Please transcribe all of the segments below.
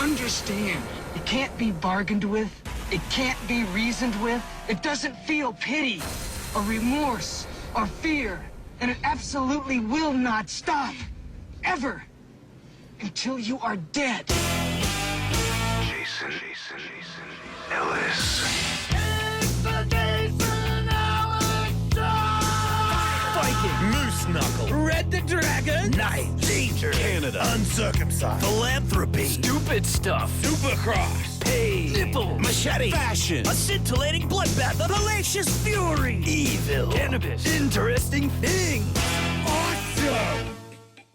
Understand, it can't be bargained with. It can't be reasoned with. It doesn't feel pity or remorse or fear. And it absolutely will not stop. Ever. Until you are dead. Jason, Ellis. Viking, Moose Knuckle, Red the Dragon, Knight, Danger, Canada, Uncircumcised, Philanthropy, Stupid Stuff, Supercross, Pain, Nipple, Machete, Fashion, a scintillating bloodbath of hellacious fury, Evil, Cannabis, Interesting Thing, Awesome!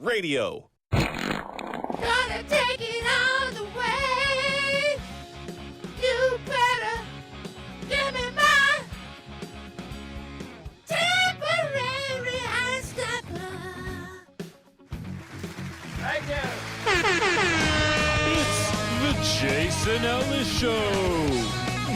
Radio. Gonna take it all the way. You better give me my temporary high stepper. Thank you! It's the Jason Ellis Show.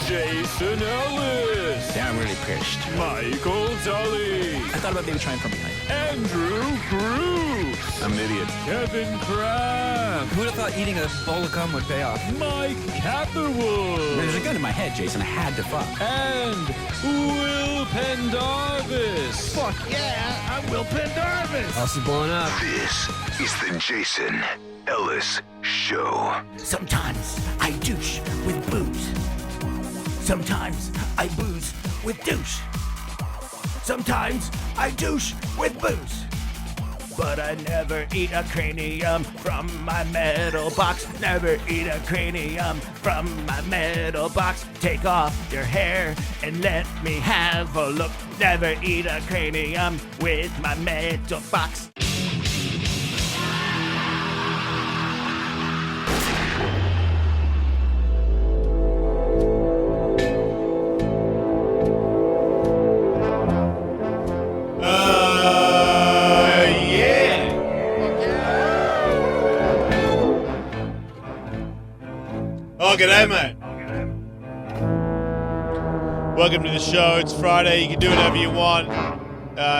Jason Ellis. Yeah, I'm really pissed. Michael Tully. I thought about maybe trying from behind. Andrew Bruce. I'm an idiot. Kevin Kraft. Who would have thought eating a bowl of gum would pay off? Mike Catherwood. There's a gun in my head, Jason. I had to fuck. And Will Pendarvis. Fuck yeah, I'm Will Pendarvis. House is blowing up. This is the Jason Ellis Show. Sometimes I douche with booze. Sometimes I booze with douche. Sometimes I douche with booze. But I never eat a cranium from my metal box. Never eat a cranium from my metal box. Take off your hair and let me have a look. Never eat a cranium with my metal box. Oh, g'day, mate. Welcome to the show. It's Friday. You can do whatever you want.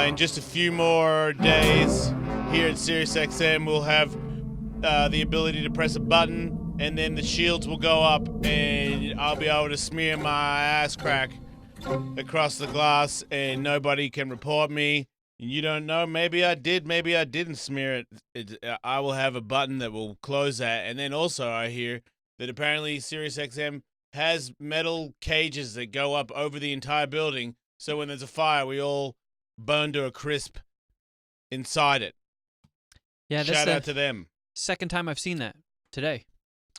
In just a few more days, here at SiriusXM, we'll have the ability to press a button, and then the shields will go up, and I'll be able to smear my ass crack across the glass, and nobody can report me. You don't know. Maybe I did. Maybe I didn't smear it. I will have a button that will close that. And then also I hear that apparently SiriusXM has metal cages that go up over the entire building, so when there's a fire, we all burn to a crisp inside it. Yeah, that's Shout out to them. second time I've seen that today.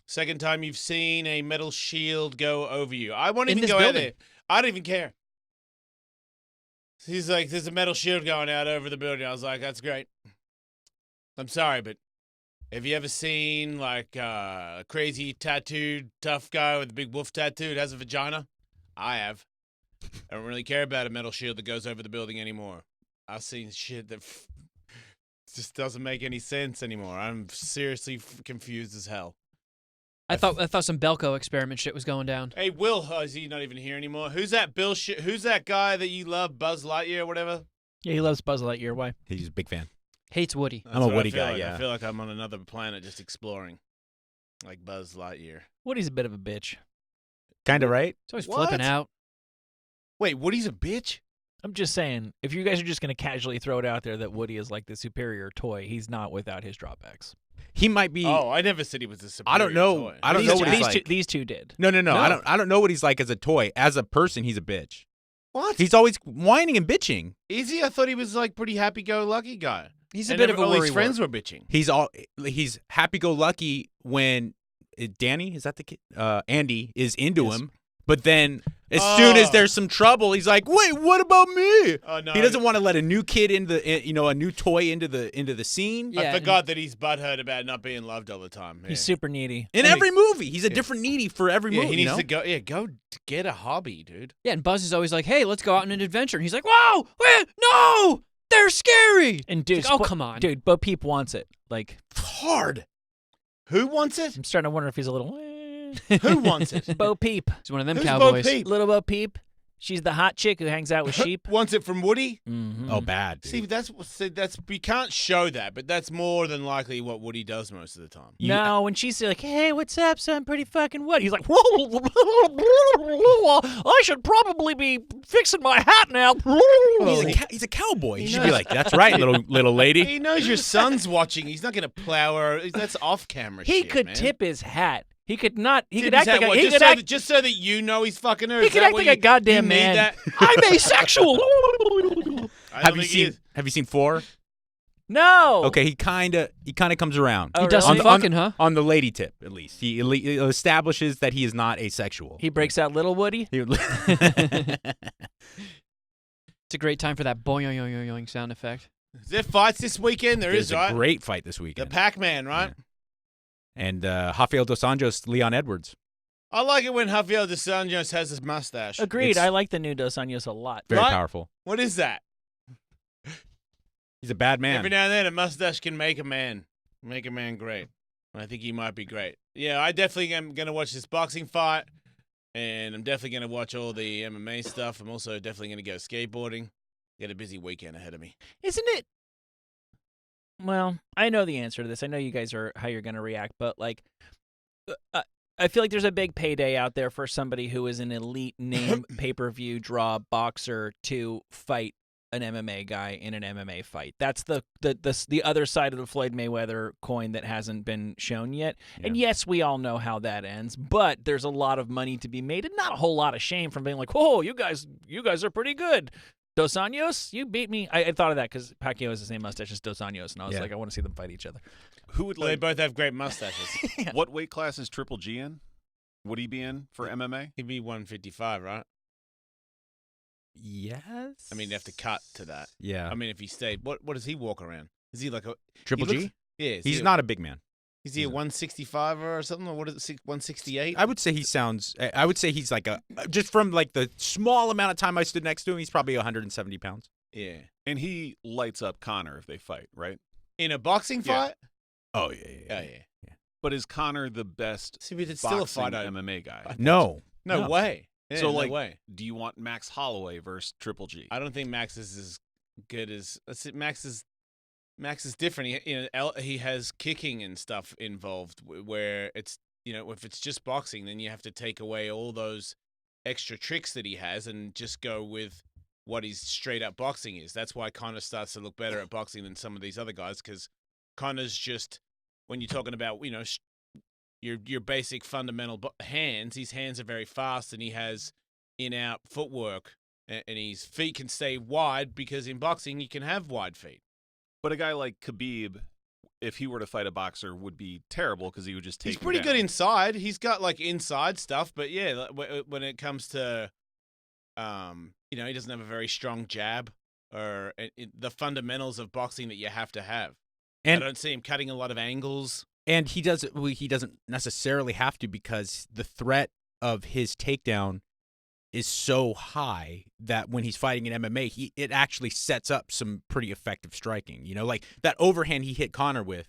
Second time you've seen a metal shield go over you. I won't In even this go out building. there. I don't even care. He's like, there's a metal shield going out over the building. I was like, that's great. I'm sorry, but have you ever seen, like, a crazy tattooed tough guy with a big wolf tattoo that has a vagina? I have. I don't really care about a metal shield that goes over the building anymore. I've seen shit that just doesn't make any sense anymore. I'm seriously confused as hell. I thought some Belko experiment shit was going down. Hey, Will, is he not even here anymore? Who's that Bill who's that guy that you love, Buzz Lightyear or whatever? Yeah, he loves Buzz Lightyear. Why? He's a big fan. Hates Woody. That's I'm a what I Woody feel guy, like. yeah. I feel like I'm on another planet just exploring. Like Buzz Lightyear. Woody's a bit of a bitch. Kind of right? He's always What? flipping out. Wait, Woody's a bitch? I'm just saying, if you guys are just going to casually throw it out there that Woody is like the superior toy, he's not without his drawbacks. He might be. Oh, I never said he was a superior I don't know. toy. I don't know what he's like. These two did. No. No. I don't know what he's like as a toy. As a person, he's a bitch. What? He's always whining and bitching. Is he? I thought he was like pretty happy-go-lucky guy. He's a And bit of a all his worry friends were bitching. He's happy-go-lucky when Danny, is that the kid? Andy is into Yes. him. But then, as soon as there's some trouble, he's like, "Wait, what about me?" Oh, no, he doesn't want to let a new kid a new toy into the scene. Yeah, I forgot that he's butthurt about not being loved all the time. Yeah. He's super needy. In every movie, he's a different needy for every Yeah, movie. he needs you know? to go. Yeah, go get a hobby, dude. Yeah, and Buzz is always like, "Hey, let's go out on an adventure." And he's like, "Whoa, wait, no, they're scary." And dude, It's like, oh, come on, dude. Bo Peep wants it. Like, hard. Who wants it? I'm starting to wonder if he's a little. Who wants it? Bo Peep, He's one of them Who's cowboys. Bo Peep? little Bo Peep. She's the hot chick who hangs out with sheep. Wants it from Woody? Mm-hmm. Oh, bad. See, that's we can't show that, but that's more than likely what Woody does most of the time. No, when she's like, "Hey, what's up, son? Pretty fucking what?" He's like, "I should probably be fixing my hat now." He's a cowboy. He should be like, "That's right, little lady." He knows your son's watching. He's not going to plow her. That's off camera. He shit, could man. tip his hat. He could not. He Tip could his act hat, like what, he just could so act. that, just so that you know he's fucking her. He Is could that act what like a you goddamn need man. That? I'm asexual. I Have don't you think he seen is. Have you seen 4? No. Okay, he kind of comes around. Oh, He does really? some fucking, huh? On the lady tip, at least. He establishes that he is not asexual. He breaks out Little Woody. It's a great time for that boing sound effect. Is there fights this weekend? There There's is, a right? great fight this The weekend. Pac-Man, right? And Rafael Dos Anjos, Leon Edwards. I like it when Javier Dos Anjos has his mustache. Agreed. It's- I like the new Dos Anjos a lot. Very Right? powerful. What is that? He's a bad man. Every now and then, a mustache can make a man great. I think he might be great. Yeah, I definitely am going to watch this boxing fight, and I'm definitely going to watch all the MMA stuff. I'm also definitely going to go skateboarding. Got a busy weekend ahead of me. Isn't it? Well, I know the answer to this. I know you guys are how you're going to react, but like, I feel like there's a big payday out there for somebody who is an elite name pay-per-view draw boxer to fight an MMA guy in an MMA fight. That's the other side of the Floyd Mayweather coin that hasn't been shown yet. Yeah. And yes, we all know how that ends, but there's a lot of money to be made and not a whole lot of shame from being like, "Whoa, you guys are pretty good. Dos Anjos, you beat me." I thought of that because Pacquiao has the same mustache as Dos Anjos, and I was Yeah. like, I want to see them fight each other. Who would Well, they like? both have great mustaches. What weight class is Triple G in? Would he be in for MMA? He'd be 155, right? Yes. I mean, you have to cut to that. Yeah. I mean, if he stayed, what does he walk around? Is he like a Triple he G? looks- Yeah, is He's he not a big man. Is he a 165 or something? Or what is it? 168? I would say he sounds. I would say he's like just from like the small amount of time I stood next to him, he's probably 170 pounds. Yeah. And he lights up Connor if they fight, right? In a boxing Yeah. fight? Oh yeah. Oh yeah. But is Connor the best See, but it's still a boxing fight. MMA guy? No. No way. Yeah, So, no like, way. do you want Max Holloway versus Triple G? I don't think Max is as good as Max is different. He has kicking and stuff involved where it's if it's just boxing, then you have to take away all those extra tricks that he has and just go with what his straight up boxing is. That's why Connor starts to look better at boxing than some of these other guys because Connor's just when you're talking about your basic fundamental hands. His hands are very fast, and he has in-out footwork, and his feet can stay wide because in boxing you can have wide feet. But a guy like Khabib, if he were to fight a boxer, would be terrible because he would just take. He's pretty good inside. He's got like inside stuff, but yeah, when it comes to, he doesn't have a very strong jab or the fundamentals of boxing that you have to have. And I don't see him cutting a lot of angles. And he doesn't necessarily have to because the threat of his takedown is so high that when he's fighting in MMA, it actually sets up some pretty effective striking. Like that overhand he hit Connor with,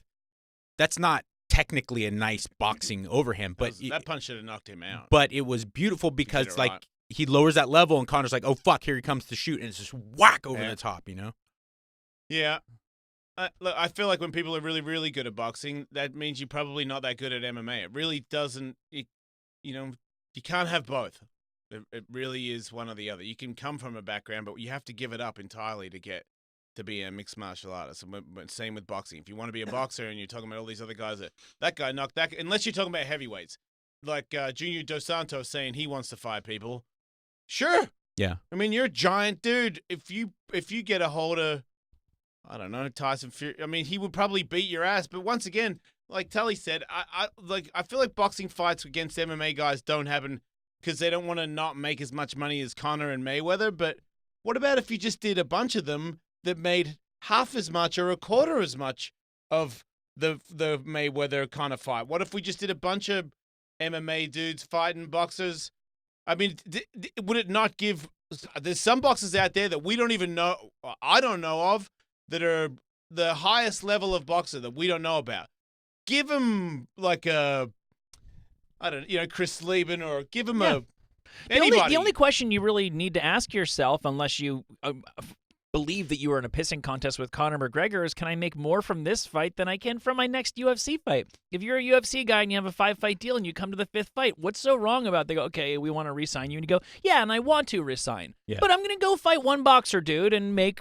that's not technically a nice boxing overhand, but that punch should have knocked him out. But it was beautiful because it like right. he lowers that level and Connor's like, oh fuck, here he comes to shoot, and it's just whack over the top, Yeah. Look, I feel like when people are really, really good at boxing, that means you're probably not that good at MMA. It really doesn't. You can't have both. It really is one or the other. You can come from a background, but you have to give it up entirely to get to be a mixed martial artist. And same with boxing. If you want to be a boxer and you're talking about all these other guys that guy knocked that, unless you're talking about heavyweights, like Junior Dos Santos saying he wants to fight people. Sure. Yeah. I mean, you're a giant dude. If you get a hold of, I don't know, Tyson Fury. I mean, he would probably beat your ass. But once again, like Tully said, I feel like boxing fights against MMA guys don't happen because they don't want to not make as much money as Conor and Mayweather. But what about if you just did a bunch of them that made half as much or a quarter as much of the Mayweather Conor fight? What if we just did a bunch of MMA dudes fighting boxers? I mean, would it not give? There's some boxers out there that we don't even know. I don't know of. That are the highest level of boxer that we don't know about. Give him like Chris Lieben, or give him Anybody. The only question you really need to ask yourself, unless you believe that you are in a pissing contest with Conor McGregor, is can I make more from this fight than I can from my next UFC fight? If you're a UFC guy and you have a 5-fight deal and you come to the 5th fight, what's so wrong about they go, okay, we want to re-sign you, and you go, yeah, and I want to resign, but I'm gonna go fight one boxer dude and make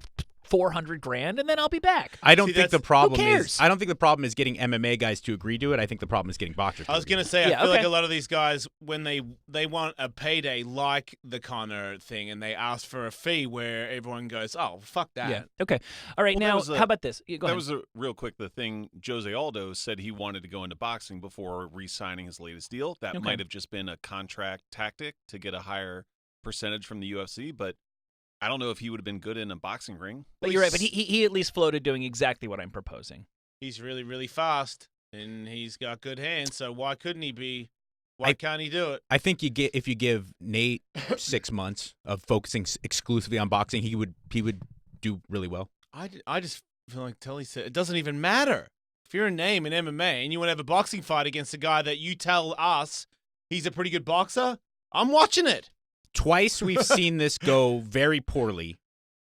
$400,000, and then I'll be back. I don't think the problem Who cares? is. I don't think the problem is getting MMA guys to agree to it. I think the problem is getting boxers. I was going gonna say, I feel okay. like a lot of these guys, when they want a payday like the Conor thing, and they ask for a fee, where everyone goes, "Oh, fuck that." Yeah. Okay. All right. Well, that now, was how about this? Go That ahead. was a real quick. The thing Jose Aldo said he wanted to go into boxing before re-signing his latest deal. That Okay. might have just been a contract tactic to get a higher percentage from the UFC, but I don't know if he would have been good in a boxing ring. But you're right. But he at least floated doing exactly what I'm proposing. He's really, really fast, and he's got good hands. So why couldn't he be? Why can't he do it? I think if you give Nate 6 months of focusing exclusively on boxing, he would do really well. I just feel like Telly said it doesn't even matter. If you're a name in MMA and you want to have a boxing fight against a guy that you tell us he's a pretty good boxer, I'm watching it. Twice we've seen this go very poorly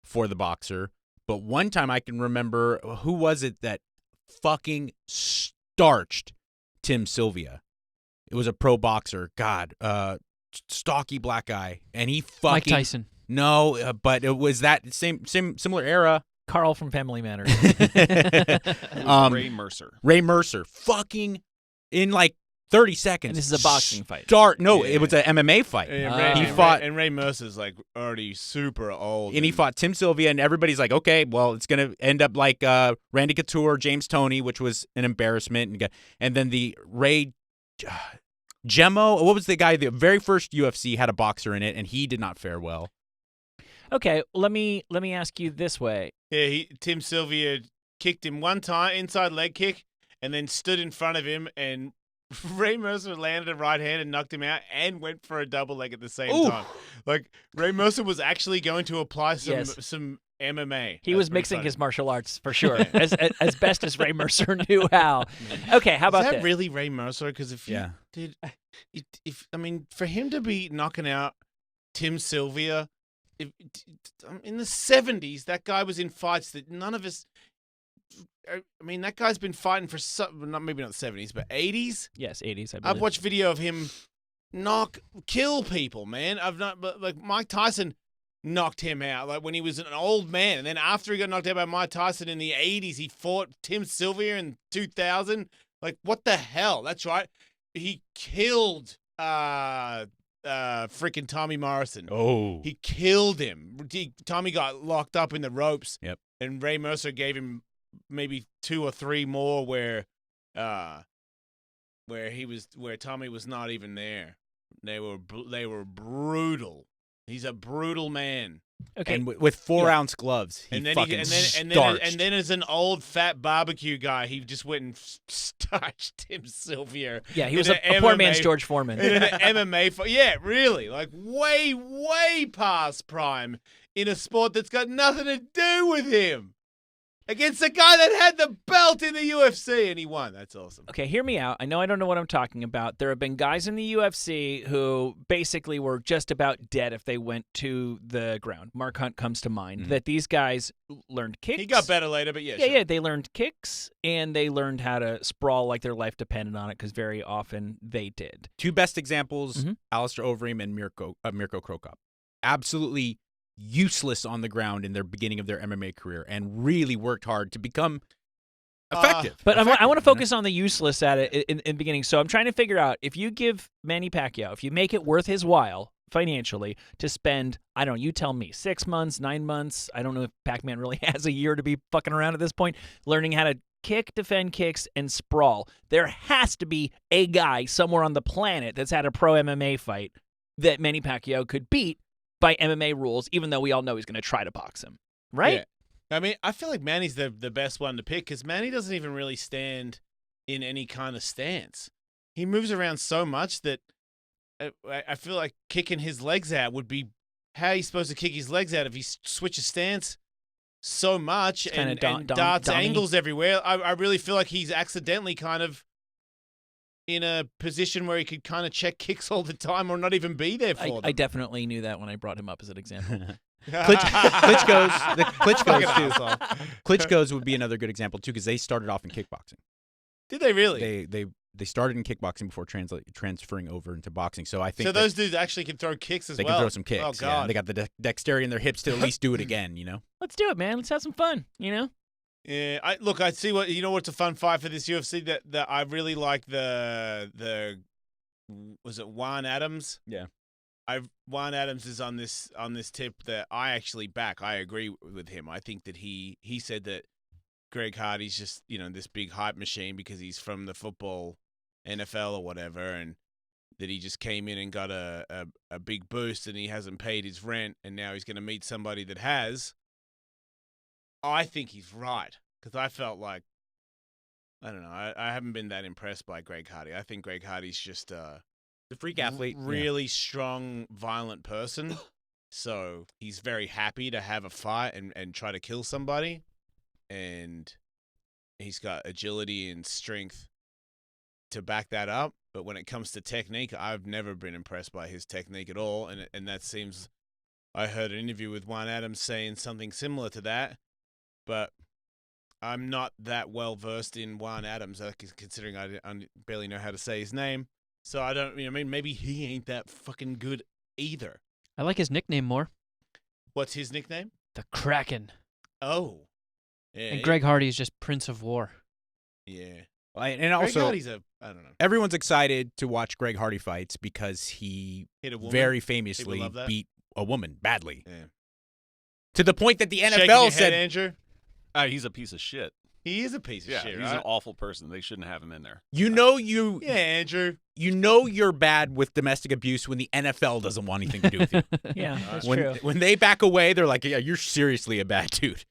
for the boxer, but one time I can remember, who was it that fucking starched Tim Sylvia? It was a pro boxer. God, stocky black guy, and he fucking Mike Tyson. No, but it was that similar era. Carl from Family Matters. Ray Mercer. Ray Mercer, fucking in like 30 seconds. And this is a boxing fight. No, Yeah. it was an MMA fight. And Ray Mercer's like already super old. And he fought Tim Sylvia, and everybody's like, okay, well, it's going to end up like Randy Couture, James Toney, which was an embarrassment. And then the Ray Gemmo, what was the guy? The very first UFC had a boxer in it, and he did not fare well. Okay, let me ask you this way. Yeah, Tim Sylvia kicked him one time, inside leg kick, and then stood in front of him, and Ray Mercer landed a right hand and knocked him out and went for a double leg at the same time. Like, Ray Mercer was actually going to apply some MMA. He was mixing his martial arts for sure, as best as Ray Mercer knew how. Okay, how about Is that this? really Ray Mercer? Because if you Yeah. did, I mean, for him to be knocking out Tim Sylvia in the 70s, that guy was in fights that none of us. I mean, that guy's been fighting for maybe not the 70s, but 80s. Yes, 80s. I believe. I've watched video of him kill people, man. But like Mike Tyson knocked him out, like when he was an old man, and then after he got knocked out by Mike Tyson in the 80s, he fought Tim Sylvia in 2000. Like, what the hell? That's right, he killed freaking Tommy Morrison. Oh. He killed him. Tommy got locked up in the ropes. Yep. And Ray Mercer gave him maybe 2 or 3 more where Tommy was not even there. They were brutal. He's a brutal man. Okay. And with 4-ounce gloves, he fucking starched. And then as an old fat barbecue guy, he just went and starched Tim Sylvia. Yeah, he was a poor man's George Foreman. In an MMA fight. Yeah, really. Like way, way past prime in a sport that's got nothing to do with him. Against a guy that had the belt in the UFC, and he won. That's awesome. Okay, hear me out. I know I don't know what I'm talking about. There have been guys in the UFC who basically were just about dead if they went to the ground. Mark Hunt comes to mind. That these guys learned kicks. He got better later, but yeah. Yeah, sure. yeah. They learned kicks, and they learned how to sprawl like their life depended on it, because very often they did. 2 best examples, Alistair Overeem and Mirko Krokop. Absolutely useless on the ground in their beginning of their MMA career, and really worked hard to become effective. But I want to focus on the useless at it in the beginning. So I'm trying to figure out, if you give Manny Pacquiao, if you make it worth his while financially to spend, I don't know, you tell me, 6 months, 9 months, I don't know if Pac-Man really has a year to be fucking around at this point, learning how to kick, defend kicks, and sprawl. There has to be a guy somewhere on the planet that's had a pro MMA fight that Manny Pacquiao could beat by MMA rules, even though we all know he's going to try to box him, right? Yeah. I mean, I feel like Manny's the best one to pick, because Manny doesn't even really stand in any kind of stance. He moves around so much that I feel like kicking his legs out would be how he's supposed to kick his legs out if he switches stance so much and darts angles everywhere. I really feel like he's accidentally kind of in a position where he could kind of check kicks all the time or not even be there for I them. definitely knew that when I brought him up as an example. Klitschko's would be another good example too, because they started off in kickboxing. Did they really? They started in kickboxing before transferring over into boxing. So I think So those dudes actually can throw kicks as they well. can throw some kicks. Oh Yeah. God. They got the dexterity in their hips to at least do it again. Let's do it, man. Let's have some fun. Yeah, I see what's a fun fight for this UFC that I really like the was it Juan Adams? Yeah. Juan Adams is on this tip that I actually back. I agree with him. I think that he said that Greg Hardy's just, this big hype machine because he's from the football NFL or whatever, and that he just came in and got a big boost and he hasn't paid his rent and now he's going to meet somebody that has. I think he's right because I felt like, I don't know, I haven't been that impressed by Greg Hardy. I think Greg Hardy's just the freak athlete, really strong, violent person. So he's very happy to have a fight and try to kill somebody. And he's got agility and strength to back that up. But when it comes to technique, I've never been impressed by his technique at all. And that seems, I heard an interview with Juan Adams saying something similar to that. But I'm not that well versed in Juan Adams, considering I barely know how to say his name. So I don't, maybe he ain't that fucking good either. I like his nickname more. What's his nickname? The Kraken. Oh. Yeah, And Greg Hardy is just Prince of War. Yeah. And also, Greg Hardy's I don't know. Everyone's excited to watch Greg Hardy fights because he Hit a woman. very People famously love that. beat a woman badly. Yeah. To the point that the Shaking NFL your said, head, Andrew? He's a piece of shit. He is a piece of Yeah, shit, he's right? an awful person. They shouldn't have him in there. Yeah, Andrew. You're bad with domestic abuse when the NFL doesn't want anything to do with you. Yeah, that's when true. when they back away, they're like, yeah, you're seriously a bad dude.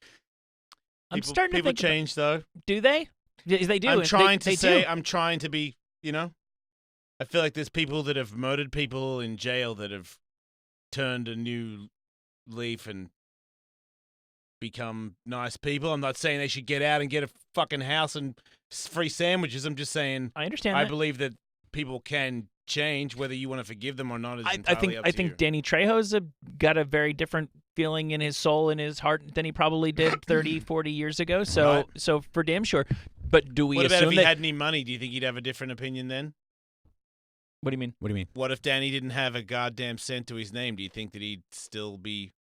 I'm starting to people think. change though. Do they? They do. I'm trying They to say. do. I'm trying to be. I feel like there's people that have murdered people in jail that have turned a new leaf and become nice people. I'm not saying they should get out and get a fucking house and free sandwiches. I'm just saying I understand. I that. believe that people can change. Whether you want to forgive them or not is I entirely think up I to think you. Danny Trejo's got a very different feeling in his soul and his heart than he probably did 30, 40 years ago. So Right. so for damn sure. But do we What about assume if he that? had any money? Do you think he'd have a different opinion then? What do you mean? What do you mean? What if Danny didn't have a goddamn cent to his name? Do you think that he'd still be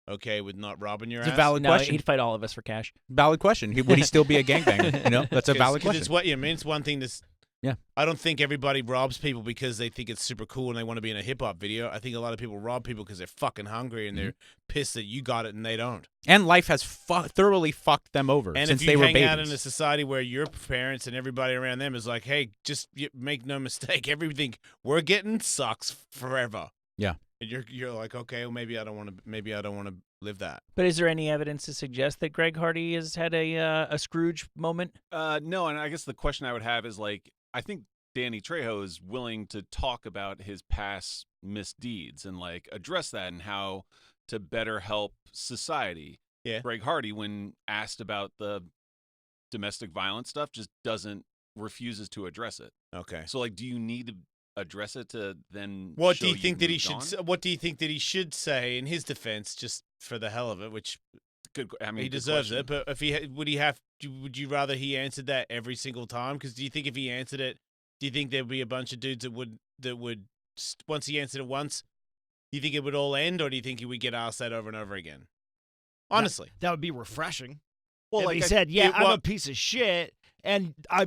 okay with not robbing your It's a ass? valid No, question. he'd fight all of us for cash. Valid question. Would he still be a gangbanger? That's a valid 'Cause question. It's what you mean. It's one thing to. Yeah. I don't think everybody robs people because they think it's super cool and they want to be in a hip hop video. I think a lot of people rob people because they're fucking hungry and they're pissed that you got it and they don't. And life has thoroughly fucked them over And since if they you were hang babies. out in a society where your parents and everybody around them is like, hey, just make no mistake, everything we're getting sucks forever. Yeah. And you're like, okay, well maybe I don't want to live that. But is there any evidence to suggest that Greg Hardy has had a Scrooge moment? No, and I guess the question I would have is I think Danny Trejo is willing to talk about his past misdeeds and address that and how to better help society. Yeah. Greg Hardy, when asked about the domestic violence stuff, just refuses to address it. Okay. So do you need to address it to then? What show do you think that he moved should? on? What do you think that he should say in his defense, just for the hell of it? Which Good. I mean, he good deserves question. it. But if he would he have? Would you rather he answered that every single time? Because do you think if he answered it, do you think there'd be a bunch of dudes that would once he answered it once, do you think it would all end, or do you think he would get asked that over and over again? Honestly, That would be refreshing. Well, if he I- said, "Yeah, it I'm wa- a piece of shit," and I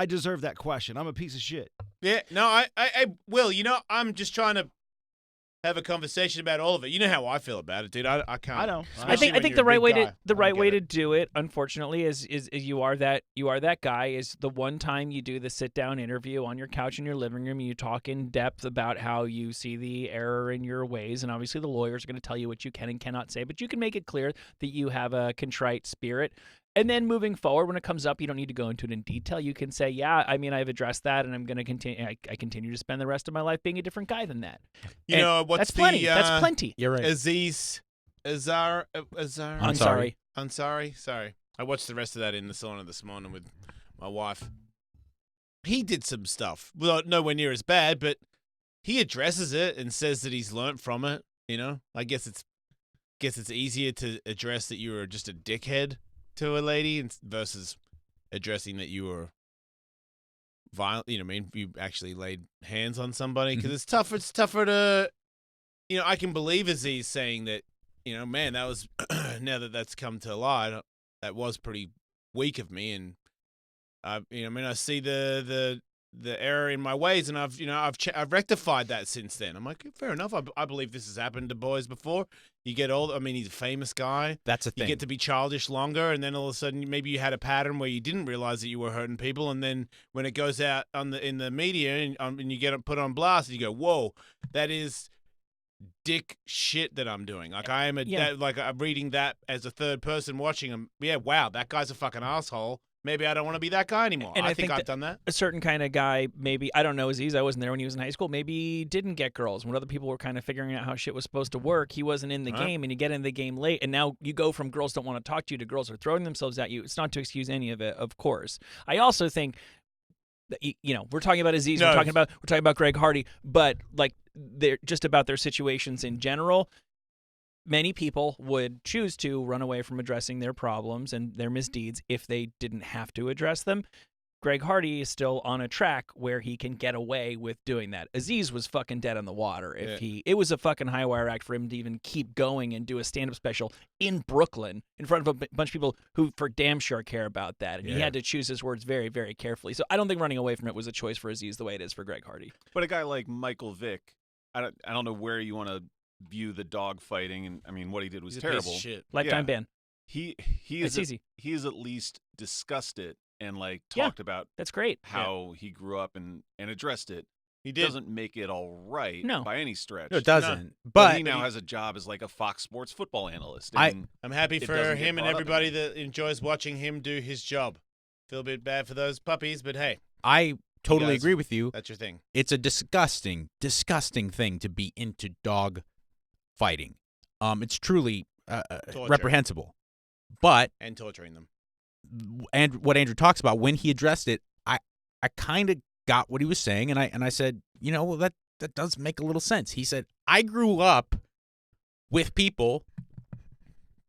deserve that question. I'm a piece of shit. yeah. No, I will. I'm just trying to have a conversation about all of it. You know how I feel about it, dude. I can't. I know. I think when the you're a right big way guy. to the I right get way it. to do it, unfortunately, is you are that guy. Is the one time you do the sit down interview on your couch in your living room, and you talk in depth about how you see the error in your ways, and obviously the lawyers are going to tell you what you can and cannot say, but you can make it clear that you have a contrite spirit. And then moving forward, when it comes up, you don't need to go into it in detail. You can say, yeah, I mean, I've addressed that, and I'm going to continue. I continue to spend the rest of my life being a different guy than that. You And know what's that's plenty. the? That's plenty. You're right. Aziz Azar. I'm sorry. I'm sorry. I watched the rest of that in the sauna this morning with my wife. he did some stuff. Well, nowhere near as bad, but he addresses it and says that he's learnt from it. You know, I guess it's easier to address that you were just a dickhead to a lady versus addressing that you were violent. You know, what I mean, you actually laid hands on somebody because it's tough. It's tougher to, you know, I can believe Aziz saying that. You know, man, that was now that that's come to light, that was pretty weak of me, and I see the error in my ways, and I've rectified that since then. I'm like, fair enough. I believe this has happened to boys before. You get old. I mean, he's a famous guy. That's a thing. You get to be childish longer, and then all of a sudden, maybe you had a pattern where you didn't realize that you were hurting people, and then when it goes out in the media and you get it put on blast, you go, whoa, that is dick shit that I'm doing. Like I am I'm reading that as a third person watching him. Yeah, wow, that guy's a fucking asshole. Maybe I don't want to be that guy anymore. And I think I've that done that. A certain kind of guy, maybe, I don't know, Aziz, I wasn't there when he was in high school, maybe didn't get girls. When other people were kind of figuring out how shit was supposed to work, he wasn't in the game, and you get in the game late, and now you go from girls don't want to talk to you to girls are throwing themselves at you. It's not to excuse any of it, of course. I also think that, you know, we're talking about Aziz, we're talking about Greg Hardy, but like they're just about their situations in general. Many people would choose to run away from addressing their problems and their misdeeds if they didn't have to address them. Greg Hardy is still on a track where he can get away with doing that. Aziz was fucking dead on the water. It was a fucking high wire act for him to even keep going and do a stand-up special in Brooklyn in front of a bunch of people who for damn sure care about that. And he had to choose his words very, very carefully. So I don't think running away from it was a choice for Aziz the way it is for Greg Hardy. But a guy like Michael Vick, I don't know where you want to view the dog fighting, and I mean what he did was terrible. Piece of shit. Lifetime ban. He It's easy. He is at least discussed it and like talked about That's great. how he grew up and addressed it. He did. Doesn't make it all right by any stretch. No, it doesn't. No. But he now has a job as like a Fox Sports football analyst. And I'm happy it for doesn't get him and brought up everybody anymore. that enjoys watching him do his job. Feel a bit bad for those puppies, but hey, I totally guys- agree with you. that's your thing. It's a disgusting thing to be into dog fighting. It's truly Torture. reprehensible. But And torturing them. and what Andrew talks about when he addressed it, I kind of got what he was saying, and I said, you know, well, that does make a little sense. He said, I grew up with people,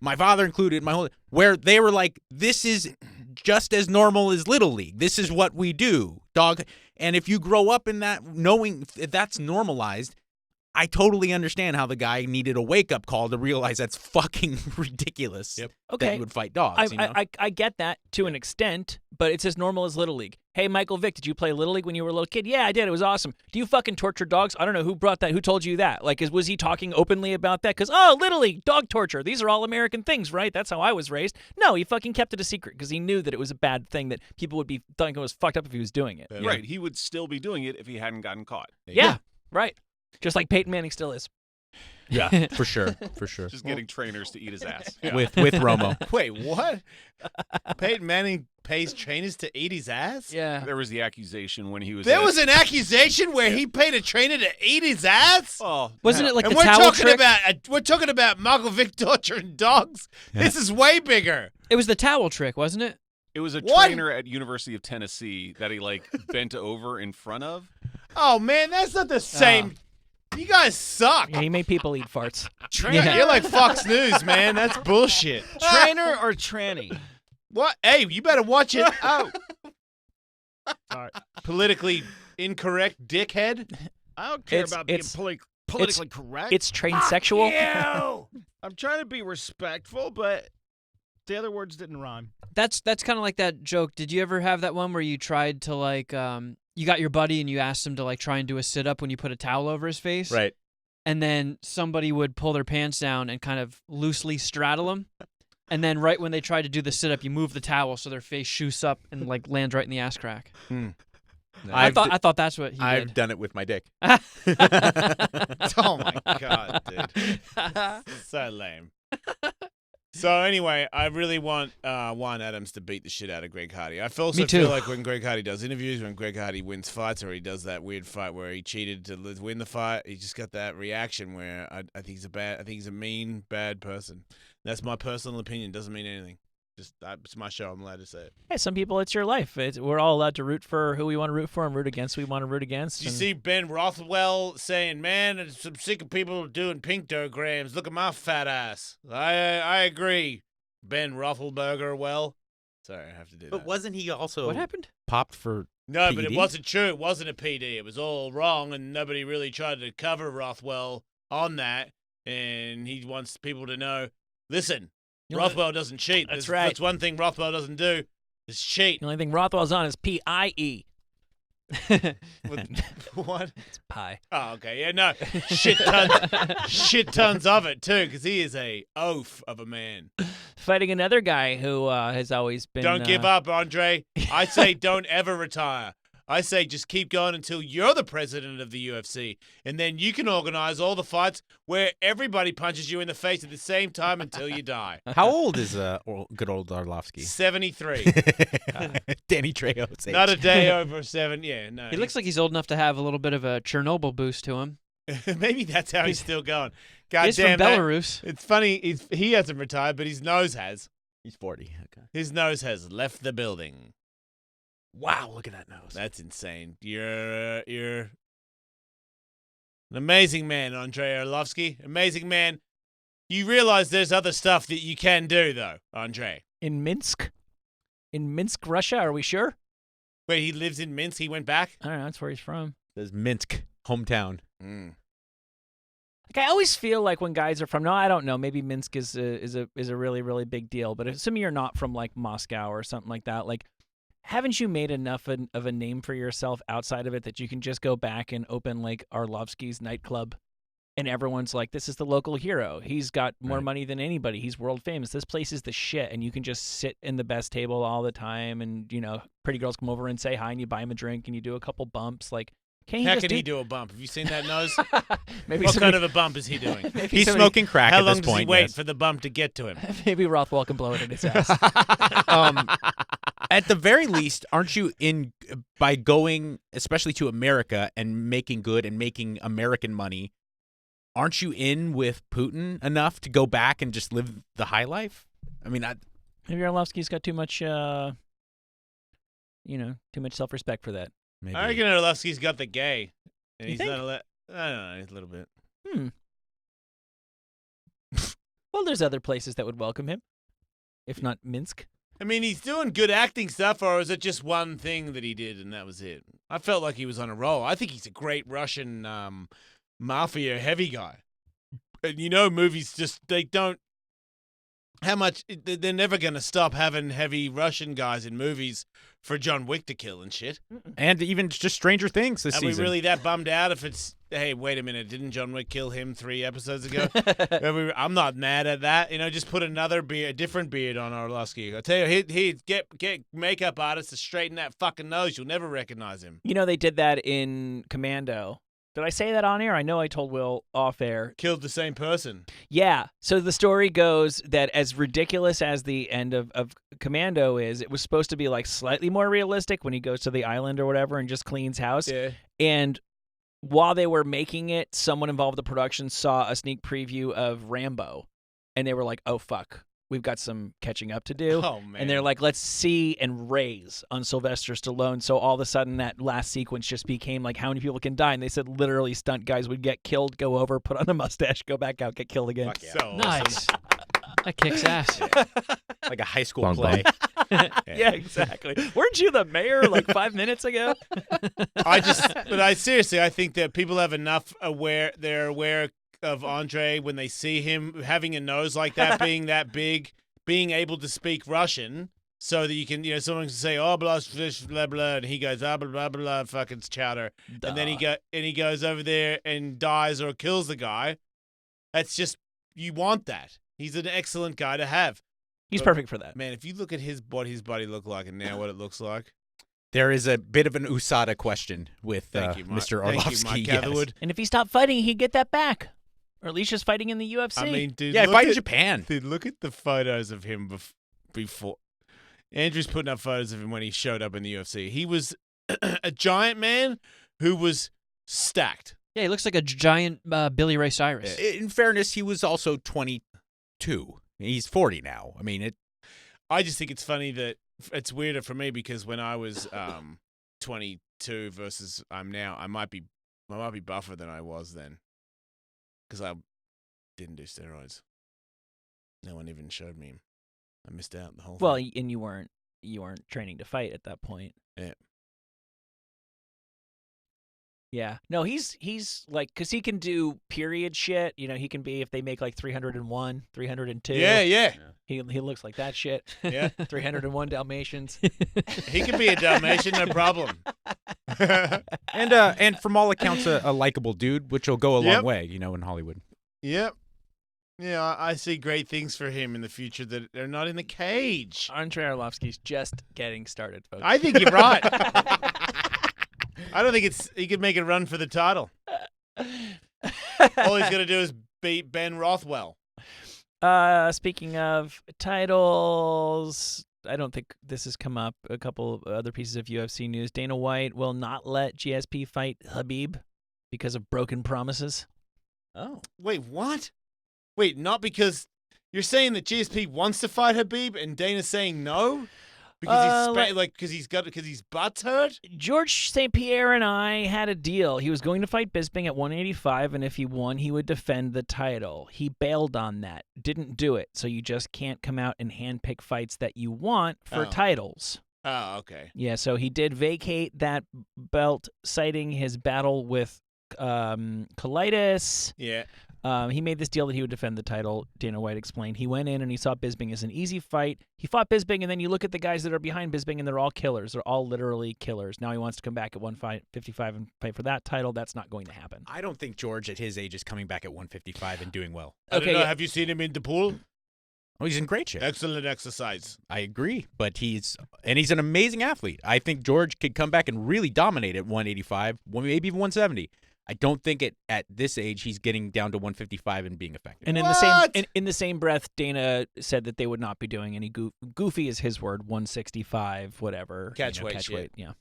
my father included, where they were like, this is just as normal as Little League. This is what we do, dog. And if you grow up in that, knowing if that's normalized, I totally understand how the guy needed a wake-up call to realize that's fucking ridiculous that Okay. you would fight dogs. you know? I get that to an extent, but it's as normal as Little League. Hey, Michael Vick, did you play Little League when you were a little kid? Yeah, I did. It was awesome. Do you fucking torture dogs? I don't know. Who brought that? Who told you that? Like, was he talking openly about that? Because, Little League, dog torture. These are all American things, right? That's how I was raised. No, he fucking kept it a secret because he knew that it was a bad thing that people would be thinking was fucked up if he was doing it. Right. He would still be doing it if he hadn't gotten caught. Yeah, right. Just like Peyton Manning still is. Yeah, for sure. Just getting trainers to eat his ass. With Romo. Wait, what? Peyton Manning pays trainers to eat his ass? Yeah. There was the accusation when he was There was an accusation where he paid a trainer to eat his ass? Oh, Wasn't it like and the we're towel talking trick? we're talking about Michael Vick torturing dogs. This is way bigger. It was the towel trick, wasn't it? It was a What? trainer at University of Tennessee that he like bent over in front of. Oh man, that's not the same. You guys suck. Yeah, he made people eat farts. You're like Fox News, man. That's bullshit. Trainer or tranny? What? Hey, you better watch it out. Politically incorrect dickhead. I don't care It's- about being it's- politically correct. It's transsexual. I'm trying to be respectful, but the other words didn't rhyme. That's kind of like that joke. Did you ever have that one where you tried to like you got your buddy and you asked him to like try and do a sit up when you put a towel over his face? Right. And then somebody would pull their pants down and kind of loosely straddle them. And then right when they tried to do the sit up, you move the towel so their face shoots up and like lands right in the ass crack. I thought that's what he I've did. done it with my dick. Oh my god, dude. So lame. So anyway, I really want Juan Adams to beat the shit out of Greg Hardy. I also Me too. feel like when Greg Hardy does interviews, when Greg Hardy wins fights, or he does that weird fight where he cheated to win the fight, he just got that reaction where I think he's a mean, bad person. That's my personal opinion. Doesn't mean anything. It's my show. I'm allowed to say it. Hey, some people, it's your life. We're all allowed to root for who we want to root for and root against who we want to root against. Did you see Ben Rothwell saying, "Man, I'm sick of people doing pink diagrams. Look at my fat ass." I agree. Ben Roethlisberger. Well, sorry, I have to do that. But wasn't he also What happened? popped for No, but it PD? wasn't true. It wasn't a PD. It was all wrong, and nobody really tried to cover Rothwell on that. And he wants people to know, listen, Rothwell doesn't cheat. That's right. That's one thing Rothwell doesn't do is cheat. The only thing Rothwell's on is PIE. What? It's pie. Oh, okay. Yeah, no. Shit tons of it, too, because he is a oaf of a man. Fighting another guy who has always been. Don't give up, Andre. I say don't ever retire. I say just keep going until you're the president of the UFC, and then you can organize all the fights where everybody punches you in the face at the same time until you die. How old is good old Arlovsky? 73. Danny Trejo's age. Not a day over 7. Yeah, no. He looks like he's old enough to have a little bit of a Chernobyl boost to him. Maybe that's how he's still going. God He's damn from that- Belarus. It's funny. He hasn't retired, but his nose has. He's 40. Okay. His nose has left the building. Wow, look at that nose. That's insane. You're an amazing man, Andrei Arlovsky. Amazing man. You realize there's other stuff that you can do, though, Andrei. In Minsk? In Minsk, Russia? Are we sure? Wait, he lives in Minsk? He went back? I don't know. That's where he's from. Says Minsk, hometown. Like, I always feel like when guys are from, no, I don't know. Maybe Minsk is a really, really big deal. But assuming you're not from like Moscow or something like that, like, haven't you made enough of a name for yourself outside of it that you can just go back and open like Arlovsky's nightclub, and everyone's like, this is the local hero. He's got more money than anybody. He's world famous. This place is the shit, and you can just sit in the best table all the time, and pretty girls come over and say hi, and you buy him a drink, and you do a couple bumps, like. How can he do a bump? Have you seen that nose? Maybe what kind of a bump is he doing? He's smoking crack How at long this does point. he wait yes. for the bump to get to him? Maybe Rothwell can blow it in his ass. At the very least, aren't you by going, especially to America and making good and making American money, aren't you in with Putin enough to go back and just live the high life? I mean, Maybe Arlovsky's got too much, too much self-respect for that. maybe. I reckon Arlovsky's got the gay. And You he's think? not I don't know, a little bit. Well, there's other places that would welcome him, if not Minsk. I mean, he's doing good acting stuff, or is it just one thing that he did and that was it? I felt like he was on a roll. I think he's a great Russian mafia heavy guy. And movies they don't. How much they're never going to stop having heavy Russian guys in movies for John Wick to kill and shit. And even just Stranger Things this Are season. we really that bummed out if it's, hey, wait a minute, didn't John Wick kill him 3 episodes ago? I'm not mad at that. Just put a different beard on Arlovsky. I tell you, get makeup artists to straighten that fucking nose. You'll never recognize him. They did that in Commando. Did I say that on air? I know I told Will off air. Killed the same person. Yeah. So the story goes that as ridiculous as the end of Commando is, it was supposed to be like slightly more realistic when he goes to the island or whatever and just cleans house. Yeah. And while they were making it, someone involved in the production saw a sneak preview of Rambo. And they were like, oh, fuck. We've got some catching up to do. Oh, man. And they're like, let's see and raise on Sylvester Stallone. So all of a sudden that last sequence just became like, how many people can die? And they said literally stunt guys would get killed, go over, put on a mustache, go back out, get killed again. Fuck yeah. So Nice. That kicks ass. like a high school Bong play. Yeah, exactly. Weren't you the mayor like 5 minutes ago? I seriously, I think that people have enough they're aware of Andre when they see him having a nose like that, being that big, being able to speak Russian, so that you can, someone can say, oh, blah, blah, blah, and he goes, ah, blah, blah, blah, fucking chowder. Duh. And then he goes over there and dies or kills the guy. That's just, you want that. He's an excellent guy to have. He's But, perfect for that. Man, if you look at what his body looked like and now what it looks like. There is a bit of an USADA question with Thank you, Mike. Mr. Thank Arlovsky. you, Mike yes. Catherwood. And if he stopped fighting, he'd get that back. Or at least just fighting in the UFC. I mean, dude, Yeah, look fight in at- Japan. Dude, look at the photos of him before. Andrew's putting up photos of him when he showed up in the UFC. He was a giant man who was stacked. Yeah, he looks like a giant Billy Ray Cyrus. In fairness, he was also 22. He's 40 now. I mean, I just think it's funny that it's weirder for me because when I was 22 versus I'm now, I might be buffer than I was then because I didn't do steroids. No one even showed me. I missed out the whole Well, thing. and you weren't training to fight at that point. Yeah. Yeah. No, he's like, because he can do period shit. You know, he can be, if they make like 301, 302. Yeah. He looks like that shit. Yeah. 301 Dalmatians. He can be a Dalmatian, no problem. And from all accounts, a likable dude, which will go a long Yep. way, in Hollywood. Yep. Yeah, I see great things for him in the future that are not in the cage. Andrei Arlovsky's just getting started, folks. I think you're right. I don't think he could make a run for the title. All he's going to do is beat Ben Rothwell. Speaking of titles, I don't think this has come up. A couple other pieces of UFC news. Dana White will not let GSP fight Khabib because of broken promises. Oh. Wait, what? Wait, not because you're saying that GSP wants to fight Habib and Dana's saying no? Because because his butt's hurt? George St. Pierre and I had a deal. He was going to fight Bisping at 185, and if he won, he would defend the title. He bailed on that. Didn't do it. So you just can't come out and handpick fights that you want for titles. Oh, okay. Yeah, so he did vacate that belt, citing his battle with colitis. Yeah. He made this deal that he would defend the title, Dana White explained. He went in and he saw Bisping as an easy fight. He fought Bisping, and then you look at the guys that are behind Bisping, and they're all killers. They're all literally killers. Now he wants to come back at 155 and fight for that title. That's not going to happen. I don't think George at his age is coming back at 155 and doing well. I don't know. Have you seen him in the pool? Oh, he's in great shape. Excellent exercise. I agree, but he's an amazing athlete. I think George could come back and really dominate at 185, maybe even 170. I don't think at this age he's getting down to 155 and being effective. And in the same breath, Dana said that they would not be doing any goofy is his word, 165, whatever. Catch weight. Yeah.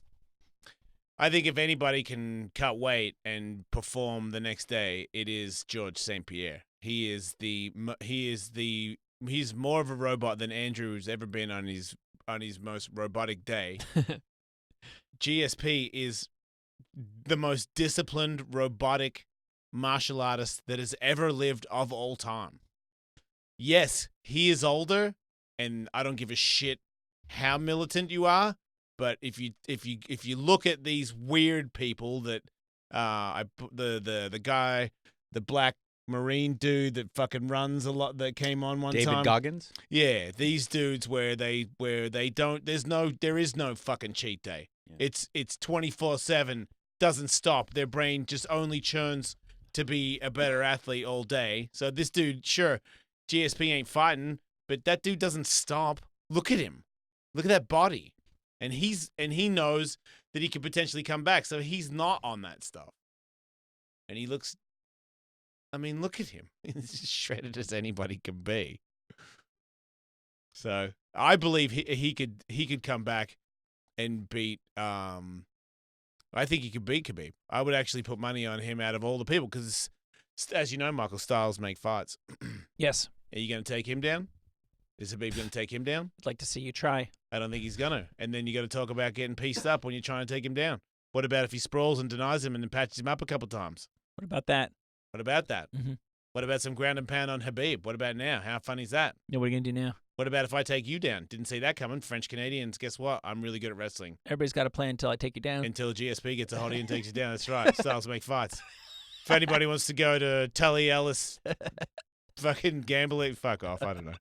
I think if anybody can cut weight and perform the next day, it is George St. Pierre. He's more of a robot than Andrew's ever been on his most robotic day. GSP is the most disciplined, robotic martial artist that has ever lived of all time. Yes, he is older, and I don't give a shit how militant you are. But if you look at these weird people that the guy, the black Marine dude that fucking runs a lot, that came on one time, David Goggins. Yeah, these dudes where they don't. There is no fucking cheat day. Yeah. It's 24/7. Doesn't stop. Their brain just only churns to be a better athlete all day. So this dude, sure, GSP ain't fighting, but that dude doesn't stop. Look at him. Look at that body. And he knows that he could potentially come back. So he's not on that stuff. And he looks, I mean, look at him. He's as shredded as anybody can be. So I believe he could come back and beat I think he could beat Khabib. I would actually put money on him out of all the people because, as you know, Michael, styles make fights. Yes. Are you going to take him down? Is Khabib going to take him down? I'd like to see you try. I don't think he's going to. And then you got to talk about getting pieced up when you're trying to take him down. What about if he sprawls and denies him and then patches him up a couple times? What about that? What about that? Mm-hmm. What about some ground and pound on Khabib? What about now? How funny is that? Yeah, what are you going to do now? What about if I take you down? Didn't see that coming. French Canadians, guess what? I'm really good at wrestling. Everybody's got a plan until I take you down. Until GSP gets a hold of you and takes you down. That's right. Styles make fights. If anybody wants to go to Tully Ellis, fucking gambling, fuck off. I don't know.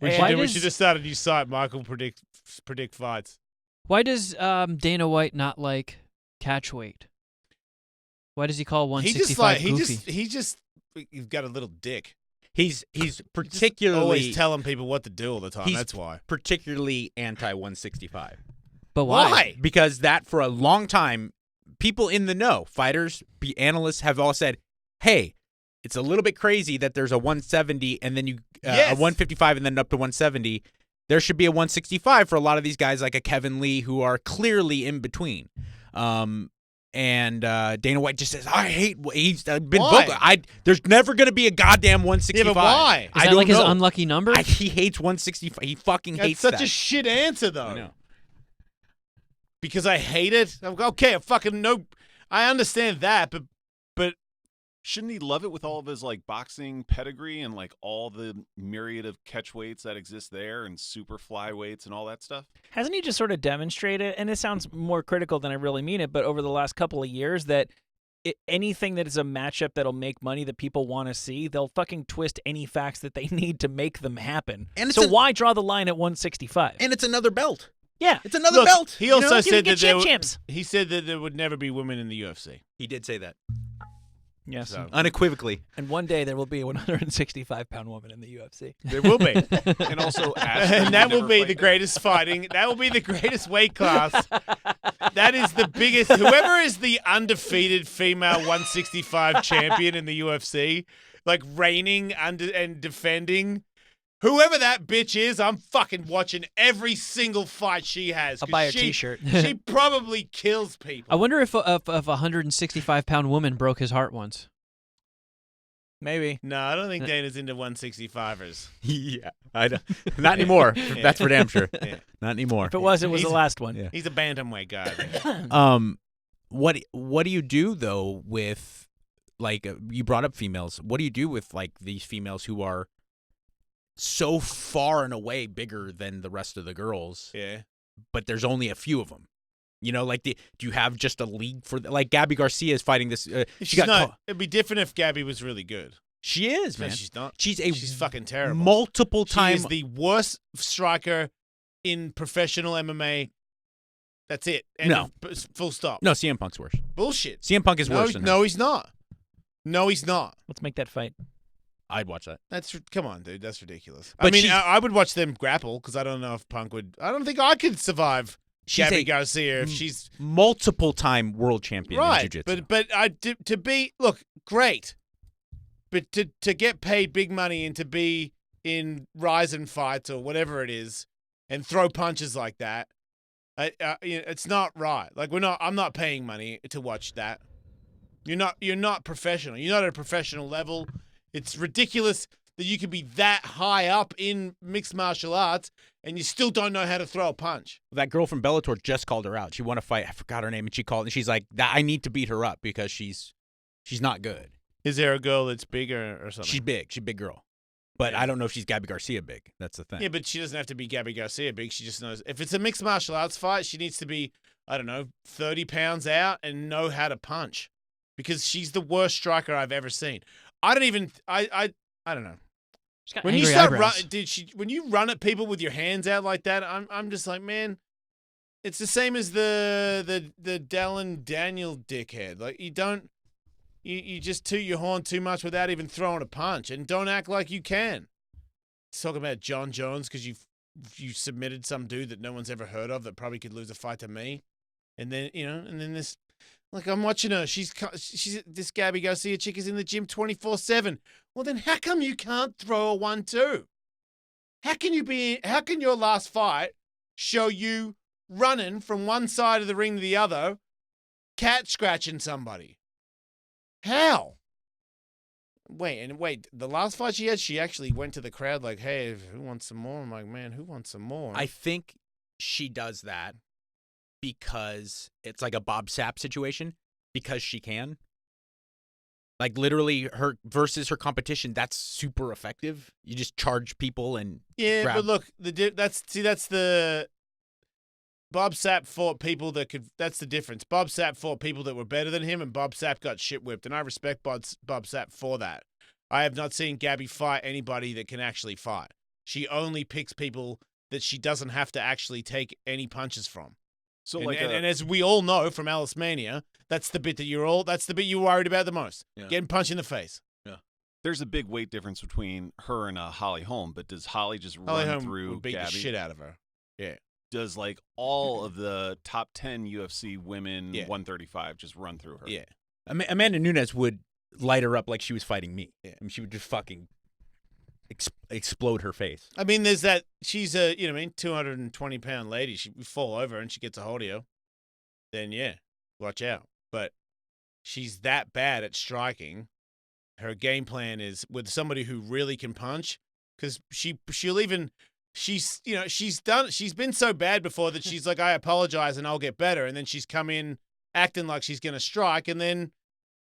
We should just start a new site. Michael predict fights. Why does Dana White not like catch weight? Why does he call 165 goofy? He's got a little dick. He's particularly always telling people what to do all the time. That's why. Particularly anti-165. But why? Because that for a long time, people in the know, fighters, analysts have all said, "Hey, it's a little bit crazy that there's a 170 and then a 155 and then up to 170. There should be a 165 for a lot of these guys like a Kevin Lee who are clearly in between." And Dana White just says, "I hate." He's been Why? vocal. There's never gonna be a goddamn 165. Yeah, but why? Is that like his unlucky number? He hates 165. He fucking That's hates such that. a shit answer, though. I know. Because I hate it. Okay, I fucking know. I understand that, but Shouldn't he love it with all of his like boxing pedigree and like all the myriad of catch weights that exist there and super flyweights and all that stuff? Hasn't he just sort of demonstrated, and it sounds more critical than I really mean it, but over the last couple of years that anything that is a matchup that'll make money that people want to see, they'll fucking twist any facts that they need to make them happen. And so why draw the line at 165? And it's another belt. Yeah. It's another look, belt. he also You said get that there champs. he said that there would never be women in the UFC. He did say that. Yes. So. Unequivocally. And one day there will be a 165-pound woman in the UFC. There will be. And also, Ashley And that will never be fight- the greatest fighting. That will be the greatest weight class. That is the biggest. Whoever is the undefeated female 165 champion in the UFC, like reigning and defending, whoever that bitch is, I'm fucking watching every single fight she has. I'll 'cause buy her she- t-shirt. She probably kills people. I wonder if a 165-pound woman broke his heart once. Maybe. No, I don't think Dana's into 165ers. Yeah, I don't. Not anymore. That's for damn sure. Yeah. Not anymore. If it was, it was He's- the last one. Yeah. He's a bantamweight guy. I think. What do you do though with like you brought up females? What do you do with like these females who are so far and away bigger than the rest of the girls? Yeah. But there's only a few of them. You know, like do you have just a league for like Gabby Garcia is fighting this? She got caught. It'd be different if Gabby was really good. She is, No, man. she's not. She's fucking terrible. Multiple She time. is the worst striker in professional MMA. That's it. End No. of- full stop. No, CM Punk's worse. Bullshit. CM Punk is no, worse than her. no, he's not. No, he's not. Let's make that fight. I'd watch that. Come on, dude. That's ridiculous. But I mean, she's- I would watch them grapple because I don't know if Punk would. I don't think I could survive She's Gabby a Garcia if she's multiple time world champion in right. jiu-jitsu. But to be great, but to get paid big money and to be in Ryzen fights or whatever it is and throw punches like that, it's not right. Like I'm not paying money to watch that. You're not professional. You're not at a professional level. It's ridiculous that you can be that high up in mixed martial arts and you still don't know how to throw a punch. That girl from Bellator just called her out. She won a fight. I forgot her name, and she called, and she's like, "I need to beat her up because she's not good. Is there a girl that's bigger or something? She's big. She's a big girl, but Yeah. I don't know if she's Gabby Garcia big. That's the thing. Yeah, but she doesn't have to be Gabby Garcia big. She just knows if it's a mixed martial arts fight, she needs to be, I don't know, 30 pounds out and know how to punch because she's the worst striker I've ever seen. I don't know. She's got When you angry start eyebrows. when you run at people with your hands out like that, I'm just like, man, it's the same as the Dallin Daniel dickhead. Like you just toot your horn too much without even throwing a punch, and don't act like you can. It's talking about John Jones because you submitted some dude that no one's ever heard of that probably could lose a fight to me, and then this. Like, I'm watching her. She's this Gabby Garcia chick is in the gym 24/7. Well, then how come you can't throw a 1-2? How can your last fight show you running from one side of the ring to the other, cat scratching somebody? How? Wait, the last fight she had, she actually went to the crowd like, hey, who wants some more? I'm like, man, who wants some more? I think she does that because it's like a Bob Sapp situation because she can. Like literally her versus her competition, that's super effective. You just charge people and yeah, grab. but look, that's the Bob Sapp fought people that could. That's the difference. Bob Sapp fought people that were better than him, and Bob Sapp got shit whipped. And I respect Bob Sapp for that. I have not seen Gabby fight anybody that can actually fight. She only picks people that she doesn't have to actually take any punches from. So And as we all know from Alice Mania, that's the bit that you're worried about the most. Yeah. Getting punched in the face. there's a big weight difference between her and Holly Holm, but does Holly just Holly run Holm through would beat Gabby? the shit out of her. Yeah. Does like all of the top 10 UFC women Yeah. 135 just run through her? Yeah. Amanda Nunes would light her up like she was fighting me. Yeah. I mean, she would just fucking explode her face. I mean, there's that. She's a 220-pound lady. She would fall over and she gets a hold of you. Then yeah, watch out. but she's that bad at striking. Her game plan is with somebody who really can punch, because she'll even she's been so bad before that she's like, I apologize and I'll get better, and then she's come in acting like she's gonna strike, and then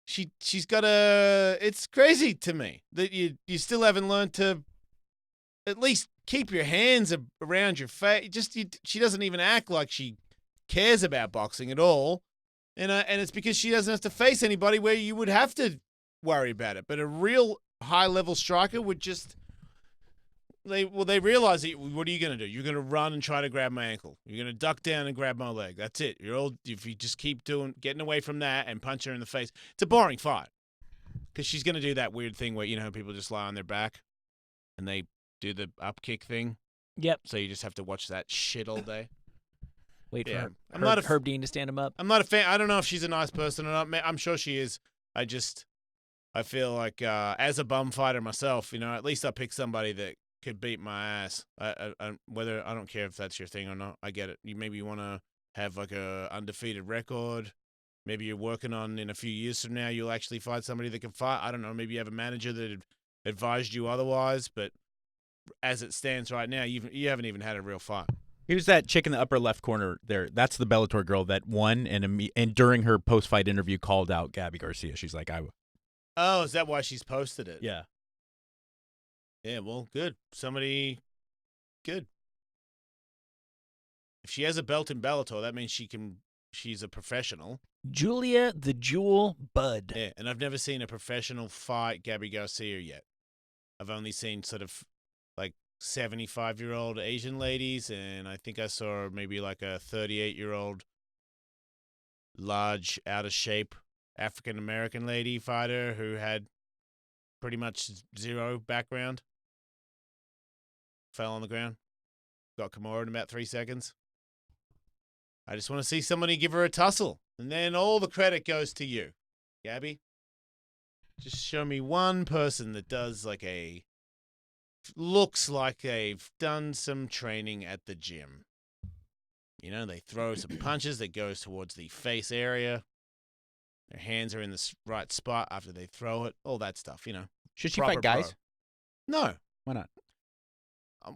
she's got it's crazy to me that you still haven't learned to at least keep your hands around your face. She doesn't even act like she cares about boxing at all, and it's because she doesn't have to face anybody where you would have to worry about it. But a real high level striker would just they realize that, what are you going to do? You're going to run and try to grab my ankle. You're going to duck down and grab my leg. That's it. If you just keep getting away from that and punch her in the face, it's a boring fight, because she's going to do that weird thing where people just lie on their back and they do the up kick thing. Yep. So you just have to watch that shit all day. Wait Yeah. for Herb Dean to stand him up. I'm not a fan. I don't know if she's a nice person or not. I'm sure she is. I feel like as a bum fighter myself, at least I pick somebody that could beat my ass. I don't care if that's your thing or not. I get it. Maybe you want to have like a undefeated record. Maybe you're working on, in a few years from now, you'll actually fight somebody that can fight. I don't know. Maybe you have a manager that advised you otherwise. But as it stands right now, you haven't even had a real fight. Here's that chick in the upper left corner there. That's the Bellator girl that won, and during her post-fight interview called out Gabby Garcia. She's like, Oh, is that why she's posted it? Yeah. Yeah, well, good. Somebody good. If she has a belt in Bellator, that means she's a professional. Julia the Jewel Budd. Yeah, and I've never seen a professional fight Gabby Garcia yet. I've only seen sort of like 75-year-old Asian ladies, and I think I saw maybe like a 38-year-old large, out-of-shape African-American lady fighter who had pretty much zero background. Fell on the ground. Got Kimura in about 3 seconds. I just want to see somebody give her a tussle, and then all the credit goes to you, Gabby. Just show me one person that does looks like they've done some training at the gym. They throw some punches that goes towards the face area. Their hands are in the right spot after they throw it. All that stuff, Should she Proper fight guys? pro. No. Why not?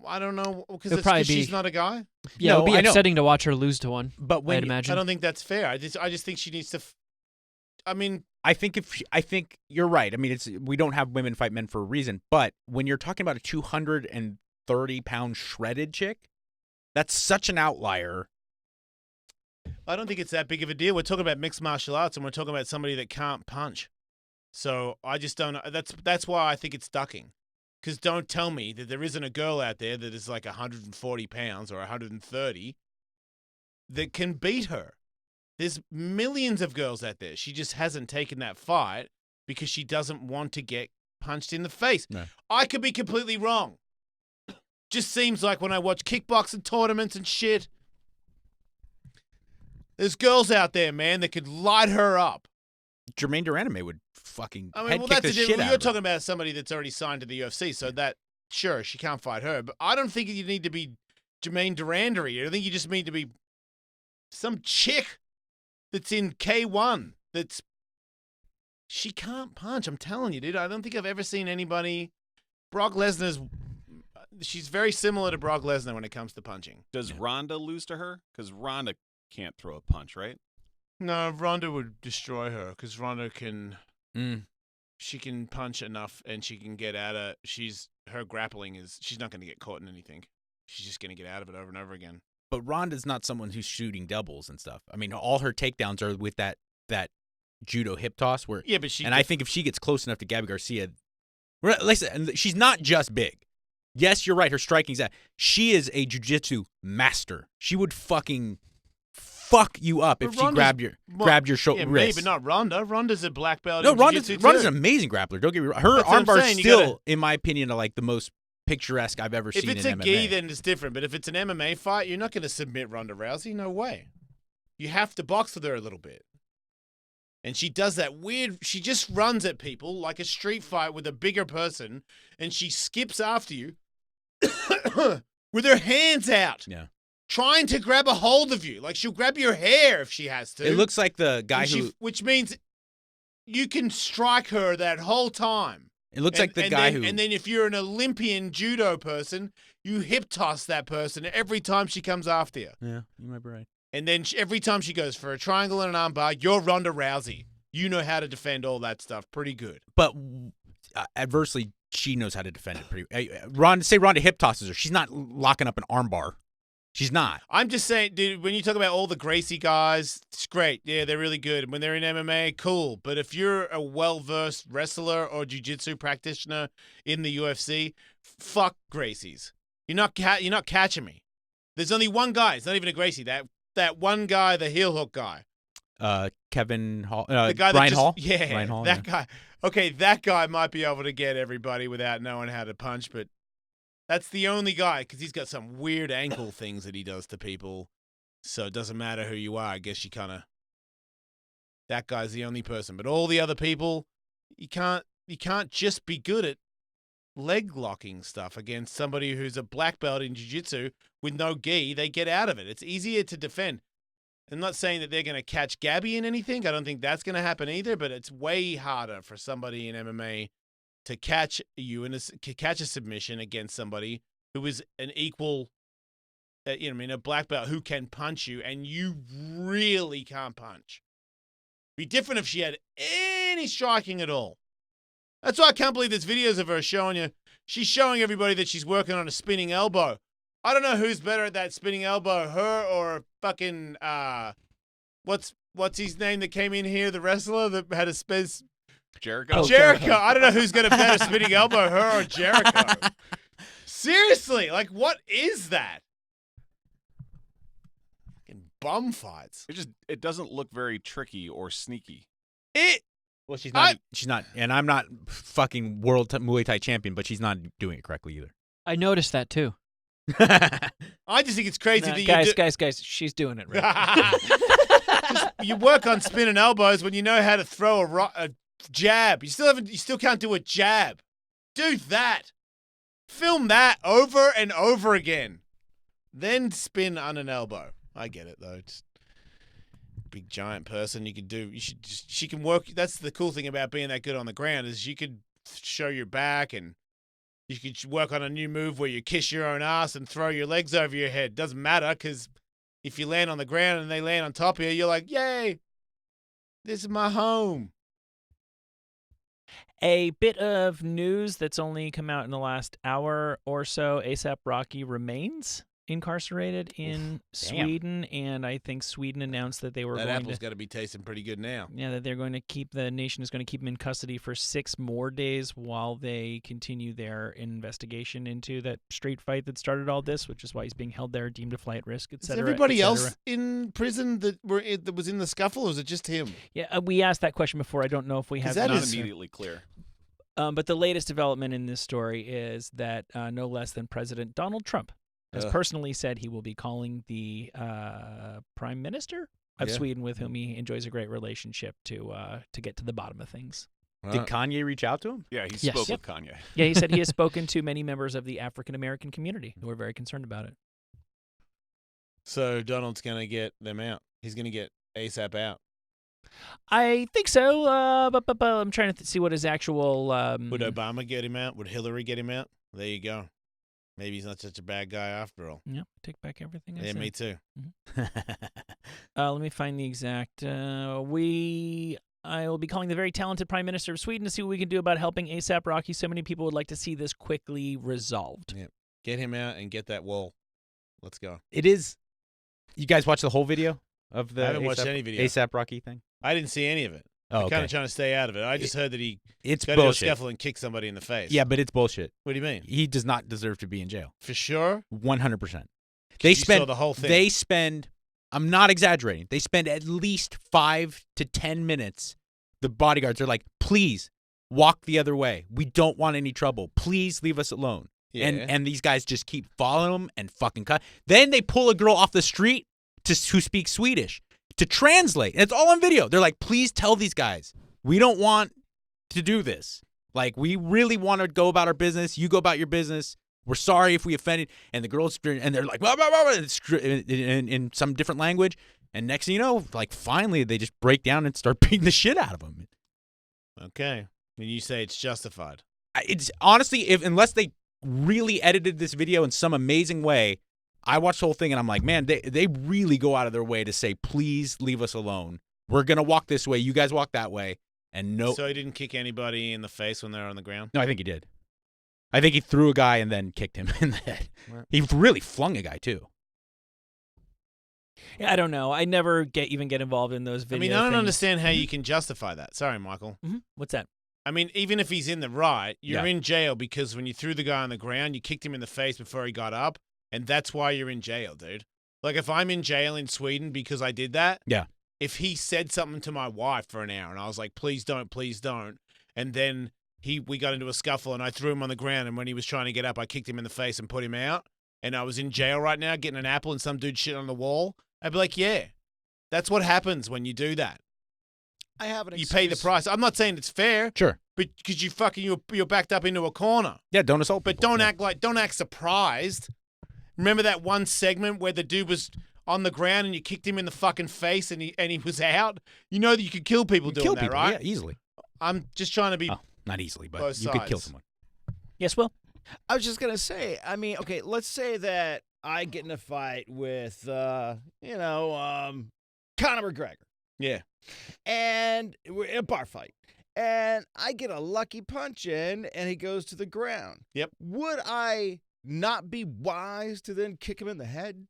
I don't know, It'll because probably she's be- not a guy. Yeah, No, it'll be I know. upsetting to watch her lose to one. But when I'd you- imagine. I don't think that's fair. I just think she needs to. I think you're right. I mean, we don't have women fight men for a reason. But when you're talking about a 230-pound shredded chick, that's such an outlier. I don't think it's that big of a deal. We're talking about mixed martial arts, and we're talking about somebody that can't punch. So I just don't. That's why I think it's ducking. Because don't tell me that there isn't a girl out there that is like 140 pounds or 130 that can beat her. There's millions of girls out there. She just hasn't taken that fight because she doesn't want to get punched in the face. No. I could be completely wrong. Just seems like when I watch kickboxing tournaments and shit, there's girls out there, man, that could light her up. Jermaine Duraname would fucking I mean, head well, kick that's the a shit different. out You're of her. talking about somebody that's already signed to the UFC, so that, sure, she can't fight her. But I don't think you need to be Jermaine Durandery. I think you just need to be some chick that's in K1 she can't punch. I'm telling you, dude. I don't think I've ever seen anybody. Brock Lesnar's. She's very similar to Brock Lesnar when it comes to punching. Does Ronda lose to her? Because Ronda can't throw a punch, right? No, Ronda would destroy her because Ronda can. Mm. She can punch enough, and she can get out of. Her grappling is. She's not going to get caught in anything. She's just going to get out of it over and over again. But Ronda's not someone who's shooting doubles and stuff. I mean, all her takedowns are with that judo hip toss. Yeah, but I think if she gets close enough to Gabby Garcia, listen, she's not just big. Yes, you're right. Her striking's that. She is a jiu-jitsu master. She would fucking fuck you up if she grabbed your shoulder. Yeah, maybe, but not Ronda. Ronda's a black belt. No, in Ronda's jiu-jitsu an too. amazing grappler. Don't get me wrong. Her That's what I'm armbar's saying, you still, gotta- in my opinion, like the most picturesque I've ever If seen it's in a MMA. gi, then it's different. But if it's an MMA fight, you're not going to submit Ronda Rousey. No way. You have to box with her a little bit. And she does that weird. She just runs at people like a street fight with a bigger person, and she skips after you with her hands out. Yeah. trying to grab a hold of you. Like, she'll grab your hair if she has to. It looks like the guy which means you can strike her that whole time. It looks like the guy then, who. And then if you're an Olympian judo person, you hip toss that person every time she comes after you. Yeah, you might be right. And then every time she goes for a triangle and an armbar, you're Ronda Rousey. You know how to defend all that stuff pretty good. But adversely, she knows how to defend it pretty. Ronda hip tosses her. She's not locking up an armbar. She's not. I'm just saying, dude, when you talk about all the Gracie guys, it's great. Yeah, they're really good. When they're in MMA, cool. But if you're a well-versed wrestler or jiu-jitsu practitioner in the UFC, fuck Gracies. You're not catching me. There's only one guy. It's not even a Gracie. That one guy, the heel hook guy. Kevin Hall. The guy Ryan Hall? Yeah, Ryan Hall, that guy. Okay, that guy might be able to get everybody without knowing how to punch, but that's the only guy because he's got some weird ankle things that he does to people. So it doesn't matter who you are. I guess you kind of. That guy's the only person, but all the other people, you can't just be good at leg locking stuff against somebody who's a black belt in jiu-jitsu with no gi. They get out of it. It's easier to defend. I'm not saying that they're going to catch Gabby in anything. I don't think that's going to happen either, but it's way harder for somebody in MMA to catch you and catch a submission against somebody who is an equal, a black belt who can punch you and you really can't punch. Be different if she had any striking at all. That's why I can't believe there's videos of her showing you. She's showing everybody that she's working on a spinning elbow. I don't know who's better at that spinning elbow, her or fucking what's his name that came in here, the wrestler that had a space. Jericho. Jericho. I don't know who's got a better spinning elbow, her or Jericho. Seriously, like what is that? Fucking bum fights. It doesn't look very tricky or sneaky. Well, she's not, and I'm not fucking world Muay Thai champion, but she's not doing it correctly either. I noticed that too. I just think it's crazy that guys, she's doing it right. You work on spinning elbows when you know how to throw a jab. You still can't do a jab. Do that. Film that over and over again. Then spin on an elbow. I get it though. It's big giant person. She can work. That's the cool thing about being that good on the ground is you could show your back and you could work on a new move where you kiss your own ass and throw your legs over your head. Doesn't matter because if you land on the ground and they land on top of you, you're like, yay, this is my home. A bit of news that's only come out in the last hour or so. A$AP Rocky remains incarcerated in Sweden, and I think Sweden announced that they were that going apple's got to be tasting pretty good now. Yeah, that they're going to the nation is going to keep him in custody for 6 more days while they continue their investigation into that street fight that started all this, which is why he's being held there, deemed a flight risk, etc. Is everybody else in prison that was in the scuffle, or was it just him? Yeah, we asked that question before. I don't know if we have. That not immediately clear. But the latest development in this story is that no less than President Donald Trump has personally said he will be calling the Prime Minister of Sweden, with whom he enjoys a great relationship, to get to the bottom of things. Did Kanye reach out to him? Yeah, he spoke with Kanye. Yeah, he said he has spoken to many members of the African American community who are very concerned about it. So Donald's going to get them out. He's going to get A$AP out. I think so, but I'm trying to see what his actual... Would Obama get him out? Would Hillary get him out? There you go. Maybe he's not such a bad guy after all. Yep, take back everything I said. Me too. Mm-hmm. Let me find the exact... I will be calling the very talented Prime Minister of Sweden to see what we can do about helping A$AP Rocky. So many people would like to see this quickly resolved. Yep. Get him out and get that wall. Let's go. It is... You guys watch the whole video of the I haven't watched any video. A$AP Rocky thing? I didn't see any of it. I'm kind of trying to stay out of it. I just heard that he got into a scuffle and kicked somebody in the face. Yeah, but it's bullshit. What do you mean? He does not deserve to be in jail. For sure? 100%. You saw the whole thing. They spend, I'm not exaggerating, they spend at least 5 to 10 minutes. The bodyguards are like, please, walk the other way. We don't want any trouble. Please leave us alone. Yeah. And these guys just keep following him and fucking cut. Then they pull a girl off the street who speaks Swedish to translate. And it's all on video. They're like, please tell these guys, we don't want to do this. Like, we really want to go about our business. You go about your business. we're sorry if we offended. And the girls, and they're like, blah, blah, blah, blah, in some different language. And next thing you know, like finally they just break down and start beating the shit out of him. Okay. And you say it's justified. It's honestly, unless they really edited this video in some amazing way, I watched the whole thing and I'm like, man, they really go out of their way to say, please leave us alone. We're going to walk this way. You guys walk that way. And no. So he didn't kick anybody in the face when they were on the ground? No, I think he did. I think he threw a guy and then kicked him in the head. Right. He really flung a guy, too. Yeah, I don't know. I never even get involved in those videos. I mean, I don't understand how you can justify that. Sorry, Michael. Mm-hmm. What's that? I mean, even if he's in the right, you're in jail because when you threw the guy on the ground, you kicked him in the face before he got up, and that's why you're in jail, dude. Like, if I'm in jail in Sweden because I did that, if he said something to my wife for an hour and I was like, please don't, and then we got into a scuffle and I threw him on the ground, and when he was trying to get up, I kicked him in the face and put him out, and I was in jail right now getting an apple and some dude shit on the wall, I'd be like, yeah, that's what happens when you do that. I have an You excuse. pay the price. I'm not saying it's fair. Sure. But because you're backed up into a corner. Yeah, don't assault But people. don't act surprised. Remember that one segment where the dude was on the ground and you kicked him in the fucking face and he was out? You know that you could kill people doing that, right? Yeah, easily. I'm just trying to be not easily, but both you could kill sides. someone. Yes, Will? I was just going to say, I mean, okay, let's say that I get in a fight with, Conor McGregor. Yeah. And we're in a bar fight. And I get a lucky punch in, and he goes to the ground. Yep. Would I not be wise to then kick him in the head?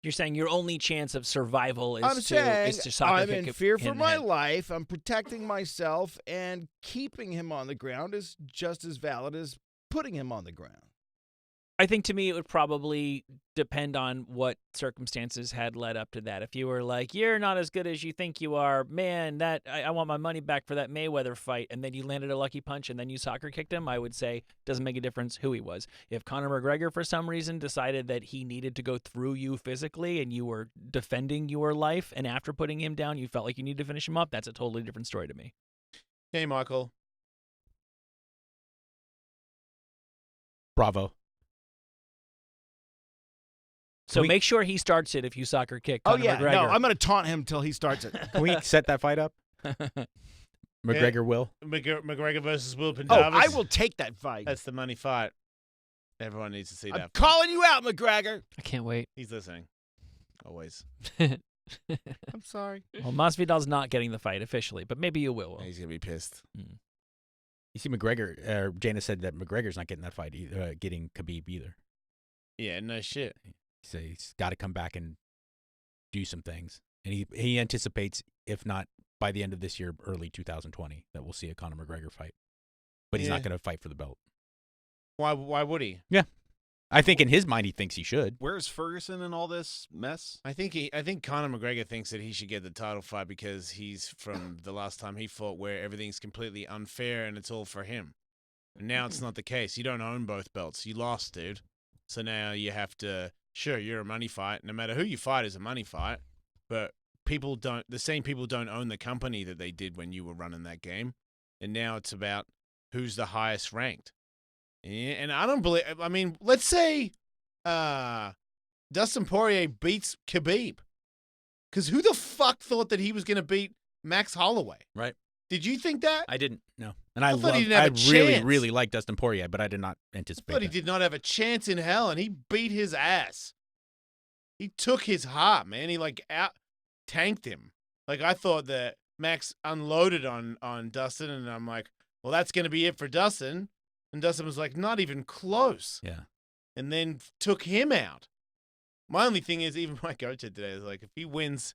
You're saying your only chance of survival is I'm saying to soccer I'm kick in fear him for in the my head. life. I'm protecting myself, and keeping him on the ground is just as valid as putting him on the ground. I think to me it would probably depend on what circumstances had led up to that. If you were like, you're not as good as you think you are, man, I want my money back for that Mayweather fight, and then you landed a lucky punch and then you soccer kicked him, I would say doesn't make a difference who he was. If Conor McGregor for some reason decided that he needed to go through you physically and you were defending your life, and after putting him down you felt like you needed to finish him up, that's a totally different story to me. Hey, Michael. Bravo. So make sure he starts it if you soccer kick Oh, Conor yeah. McGregor. No, I'm going to taunt him till he starts it. Can we set that fight up? McGregor will. McGregor versus Will Pendarvis. Oh, I will take that fight. That's the money fight. Everyone needs to see I'm that. calling you out, McGregor. I can't wait. He's listening. Always. I'm sorry. Well, Masvidal's not getting the fight officially, but maybe you will. He's going to be pissed. You see, McGregor, Jana said that McGregor's not getting that fight either, getting Khabib either. Yeah, no shit. So he's got to come back and do some things. And he anticipates, if not by the end of this year, early 2020, that we'll see a Conor McGregor fight. But he's not going to fight for the belt. Why would he? Yeah. I think in his mind he thinks he should. Where's Ferguson in all this mess? I think Conor McGregor thinks that he should get the title fight because he's from the last time he fought where everything's completely unfair and it's all for him. And now it's not the case. You don't own both belts. You lost, dude. So now you have to, sure, you're a money fight. No matter who you fight is a money fight. But the same people don't own the company that they did when you were running that game. And now it's about who's the highest ranked. And I don't believe, I mean, let's say Dustin Poirier beats Khabib. Because who the fuck thought that he was going to beat Max Holloway? Right. Did you think that? I didn't. No. And I thought he didn't have a really, chance. really like Dustin Poirier, but I did not I anticipate thought he that. did not have a chance in hell, and he beat his ass. He took his heart, man. He tanked him. Like, I thought that Max unloaded on Dustin, and I'm like, well, that's going to be it for Dustin. And Dustin was like, not even close. Yeah. And then took him out. My only thing is, even my coach said today, is like, if he wins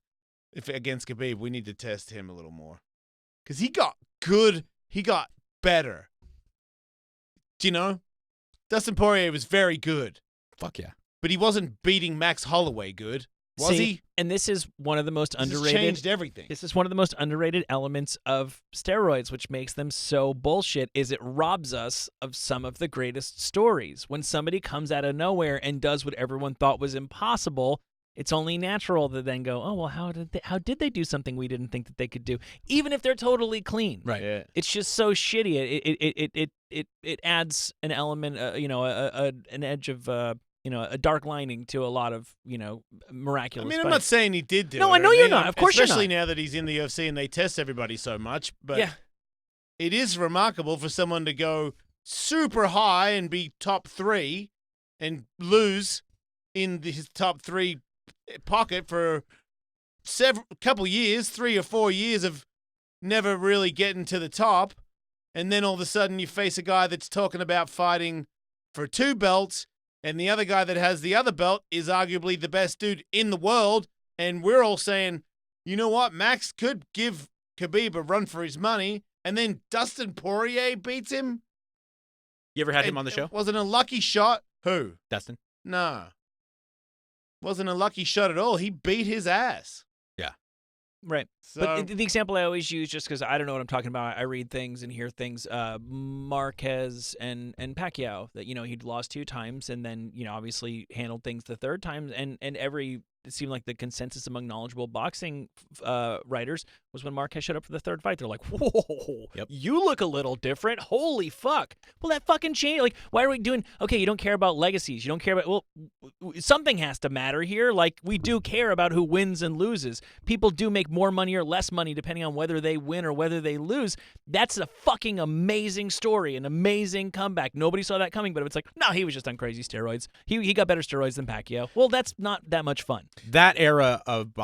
against Khabib, we need to test him a little more. Because he got good. He got better. Do you know? Dustin Poirier was very good. Fuck yeah. But he wasn't beating Max Holloway good, was he? And this is one of the most This has underrated. changed everything. This is one of the most underrated elements of steroids, which makes them so bullshit, is it robs us of some of the greatest stories. When somebody comes out of nowhere and does what everyone thought was impossible, it's only natural to then go, oh well, how did they do something we didn't think that they could do, even if they're totally clean. Right. Yeah. It's just so shitty. It adds an element, an edge of a dark lining to a lot of miraculous. I mean, I'm fights. not saying he did do it. No, I know or you're anything, not. Of course you're especially not. now that he's in the UFC and they test everybody so much. But Yeah. it is remarkable for someone to go super high and be top 3 and lose in his top 3 pocket for couple years, 3 or 4 years of never really getting to the top. And then all of a sudden you face a guy that's talking about fighting for 2 belts, and the other guy that has the other belt is arguably the best dude in the world. And we're all saying, you know what? Max could give Khabib a run for his money. And then Dustin Poirier beats him. You ever had him on the show? It wasn't a lucky shot. Who? Dustin? Nah. Wasn't a lucky shot at all. He beat his ass. Right. So, But the example I always use, just because I don't know what I'm talking about, I read things and hear things. Marquez and Pacquiao, that he'd lost 2 times, and then obviously handled things the 3rd time, and it seemed like the consensus among knowledgeable boxing writers was when Marquez showed up for the 3rd fight, they're like, whoa, Yep. you look a little different. Holy fuck. Well, that fucking changed. Like, why are we doing, okay, you don't care about legacies. You don't care about, well, something has to matter here. Like, we do care about who wins and loses. People do make more money or less money depending on whether they win or whether they lose. That's a fucking amazing story, an amazing comeback. Nobody saw that coming, but it's like, no, he was just on crazy steroids. He got better steroids than Pacquiao. Well, that's not that much fun. That era of,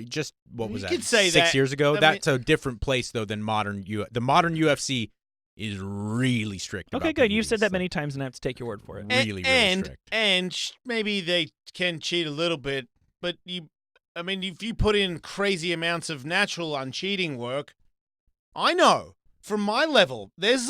just what was You that? could say 6 that- years ago. I That's a different place though than modern The modern UFC is really strict. Okay, about good. You've PEDs, said that so many times, and I have to take your word for it. really strict. And maybe they can cheat a little bit, but if you put in crazy amounts of natural uncheating work, I know from my level, there's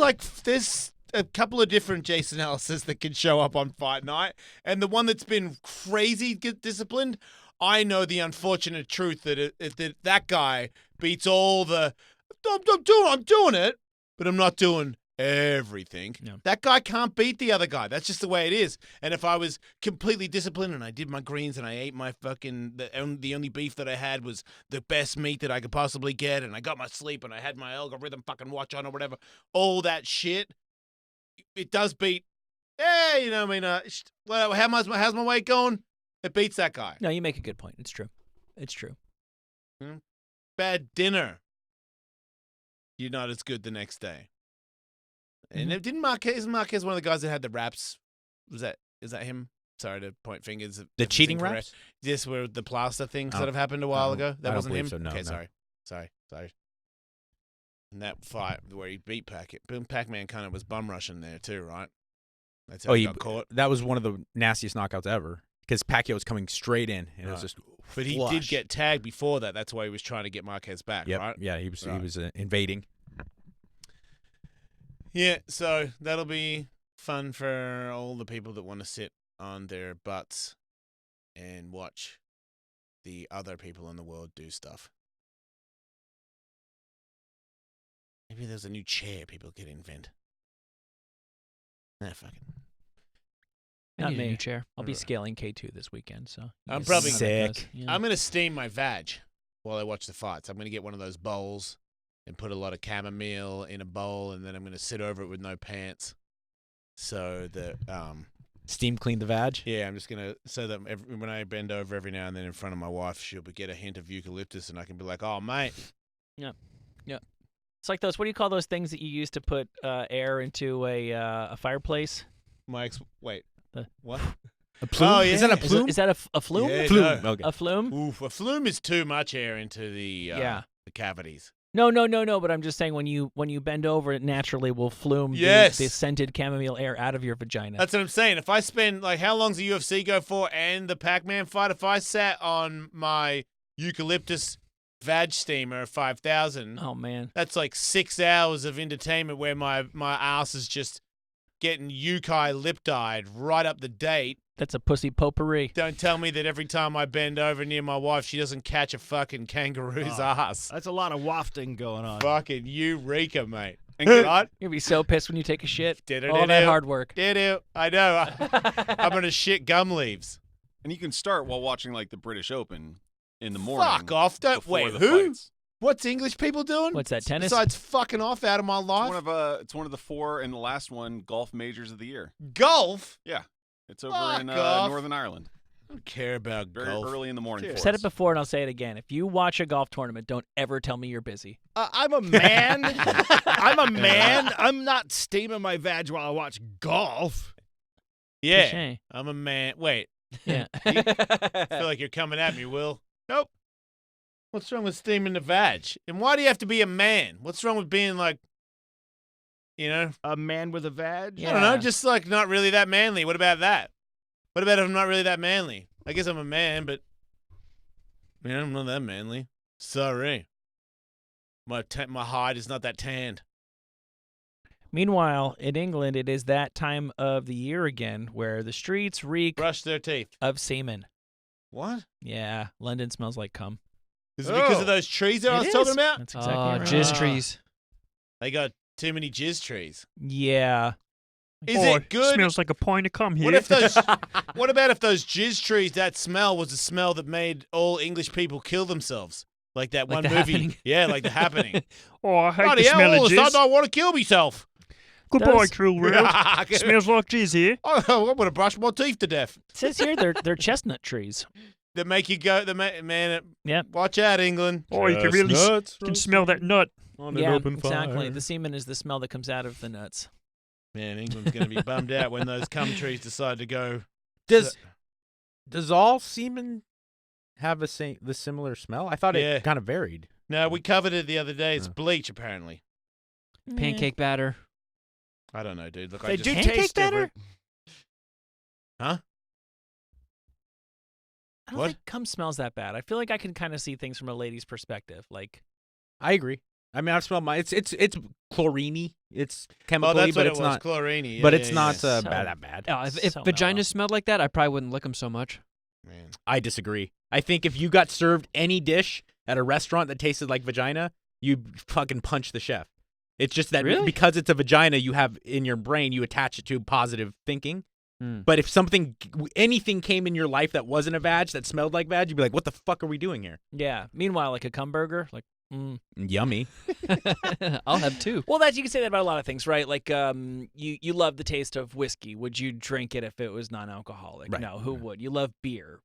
a couple of different Jason Ellises that can show up on Fight Night, and the one that's been crazy disciplined, I know the unfortunate truth that that guy beats all the I'm doing it, but I'm not doing everything. No. That guy can't beat the other guy. That's just the way it is. And if I was completely disciplined and I did my greens and I ate my the only beef that I had was the best meat that I could possibly get, and I got my sleep and I had my algorithm fucking watch on or whatever, all that shit, it does beat. Well, how's my weight going? It beats that guy. No, you make a good point. It's true. It's true. Bad dinner. You're not as good the next day. And it didn't Marquez one of the guys that had the raps? Is that him? Sorry to point fingers. if The it's cheating incorrect. raps? Yes, where the plaster things Oh. that have happened a while Oh, ago. I That don't wasn't him. believe so, no, Okay, no. sorry. And that fight where he beat Pac-Man kind of was bum rushing there too, right? That's how he got caught. That was one of the nastiest knockouts ever because Pacquiao was coming straight in, and it was Right. just. But he flush. did get tagged before that. That's why he was trying to get Marquez back, Yep. right? Yeah, he was Right. invading. Yeah, so that'll be fun for all the people that want to sit on their butts and watch the other people in the world do stuff. Maybe there's a new chair people could invent. Fucking. I Not need a new me. chair. I'll be Right. scaling K2 this weekend, so you I'm guys probably see how that goes. sick. Yeah. I'm going to steam my vag while I watch the fights. I'm going to get one of those bowls and put a lot of chamomile in a bowl, and then I'm going to sit over it with no pants. So that, Steam clean the vag. yeah, I'm just going to, so that when I bend over every now and then in front of my wife, she'll get a hint of eucalyptus, and I can be like, oh, mate. It's like those. What do you call those things that you use to put air into a fireplace? Wait. The- What? A plume? Oh, yeah. Is that a Is, plume? is that a flume? Yeah, Flume. no. Okay. A flume? Oof, a flume is too much air into the cavities. No. But I'm just saying when you bend over, it naturally will flume Yes. the scented chamomile air out of your vagina. That's what I'm saying. If I spend, how long's the UFC go for and the Pac-Man fight? If I sat on my eucalyptus vag steamer 5000, Oh man. that's like 6 hours of entertainment where my ass is just getting yukai lip dyed right up the date. That's a pussy potpourri. Don't tell me that every time I bend over near my wife, she doesn't catch a fucking kangaroo's ass. That's a lot of wafting going on. Fucking eureka, mate. And get- Right? You're gonna be so pissed when you take a shit. Did it, All did that it. hard work. I know. I'm gonna shit gum leaves. And you can start while watching like the British Open in the morning. Fuck off! Don't before wait. the Who? fights. What's English people doing? What's that, tennis? Besides fucking off out of my life. It's one of the 4 and the last one golf majors of the year. Golf. Yeah, it's over Fuck in off. Northern Ireland. I don't care about Very golf. early in the morning. I've for I've said us. it before and I'll say it again. If you watch a golf tournament, don't ever tell me you're busy. I'm a man. I'm a man. I'm not steaming my vag while I watch golf. Yeah, Touche. I'm a man. Wait, Yeah. I feel like you're coming at me, Will. Nope. What's wrong with steaming the vag? And why do you have to be a man? What's wrong with being like, A man with a vag? I don't know, just like not really that manly. What about that? What about if I'm not really that manly? I guess I'm a man, but I'm not that manly. Sorry. My hide is not that tanned. Meanwhile, in England, it is that time of the year again where the streets reek Brush their teeth. of semen. What? Yeah, London smells like cum. Is it because of those trees that I was talking about? That's exactly right. Jizz trees. They got too many jizz trees. Yeah. Is it good? Smells like a pint of cum here. What if those? What about if those jizz trees? That smell was the smell that made all English people kill themselves, like that Like one The movie. Happening? Yeah, like The Happening. Oh, I hate Bloody the hell! smell All of of a sudden, jizz. I want to kill myself. Goodbye, Does- cruel world. Smells like jizz here. Oh, I'm gonna brush my teeth to death. It says here they're chestnut trees. That make you go. Man, Yep. watch out, England. Oh, you can really can smell that nut. on Yeah, exactly. The semen is the smell that comes out of the nuts. Man, England's gonna be bummed out when those cum trees decide to go. Does all semen have the similar smell? I thought Yeah. it kind of varied. No, we covered it the other day. It's Oh. bleach, apparently. Pancake batter. I don't know, dude. Look, They I just, do Pancake taste batter? different. Huh? I don't What? think cum smells that bad. I feel like I can kind of see things from a lady's perspective. Like, I agree. I mean, I've smelled my. It's chlorine-y. It's chemical, Oh, that's but what it's it was. not. Chlorine. Yeah, But it's yeah, not yeah. that bad. If So vaginas mellow. smelled like that, I probably wouldn't lick them so much. Man. I disagree. I think if you got served any dish at a restaurant that tasted like vagina, you fucking punch the chef. It's just that Really? because it's a vagina, you have in your brain, you attach it to positive thinking. Hmm. But if anything came in your life that wasn't a vag, that smelled like vag, you'd be like, what the fuck are we doing here? yeah. Meanwhile, like a cum burger, like, Yummy. I'll have two. well, that you can say that about a lot of things, right? Like, you love the taste of whiskey. Would you drink it if it was non-alcoholic? Right. No, who would? You love beer.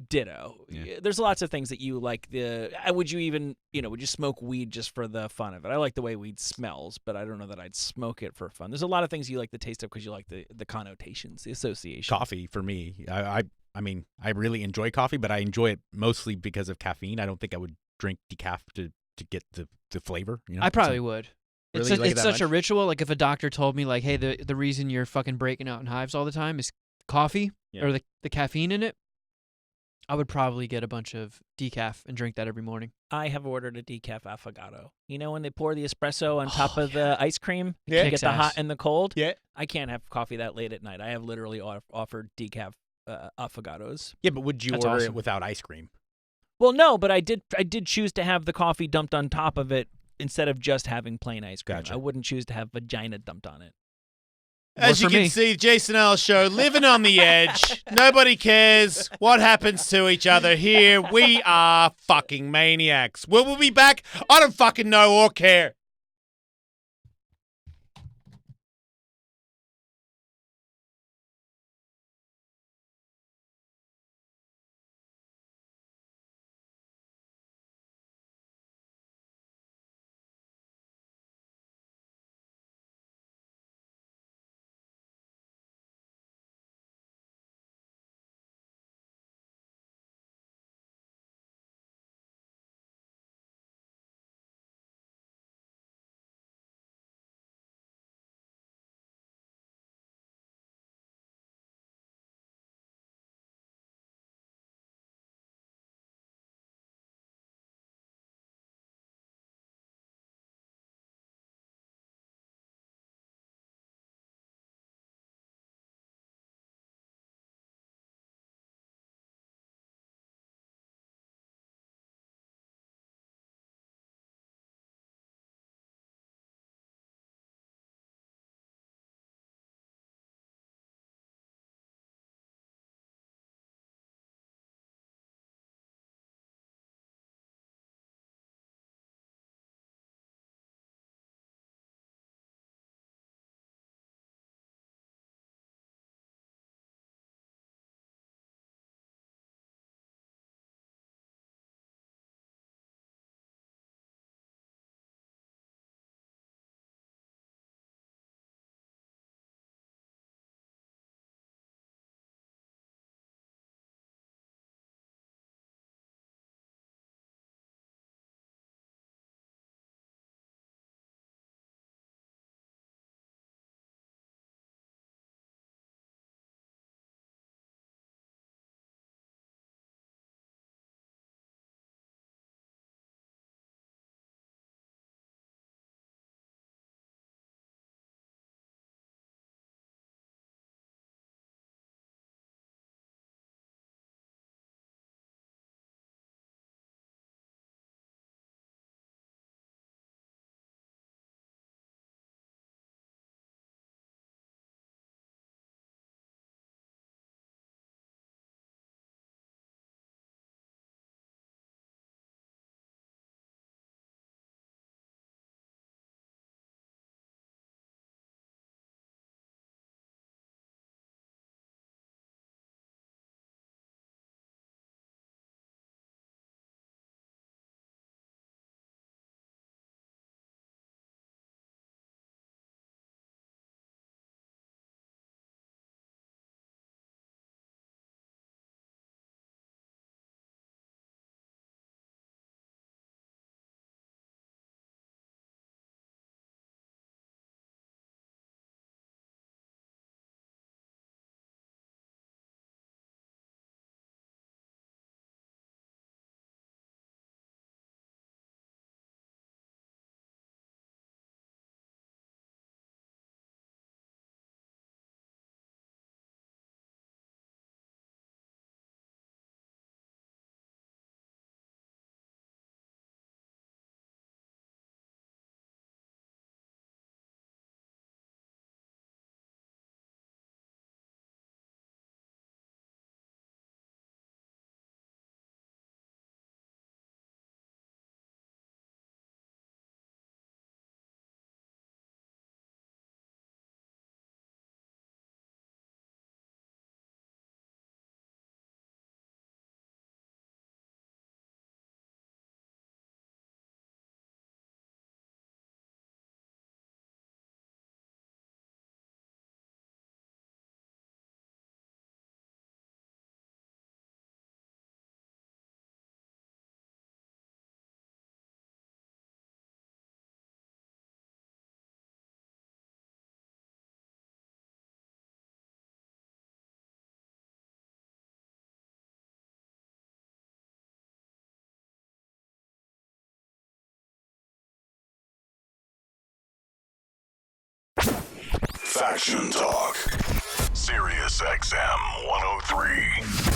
Ditto. Yeah. There's lots of things that you like. Would you even, would you smoke weed just for the fun of it? I like the way weed smells, but I don't know that I'd smoke it for fun. There's a lot of things you like the taste of because you like the connotations, the association. Coffee for me. I mean, I really enjoy coffee, but I enjoy it mostly because of caffeine. I don't think I would drink decaf to get the flavor. You know? I probably would. Really? It's, You like it it's that such a much? ritual. Like if a doctor told me, like, hey, the reason you're fucking breaking out in hives all the time is coffee Yeah. or the caffeine in it, I would probably get a bunch of decaf and drink that every morning. I have ordered a decaf affogato. You know when they pour the espresso on top Oh, of the ice cream Yeah. to Kicks get the hot ass. and the cold? Yeah. I can't have coffee that late at night. I have literally offered decaf affogatos. Yeah, but would you That's order it awesome. without ice cream? Well, no, but I did choose to have the coffee dumped on top of it instead of just having plain ice cream. Gotcha. I wouldn't choose to have vagina dumped on it. As you for can me. see, Jason Ellis show, living on the edge. Nobody cares what happens to each other here. We are fucking maniacs. Will we be back? I don't fucking know or care. Faction Talk. Sirius XM 103.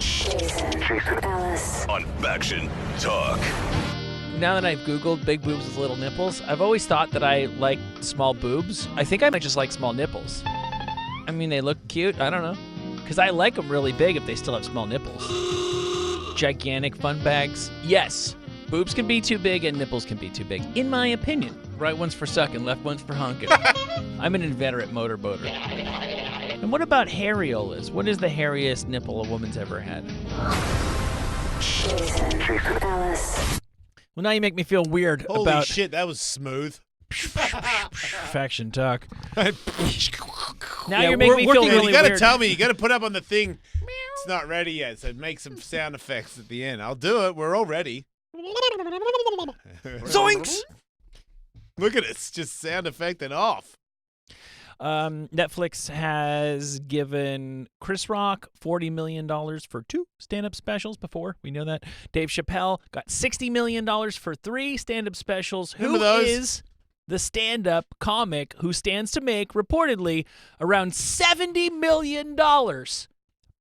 Jason Ellis On Faction Talk. Now that I've Googled big boobs with little nipples, I've always thought that I like small boobs. I think I might just like small nipples. I mean, they look cute. I don't know. Because I like them really big if they still have small nipples. Gigantic fun bags. Yes, boobs can be too big and nipples can be too big, in my opinion. Right one's for sucking, left one's for honking. I'm an inveterate motorboater. And what about areolas? What is the hairiest nipple a woman's ever had? Jason Ellis. Well, now you make me feel weird Holy about shit, that was smooth. faction talk. Now Yeah, you're making me feel really You gotta weird. tell me. You gotta put up on the thing. It's not ready yet, so make some sound effects at the end. I'll do it. We're all ready. Zoinks! Look at it, just sound effect and off. Netflix has given Chris Rock $40 million for 2 stand-up specials before. We know that. Dave Chappelle got $60 million for 3 stand-up specials. Who Remember those? is the stand-up comic who stands to make, reportedly, around $70 million Paula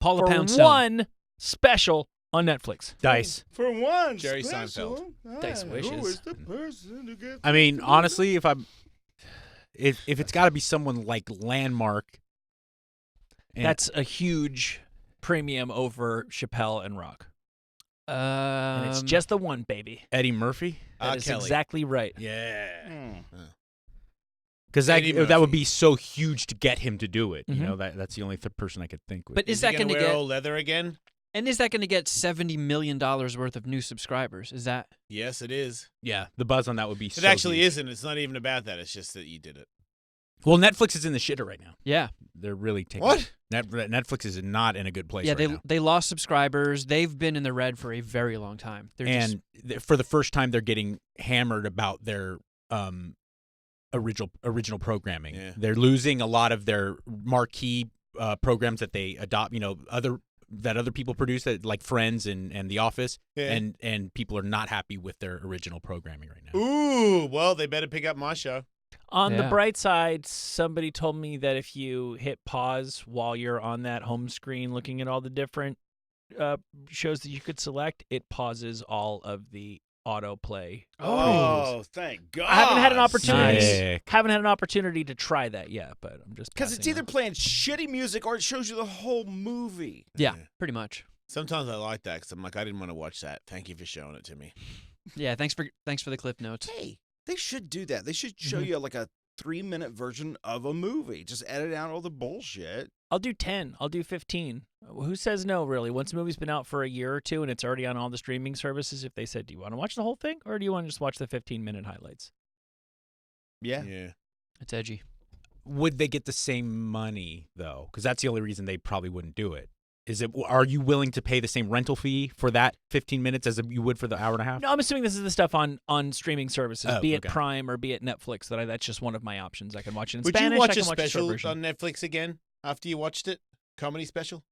for Poundstone. one special on Netflix? Dice. For one Jerry special, Dice who wishes. is the person who gets I mean, honestly, if it's got to be someone like Landmark, and That's a huge premium over Chappelle and Rock. And it's just the one, baby. Eddie Murphy, That is Kelly. exactly right. Yeah. because Eddie that would Murphy. be so huge to get him to do it. Mhm. You know, that's the only person I could think with. But is he that gonna going to wear get? all leather again? And is that going to get $70 million worth of new subscribers? Is that? Yes, it is. Yeah, the buzz on that would be. It so actually huge. isn't. It's not even about that. It's just that you did it. Well, Netflix is in the shitter right now. Yeah. They're really taking What? Netflix is not in a good place. Yeah. right now. They lost subscribers. They've been in the red for a very long time. They're just, And for the first time, they're getting hammered about their original programming. Yeah. They're losing a lot of their marquee programs that they adopt. You know, other people produce, that like Friends and The Office, Yeah. and people are not happy with their original programming right now. Ooh, well, they better pick up my show. On the Yeah. bright side, somebody told me that if you hit pause while you're on that home screen looking at all the different shows that you could select, it pauses all of the autoplay. Oh, thank God. I haven't had an opportunity. Sick. Haven't had an opportunity to try that yet, but I'm just Because it's passing either on. playing shitty music or it shows you the whole movie. yeah, pretty much. Sometimes I like that because I'm like, I didn't want to watch that. Thank you for showing it to me. Yeah. Thanks for the clip notes. Hey, they should do that. They should show Mhm. you like a 3-minute version of a movie. Just edit out all the bullshit. I'll do 10. I'll do 15. Who says no, really? Once a movie's been out for a year or two and it's already on all the streaming services, if they said, do you want to watch the whole thing or do you want to just watch the 15-minute highlights? Yeah. Yeah. It's edgy. Would they get the same money though? Because that's the only reason they probably wouldn't do it. Are you willing to pay the same rental fee for that 15 minutes as you would for the hour and a half? No, I'm assuming this is the stuff on streaming services, Oh, be it okay. Prime or be it Netflix. That's just one of my options. I can watch it in Would Spanish. you watch I a can watch a special short version. on Netflix again after you watched it? Comedy special?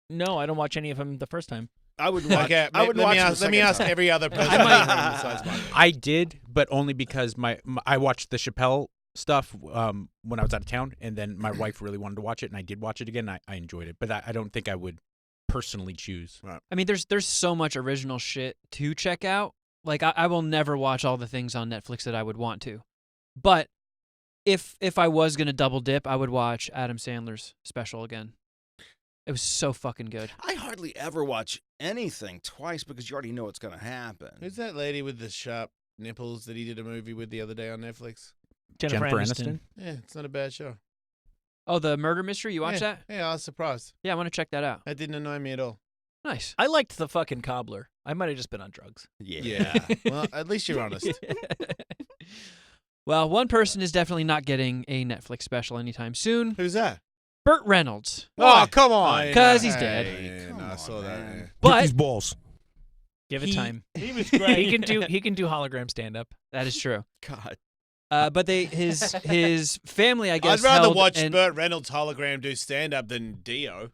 No, I don't watch any of them the first time. I would watch. Okay, I would let watch me it the ask. Let me second ask time. every other person. I might- besides mine. I did, but only because I watched the Chappelle stuff when I was out of town, and then my wife really wanted to watch it, and I did watch it again. And I enjoyed it, but I don't think I would personally choose. I mean, there's so much original shit to check out. Like I will never watch all the things on Netflix that I would want to, but if I was gonna double dip, I would watch Adam Sandler's special again. It was so fucking good. I hardly ever watch anything twice because you already know what's going to happen. Who's that lady with the sharp nipples that he did a movie with the other day on Netflix? Jennifer Aniston? Aniston. Yeah, it's not a bad show. Oh, the murder mystery. You watch yeah. that? Yeah, I was surprised. Yeah, I want to check that out. That didn't annoy me at all. Nice. I liked the fucking cobbler. I might have just been on drugs. Yeah. Well, at least you're honest. Well, one person is definitely not getting a Netflix special anytime soon. Who's that? Burt Reynolds. Oh, come on! 'Cause he's Hey, dead. Yeah, no, I saw that. Yeah. But balls. Give it time. He was great. He can do hologram stand up. that is true. God. But his family, I guess, I'd rather held watch an- Burt Reynolds hologram do stand up than Dio.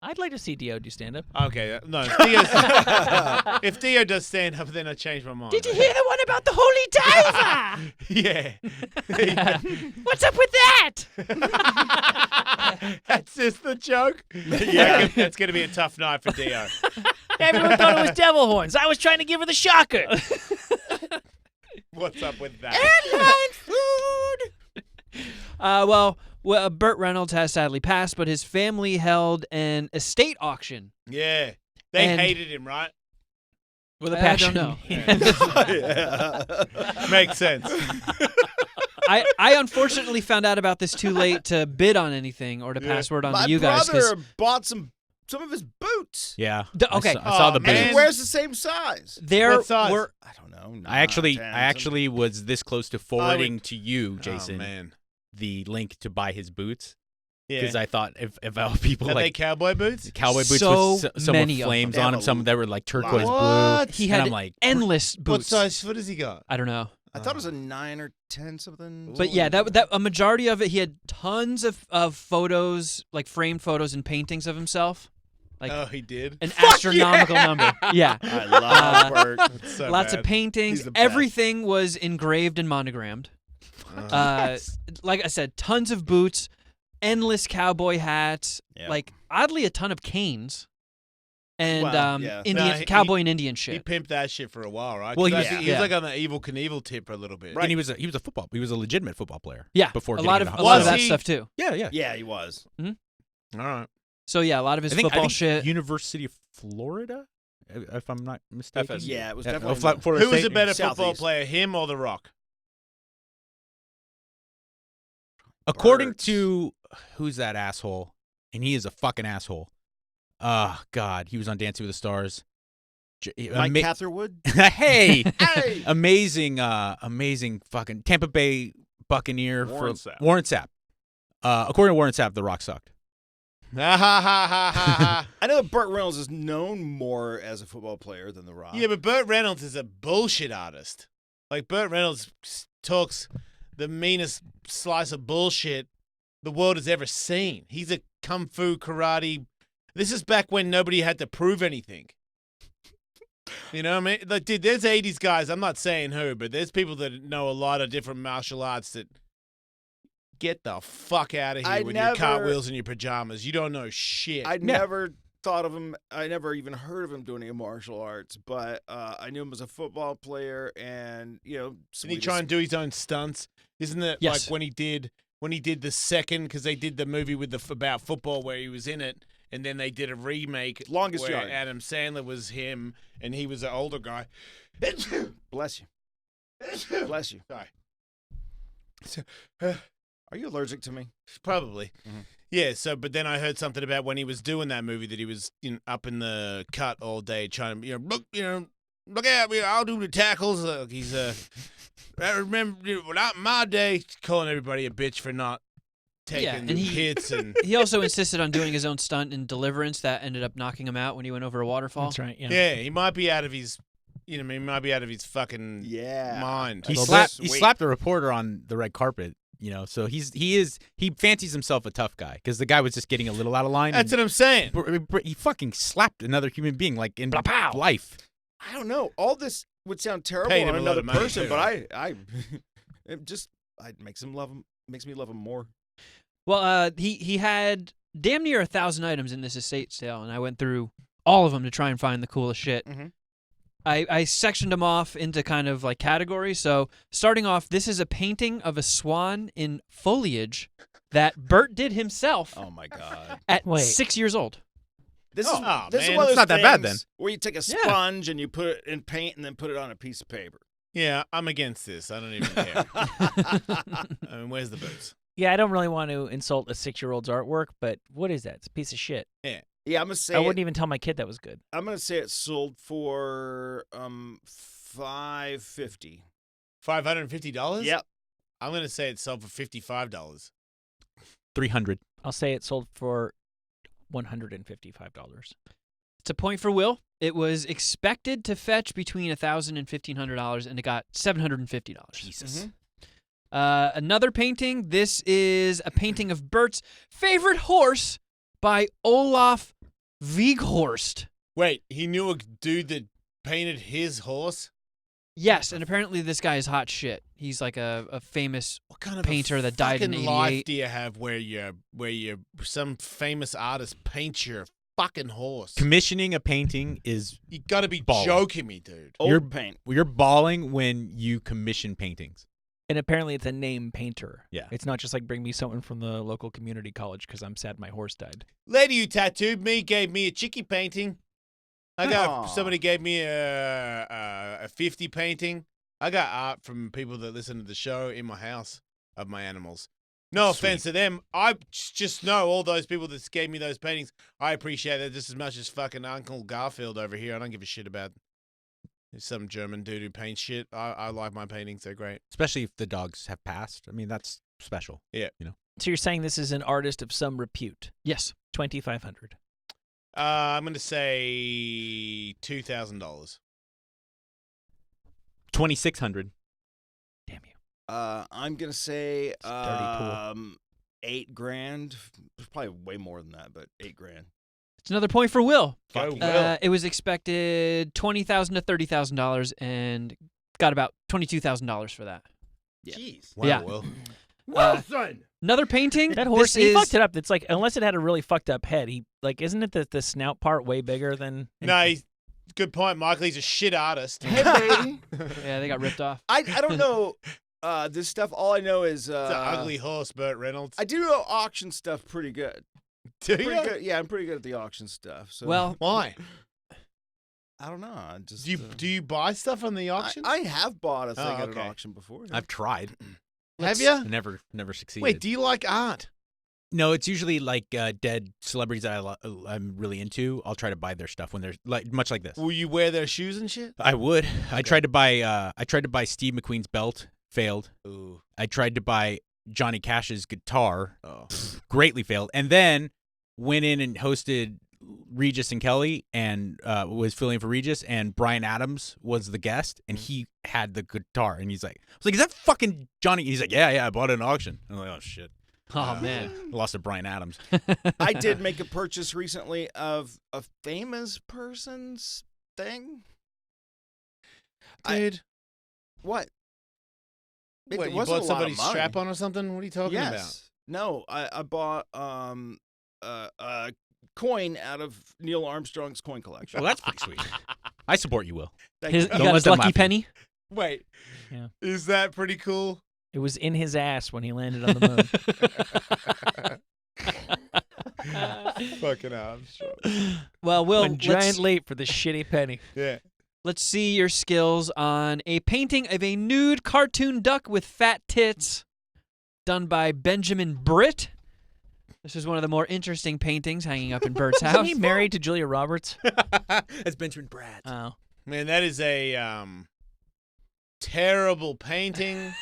I'd like to see Dio do stand up. Okay, no. If Dio does stand up, then I change my mind. Did you hear the one about the holy diver? Yeah. What's up with that? That's just the joke. Yeah, that's going to be a tough night for Dio. Everyone thought it was devil horns. I was trying to give her the shocker. What's up with that? Well, Burt Reynolds has sadly passed, but his family held an estate auction. Yeah. They And- hated him, right? With a I passion. don't know. Makes sense. I unfortunately found out about this too late to bid on anything or to pass word on My to you guys. 'cause- brother bought some of his boots. Yeah. Okay. I saw the Oh, And boots. he man. wears the same size. there What size? were I don't know. I actually 9, 10, was this close to forwarding to you, Jason, Oh, man. the link to buy his boots. because Yeah. I thought if people Are they like cowboy boots? cowboy boots So with some many with of flames them. on They them, have some a that were like turquoise blue. What? He And had I'm like, endless What boots. size foot has he got? I don't know. I thought it was a 9 or 10 something. But yeah, that a majority of it, he had tons of photos, like framed photos and paintings of himself. Like Oh, he did. an astronomical number. Yeah. I love Bert. It's so Lots bad. of paintings. He's the best. Everything was engraved and monogrammed. Like I said, tons of boots, endless cowboy hats, Yep. like oddly a ton of canes, and Well, yeah. Indian Nah, he- cowboy and Indian He shit. pimped that shit for a while, right? Well, 'Cause I yeah. think he was Yeah. like on the Evil Knievel tip for a little bit. and he was a football. He was a legitimate football player. Yeah, before a getting lot of into a lot of Was that he- stuff too. Yeah, yeah. Yeah, he was. All right. So yeah, a lot of his I think football shit. University of Florida, if I'm not mistaken. FSU. Yeah, it was Yeah, definitely. Florida Who was State. a better football Southeast. player, him or The Rock? According Birds. to who's that asshole, and he is a fucking asshole. Oh God, he was on Dancing with the Stars. Mike Catherwood. Hey, Hey! amazing, amazing fucking Tampa Bay Buccaneer Warren for Sapp. Warren Sapp. According to Warren Sapp, The Rock sucked. Ha ha ha ha ha. I know that Burt Reynolds is known more as a football player than The Rock. Yeah, but Burt Reynolds is a bullshit artist. Like, Burt Reynolds talks the meanest slice of bullshit the world has ever seen. He's a kung fu karate. This is back when nobody had to prove anything. You know what I mean? Like, dude, there's 80s guys, I'm not saying who, but there's people that know a lot of different martial arts that get the fuck out of here I with your never- cartwheels and your pajamas. You don't know shit. I never thought of him. I never even heard of him doing any martial arts, but I knew him as a football player, and Didn't he try and do his own stunts? Isn't it Yes. like when he did the second, because they did the movie with about football where he was in it, and then they did a remake Longest where Yard. Adam Sandler was him and he was an older guy. Bless you. Bless you. Sorry. Are you allergic to me? Probably. Mhm. Yeah, so but then I heard something about when he was doing that movie that he was up in the cut all day trying to look at me, I'll do the tackles. He's I remember without my day calling everybody a bitch for not taking Yeah, and he- hits and He also insisted on doing his own stunt in Deliverance that ended up knocking him out when he went over a waterfall. That's right. Yeah. yeah, he might be out of his he might be out of his fucking Yeah. mind. He Well, slapped this- he wait. slapped a reporter on the red carpet. So he fancies himself a tough guy because the guy was just getting a little out of line. That's and what I'm saying. he fucking slapped another human being like in Blah-pow. life. I don't know. All this would sound terrible Paid on him a lot another of money, person, too, but right? I it makes me love him more. Well, he had damn near 1,000 items in this estate sale, and I went through all of them to try and find the coolest shit. Mhm. I sectioned them off into kind of like categories. So starting off, this is a painting of a swan in foliage that Bert did himself Oh my god. at Wait. 6 years old. This Oh, is man, one of it's those not that bad, things where you take a Yeah. sponge and you put it in paint and then put it on a piece of paper. Yeah, I'm against this. I don't even care. I mean, where's the boots? Yeah, I don't really want to insult a 6-year-old's artwork, but what is that? It's a piece of shit. Yeah, I'm gonna say I wouldn't even tell my kid that was good. I'm gonna say it sold for $550. $550? Yep. I'm gonna say it sold for $55. 300. I'll say it sold for $155. It's a point for Will. It was expected to fetch between $1,000 and $1,500, and it got $750. Jesus. Another painting. This is a painting of Bert's favorite horse by Olaf Weghorst. Wait, he knew a dude that painted his horse? Yes, and apparently this guy is hot shit. He's like a famous What kind of painter that died in fucking life 88. do you have where you some famous artist paints your fucking horse? Commissioning a painting is You gotta be Baller. joking me, dude. Old You're- paint. you're balling when you commission paintings. And apparently it's a name painter. Yeah. It's not just like bring me someone from the local community college because I'm sad my horse died. Lady who tattooed me gave me a chickie painting. I got Aw. somebody gave me a 50 painting. I got art from people that listen to the show in my house of my animals. No offense to them. I just know all those people that gave me those paintings. I appreciate it just as much as fucking Uncle Garfield over here. I don't give a shit about some German dude who paints shit. I like my paintings. They're great. Especially if the dogs have passed. I mean, that's special. Yeah. So you're saying this is an artist of some repute? Yes. 2,500. I'm going to say $2,000. 2,600. Damn you. I'm gonna say dirty pool. $8,000. It's probably way more than that, but $8,000. It's another point for Will. Go, Will. It was expected $20,000 to $30,000 and got about $22,000 for that. Jeez. Wow, Yeah. Will. Wilson. Another painting. That horse, This he is fucked it up. It's like, unless it had a really fucked up head, isn't it the snout part way bigger than? No, good point, Michael. He's a shit artist. Hey, baby. Yeah, they got ripped off. I don't know this stuff. All I know is It's an ugly horse, Burt Reynolds. I do know auction stuff pretty good. Do Pretty you? good. Yeah, I'm pretty good at the auction stuff. So Well, Why? I don't know. I just Do you buy stuff on the auction? I have bought a thing at an okay. auction before. I've tried. Have you? Never succeeded. Wait, do you like art? No, it's usually like dead celebrities that I'm really into. I'll try to buy their stuff when they're like much like this. Will you wear their shoes and shit? I would. I tried to buy Steve McQueen's belt. Failed. Ooh. I tried to buy Johnny Cash's guitar. Oh. Greatly failed. And then went in and hosted Regis and Kelly and was filling for Regis, and Bryan Adams was the guest, and he had the guitar, and I was like, is that fucking Johnny? He's like, yeah, I bought it in an auction. I'm like, oh shit. oh man. Lost to Bryan Adams. I did make a purchase recently of a famous person's thing. Dude. What? It What, you wasn't bought a lot of somebody's money. strap on or something? What are you talking Yes. about? No, I bought a coin out of Neil Armstrong's coin collection. Well, that's pretty sweet. I support you, Will. Thank He you. got let his them lucky laugh at you. penny. Wait. Yeah. Is that pretty cool? It was in his ass when he landed on the moon. Fucking Armstrong. Well, Will, One giant let's, leap for the shitty penny. Yeah. let's see your skills on a painting of a nude cartoon duck with fat tits done by Benjamin Britt. This is one of the more interesting paintings hanging up in Bert's Isn't house. he married to Julia Roberts? That's Benjamin Bratt. Oh. Man, that is a terrible painting.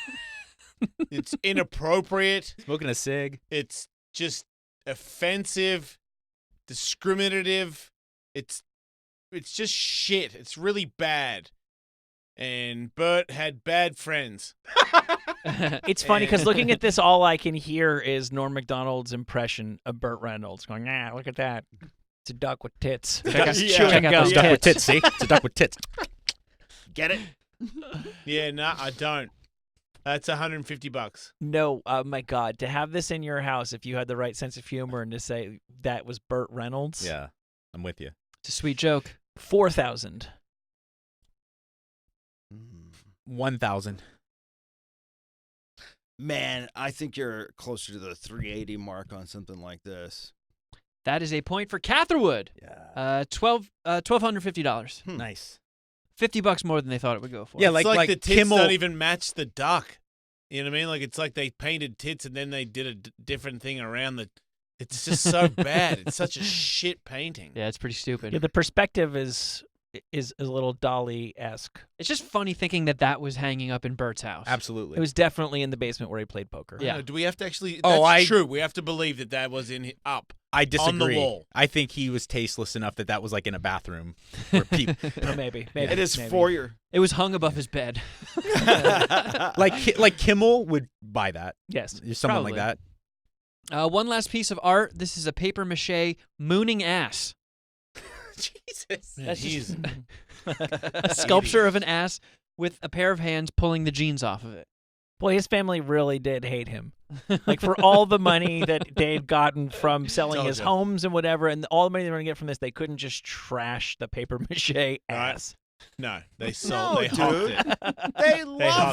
It's inappropriate. Smoking a cig. It's just offensive, discriminative. It's just shit. It's really bad. And Bert had bad friends. It's funny because looking at this, all I can hear is Norm Macdonald's impression of Burt Reynolds going, look at that. It's a duck with tits. Check out, Yeah. check out Yeah. those Duck with tits. tits, see? It's a duck with tits. Get it? Yeah, no, I don't. That's $150. No, oh my God. To have this in your house, if you had the right sense of humor and to say that was Burt Reynolds, Yeah, I'm with you. It's a sweet joke. 4,000. 1,000. Man, I think you're closer to the 380 mark on something like this. That is a point for Catherwood. Yeah. $1,250. Nice. $50 more than they thought it would go for. Yeah, It's like the tits Kimmel. don't even match the duck. You know what I mean? Like it's like they painted tits and then they did a different thing around the. It's just so bad. It's such a shit painting. Yeah, it's pretty stupid. Yeah, the perspective is a little Dolly-esque. It's just funny thinking that was hanging up in Bert's house. Absolutely. It was definitely in the basement where he played poker. Yeah. Do we have to actually? Oh, That's true. We have to believe that was up. I disagree. on the wall. I think he was tasteless enough that was like in a bathroom where people Oh, maybe. It is maybe. foyer. It was hung above his bed. like Kimmel would buy that. Yes. Someone Probably. like that. One last piece of art. This is a paper mache mooning ass. Jesus. That's He's just a sculpture of an ass with a pair of hands pulling the jeans off of it. Boy, his family really did hate him. Like, for all the money that they'd gotten from selling Told his ya. homes and whatever, and all the money they were going to get from this, they couldn't just trash the paper mache ass. no. They sold. No, they hawked dude. it. They hawked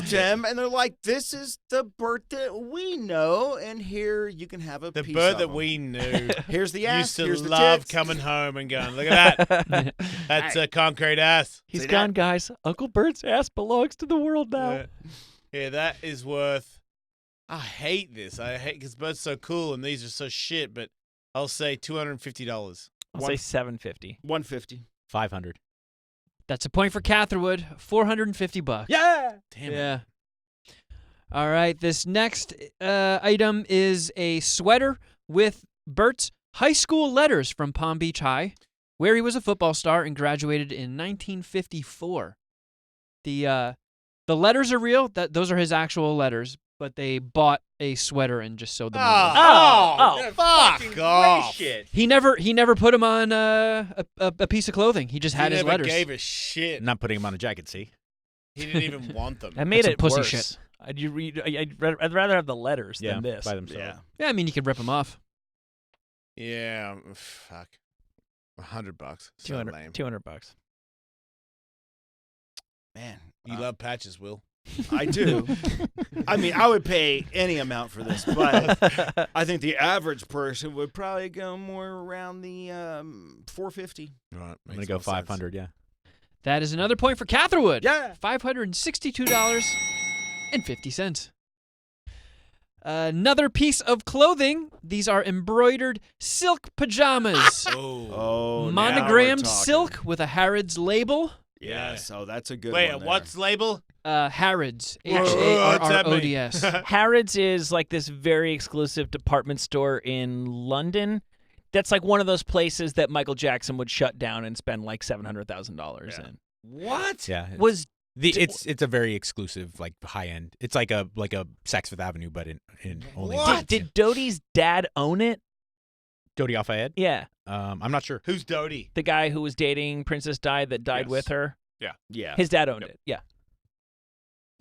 loved it. him, and they're like, "This is the Bert that we know, and here you can have a The piece bird of that him. we knew Here's the ass. used to here's the love tits. coming home and going, "Look at that. That's a concrete ass." He's See gone, that? guys. Uncle Bert's ass belongs to the world now. Yeah, that is worth. I hate this. I hate because Bird's so cool and these are so shit. But I'll say $250. I'll say 750. 150. 500. That's a point for Catherwood. $450. Yeah. Damn it. Yeah. All right, this next item is a sweater with Bert's high school letters from Palm Beach High, where he was a football star and graduated in 1954. The letters are real. Those are his actual letters, but they bought a sweater and just sewed them over. Fuck off. He never put them on a piece of clothing. He just had He his never letters. gave a shit. Not putting him on a jacket, see? He didn't even want them. That made That's it some pussy worse. shit. I'd rather have the letters than this. by themselves. Yeah. Yeah, I mean you could rip them off. Yeah, fuck. $100. So 200, lame. $200. Man, You love patches, Will. I do. I mean, I would pay any amount for this, but I think the average person would probably go more around the $450. Right. I'm going to go 500, yeah. That is another point for Catherwood. Yeah. $562.50. Another piece of clothing. These are embroidered silk pajamas. Oh, Monogrammed now we're talking. silk with a Harrods label. Yes, oh, that's a good Wait, one. there. what's label? Harrods. What's that mean? Harrods. Harrods is like this very exclusive department store in London. That's like one of those places that Michael Jackson would shut down and spend like $700,000 in. What? Yeah. Was It's a very exclusive, like high end. It's like a Saks Fifth Avenue, but in only. did Dodie's dad own it? Dodi Al Fayed? Yeah, I'm not sure. Who's Dodie? the guy who was dating Princess Di that died Yes. with her. Yeah. His dad owned it. Yeah.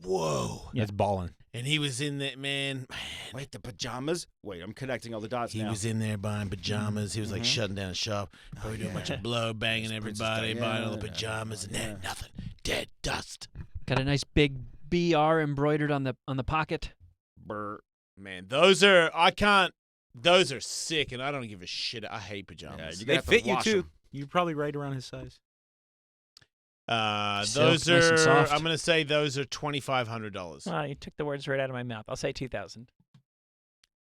Whoa. It's ballin'. And he was in that, man. Wait, the pajamas? Wait, I'm connecting all the dots He now. was in there buying pajamas. He was like shutting down the shop, probably doing a bunch of blow, banging Princess everybody, buying all the Diana. pajamas, and then nothing. Dead dust. Got a nice big BR embroidered on the pocket. Brr. Man, those are sick, and I don't give a shit. I hate pajamas. Yeah, you They have to fit you, wash too. 'em. You're probably right around his size. Silk, Those nice and are. soft. I'm gonna say those are $2,500. Well, you took the words right out of my mouth. I'll say 2,000.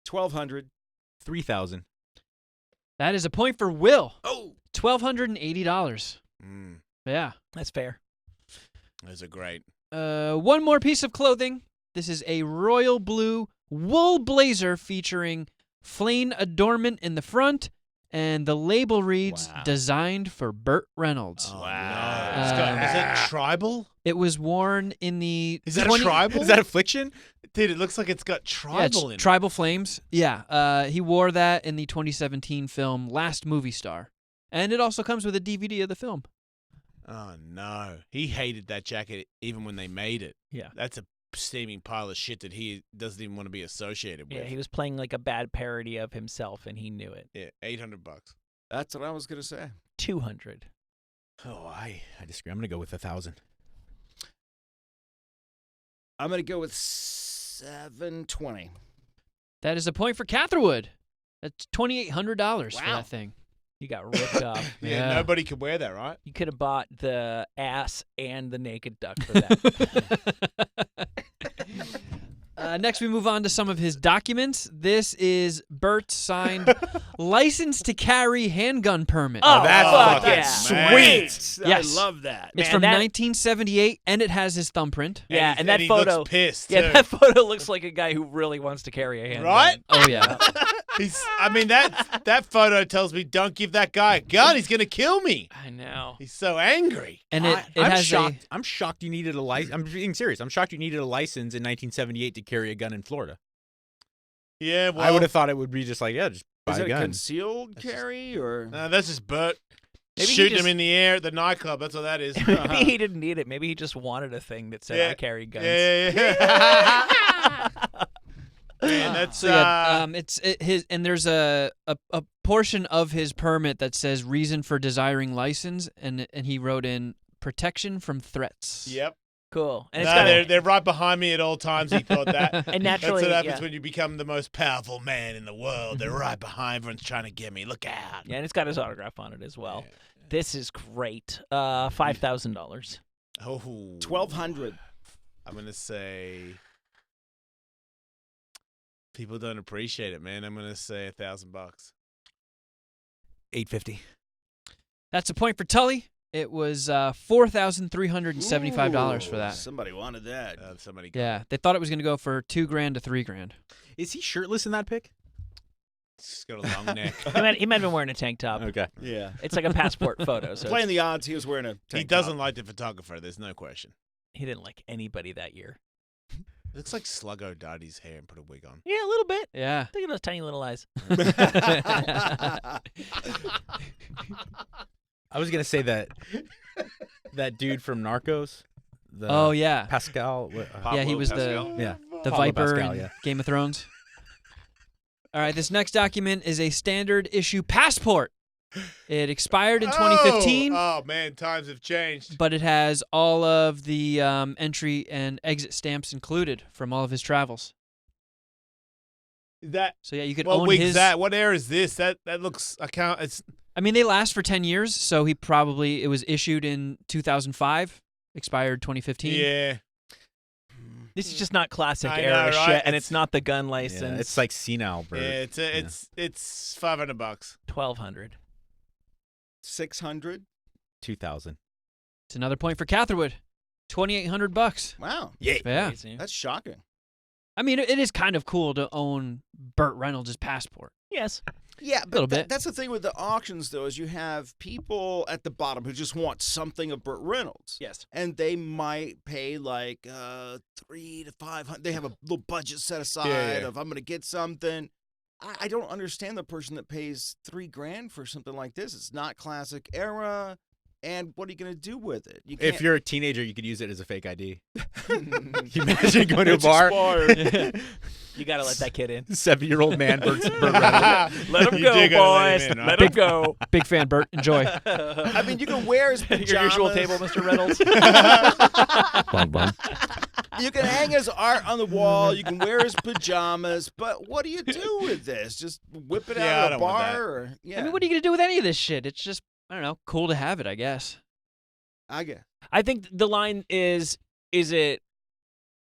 1,200. 3,000. That is a point for Will. Oh, $1,280. Yeah. That's fair. those are great. One more piece of clothing. This is a royal blue wool blazer featuring flame adornment in the front, and the label reads, Wow. designed for Burt Reynolds. Oh, no. Is that tribal? It was worn in the Is that a tribal? Is that Affliction? Dude, it looks like it's got Yeah, it's tribal in it. Tribal Flames. Yeah, he wore that in the 2017 film Last Movie Star. And it also comes with a DVD of the film. Oh, no. He hated that jacket even when they made it. Yeah. That's a steaming pile of shit that he doesn't even want to be associated with. Yeah, he was playing like a bad parody of himself, and he knew it. Yeah, $800. That's what I was going to say. 200. Oh, I disagree. I'm going to go with 1,000. I'm going to go with 720. That is a point for Catherwood. That's $2,800 for Wow. that thing. You got ripped off. Yeah, nobody could wear that, right? You could have bought the ass and the naked duck for that. Next, we move on to some of his documents. This is Bert's signed license to carry handgun permit. Oh, that's fuck fucking yeah. Sweet. Yes. I love that. It's Man, from that- 1978, and it has his thumbprint. Yeah, And and that he photo. looks pissed, Yeah, too. that photo looks like a guy who really wants to carry a handgun. Right? Oh, yeah. That photo tells me don't give that guy a gun. He's going to kill me. I know. He's so angry. And it I'm has shocked. I'm shocked you needed a license. I'm being serious. I'm shocked you needed a license in 1978 to carry a gun in Florida. Yeah, well. I would have thought it would be just like, yeah, just buy Is a it a gun. concealed carry or? No, that's just Bert Maybe he shooting just- him in the air at the nightclub. That's what that is. Maybe he didn't need it. Maybe he just wanted a thing that said, Yeah. I carry guns. Yeah. Man, that's So yeah, his and there's a portion of his permit that says reason for desiring license, and he wrote in protection from threats. Yep. Cool. And No, it's got they're right behind me at all times. He thought that. And That's naturally, what happens yeah. when you become the most powerful man in the world. They're right behind. Everyone's trying to get me. Look out. Yeah, and it's got his autograph on it as well. Yeah. This is great. $5,000. Oh, 1,200. I'm gonna say people don't appreciate it, man. I'm gonna say $1,000. $850. That's a point for Tully. It was $4,375 for that. Somebody wanted that. Somebody. Yeah, they thought it was going to go for $2,000 to $3,000. Is he shirtless in that pic? He's got a long neck. He might have been wearing a tank top. Okay. Yeah. It's like a passport photo. So Playing the odds, he was wearing a tank He doesn't like the photographer. There's no question. he didn't like anybody that year. Looks like Sluggo dyed his hair and put a wig on. Yeah, a little bit. Yeah. Look at those tiny little eyes. I was gonna say that dude from Narcos. The Oh, yeah. Pascal. Yeah, he Pablo was Pascal? yeah. the Pablo Viper Pascal, in yeah. Game of Thrones. All right, this next document is a standard issue passport. It expired in 2015, Oh man, times have changed. but it has all of the entry and exit stamps included from all of his travels. That So yeah, you could what own week's his. that? What era is this? That looks. I count. It's I mean, they last for 10 years, so it was issued in 2005, expired 2015. yeah. This is just not classic I know, era right? shit, and It's- it's not the gun Yeah, license. it's like senile Yeah, bird. it's $500. 1,200. 600. 2000. It's another point for Catherwood. $2,800. Wow. Yeah. Yeah. Crazy. That's shocking. I mean, it is kind of cool to own Burt Reynolds' passport. Yes. Yeah, but Little bit. that's the thing with the auctions, though, is you have people at the bottom who just want something of Burt Reynolds. Yes. And they might pay like $300 to $500. They have a little budget set aside Yeah. of I'm going to get something. I don't understand the person that pays $3,000 for something like this. It's not classic era. And what are you going to do with it? You If you're a teenager, you could use it as a fake ID. Can you imagine going to a It's bar? expired. You got to let that kid in. 7-year-old man, Burt Reynolds. Let him You go, do gotta let boys. him in, right? Let him go. Big fan, Burt. Enjoy. I mean, you can wear his pajamas. Your usual table, Mr. Reynolds. You can hang his art on the wall. You can wear his pajamas. But what do you do with this? Just whip it Yeah, I out of a don't want that. bar? Or, yeah, I mean, what are you going to do with any of this shit? It's just, I don't know, cool to have it, I guess. I guess. I think the line is it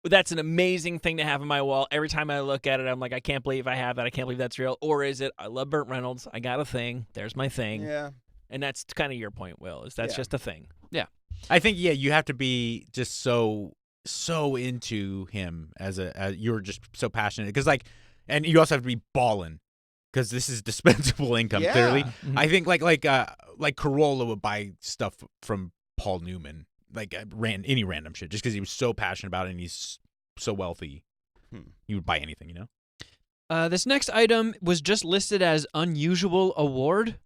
that's an amazing thing to have on my wall. Every time I look at it, I'm like, I can't believe I have that. I can't believe that's real. Or is it, I love Burt Reynolds. I got a thing. There's my thing. Yeah. And that's kind of your point, Will, is that's Yeah. just a thing. I think, yeah, you have to be just so into him as you're just so passionate. Because, like, and you also have to be ballin'. Because this is dispensable income, Yeah. clearly. Mhm. I think, like Corolla would buy stuff from Paul Newman. Like, any random shit. Just because he was so passionate about it and he's so wealthy. He would buy anything, you know? This next item was just listed as unusual award.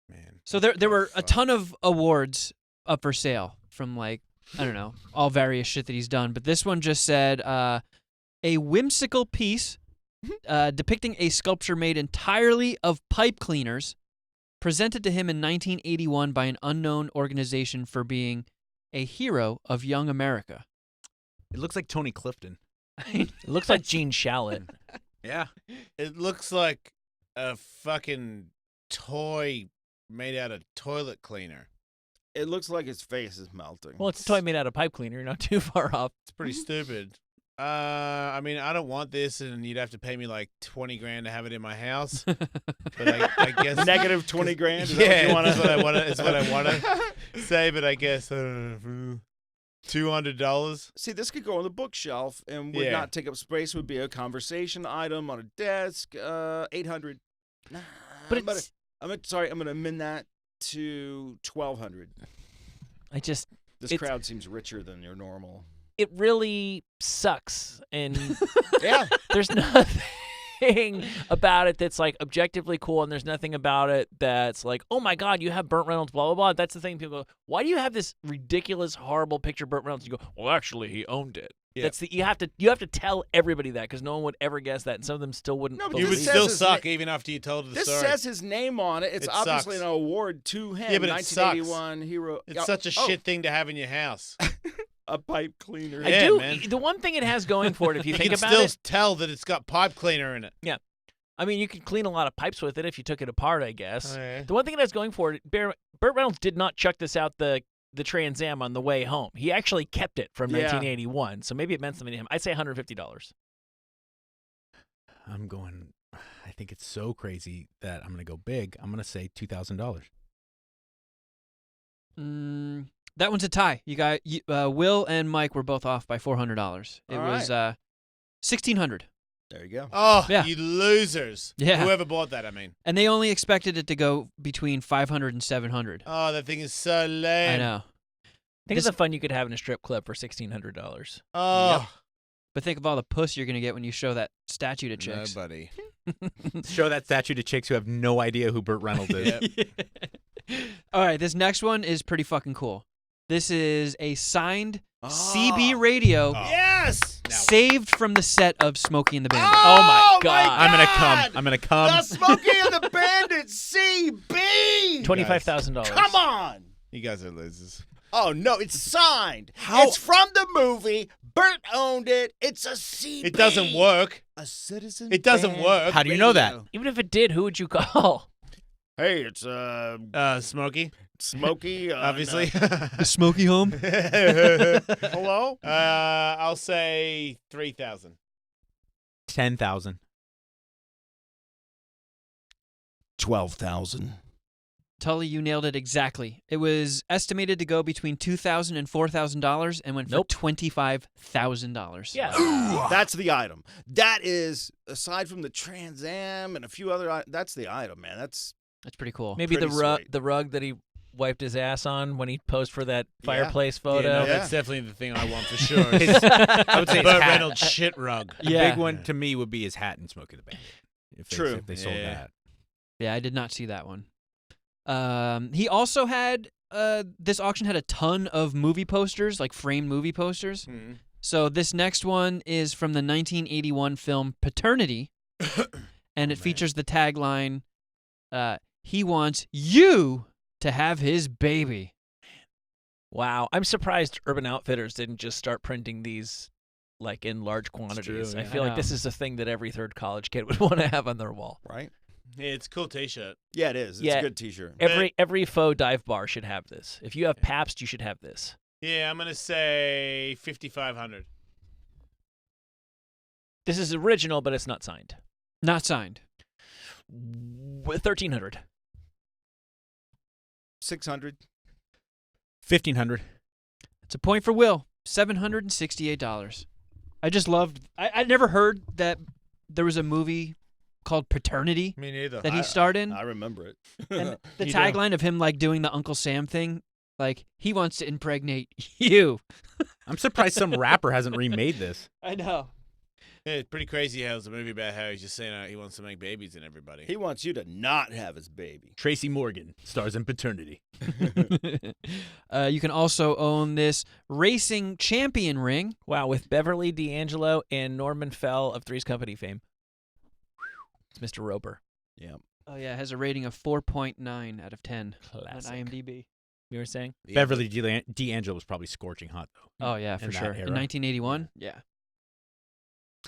Man. So there were a fuck? ton of awards up for sale from, like, I don't know, all various shit that he's done. But this one just said a whimsical piece depicting a sculpture made entirely of pipe cleaners presented to him in 1981 by an unknown organization for being a hero of young America. It looks like Tony Clifton. It looks like Gene Shalit. Yeah. It looks like a fucking toy made out of toilet cleaner. It looks like his face is melting. Well, it's a toy made out of pipe cleaner. You're not too far off. It's pretty stupid. I mean, I don't want this, and you'd have to pay me like $20,000 to have it in my house. But I guess Negative $20,000. Is yeah, that what you that's what I want. Is what I want to say. But I guess $200. See, this could go on the bookshelf and would Yeah. not take up space. Would be a conversation item on a desk. 800. Nah, But I'm gonna, it's, I'm gonna, sorry, I'm gonna amend that to 1,200. I just, This It's- crowd seems richer than your normal. it really sucks. And Yeah. there's nothing about it that's like objectively cool, and there's nothing about it that's like, oh my God, you have Burt Reynolds, blah, blah, blah. That's the thing. People go, why do you have this ridiculous, horrible picture of Burt Reynolds? You go, well, actually, he owned it. Yeah. That's you have to tell everybody that because no one would ever guess that, and some of them still wouldn't. No, but You this would believe says it. still his suck na- even after you told the This story. says his name on it. It's It obviously sucks. an award to him. Yeah, but it sucks. 1981 hero. It's such a shit thing to have in your house. A pipe cleaner. I Yeah, do. man. The one thing it has going for it, if you You think can about still it, tell that it's got pipe cleaner in it. I mean, you could clean a lot of pipes with it if you took it apart, I guess. Oh, yeah. The one thing it has going for it, Burt Reynolds did not chuck this out the Trans Am on the way home. He actually kept it from Yeah. 1981, so maybe it meant something to him. I'd say $150. I'm going, I think it's so crazy that I'm going to go big. I'm going to say $2,000. That one's a tie. Will and Mike were both off by $400. It All was right. $1,600. There you go. Oh, Yeah. you losers. Yeah. Whoever bought that, I mean. And they only expected it to go between $500 and $700. Oh, that thing is so lame. I know. Think of the fun you could have in a strip club for $1,600. Oh, But think of all the puss you're going to get when you show that statue to chicks. nobody. Show that statue to chicks who have no idea who Burt Reynolds is. All right, this next one is pretty fucking cool. This is a signed Oh. CB radio Yes. saved from the set of Smokey and the Bandit. Oh my God. I'm gonna come. I'm gonna come. The Smokey and the Bandit CB. $25,000. Come on. You guys are losers. Oh no, it's signed. It's from the movie. Bert owned it. It's a CB. It doesn't work. A citizen. It doesn't band work. How do you know that? radio. Even if it did, who would you call? Hey, it's Smokey, Smokey. obviously. Is Smokey home? Hello. I'll say 3,000. 10,000. 12,000. Tully, you nailed it exactly. It was estimated to go between $2,000 and $4,000 and went for $25,000. Yeah. That's the item. That is, aside from the Trans Am and a few other, that's the item, man. That's pretty cool. Maybe the Pretty rug, sweet. the rug that he wiped his ass on when he posed for that fireplace photo. Yeah, no, Yeah. that's definitely the thing I want for sure. I would say his Burt hat. Reynolds shit rug. The Yeah. big one to me would be his hat and Smokey the Bandit. If they sold Yeah. that. Yeah, I did not see that one. He also had this auction had a ton of movie posters, like framed movie posters. Mm-hmm. So this next one is from the 1981 film Paternity, and it features the tagline, "He wants you to have his baby." Wow. I'm surprised Urban Outfitters didn't just start printing these like in large quantities. true, I yeah. feel I like know. this is a thing that every third college kid would want to have on their wall. right. Yeah, it's a cool T-shirt. Yeah, it is. It's Yeah. a good T-shirt. Every faux dive bar should have this. If you have Pabst, you should have this. Yeah, I'm gonna say 5,500. This is original, but it's not signed. Not signed. 1,300. 600. 1,500. It's a point for Will. $768. I just loved. I never heard that there was a movie called Paternity Me neither. that he starred in. I remember it. And the You tagline of him like doing the Uncle Sam thing, like he wants to impregnate you. I'm surprised some rapper hasn't remade this. I know. Yeah, it's pretty crazy how it's a movie about how he's just saying he wants to make babies and everybody. He wants you to not have his baby. Tracy Morgan stars in Paternity. You can also own this racing champion ring. Wow, with Beverly D'Angelo and Norman Fell of Three's Company fame. It's Mr. Roper. Yeah. Oh yeah, it has a rating of 4.9 out of 10 Classic. on IMDb. You were saying? Beverly D'Angelo was probably scorching hot, though. Oh yeah, for In that sure. era. In 1981. Yeah.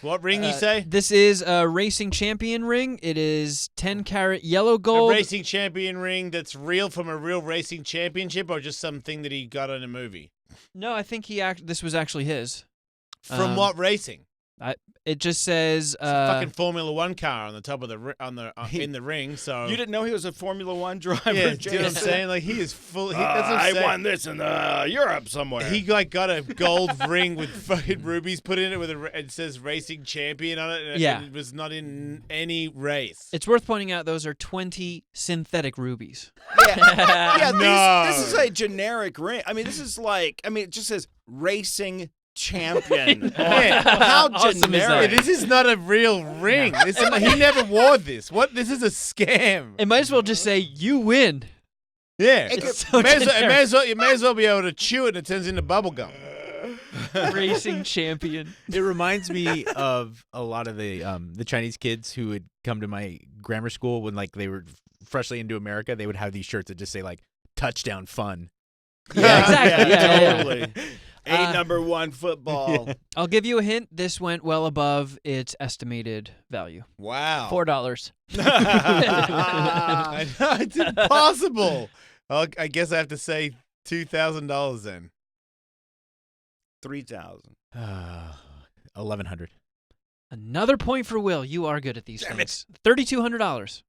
What ring you say? This is a racing champion ring. It is 10-carat yellow A gold. racing champion ring that's real from a real racing championship, or just something that he got in a movie? No, I think this was actually his. From what racing? It just says It's a fucking Formula One car on the top of in the ring. So You didn't know he was a Formula One driver? yeah, do you know what I'm Jason? saying? Like he is full. That's what I'm I saying. won this in Europe somewhere. He like got a gold ring with fucking rubies put in it with it says racing champion on it. And Yeah. it was not in any race. It's worth pointing out those are 20 synthetic rubies. yeah, No. this is a generic ring. I mean, this is like, it just says racing champion. Yeah. How Awesome is that? Yeah, generic. this is not a real ring. He never wore this. What? This is a scam. It might as well just say you win. Yeah, It's so you may generic. as well be able to chew it and it turns into bubble gum. Racing champion. It reminds me of a lot of the Chinese kids who would come to my grammar school when like they were freshly into America. They would have these shirts that just say like "touchdown fun." Yeah, exactly. Yeah. Totally. Number one football. I'll give you a hint. This went well above its estimated value. Wow. $4. I know, it's impossible. I guess I have to say $2,000 then. 3,000. 1,100. Another point for Will. You are good at these things. $3,200.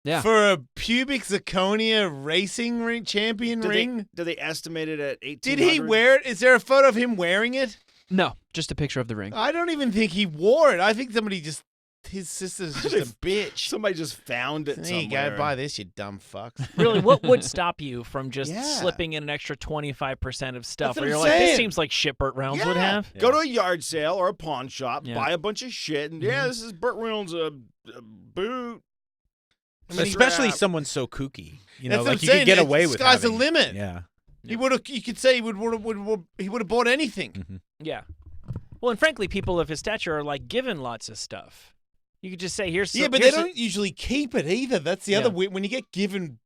Yeah. For a pubic zirconia racing champion Do ring? they estimate it at 1800? Did he wear it? Is there a photo of him wearing it? No, just a picture of the ring. I don't even think he wore it. I think somebody just, his sister's just a bitch. Somebody just found it There somewhere. you go, buy this, you dumb fucks. Really, what would stop you from just Yeah. slipping in an extra 25% of stuff? That's Where what you're I'm like, this saying. seems like shit Burt Reynolds would Yeah. have. Go to a yard sale or a pawn shop, Yeah. buy a bunch of shit, and this is Burt Reynolds' a boot. Especially strap. someone so kooky. You That's know, what like I'm you saying. could get The away with sky's the having- limit. Yeah. He would have. You could say he would have bought anything. Yeah. Well, and frankly, people of his stature are like given lots of stuff. You could just say, "Here's Yeah, but they don't usually keep it either. That's the other Yeah. weird. When you get given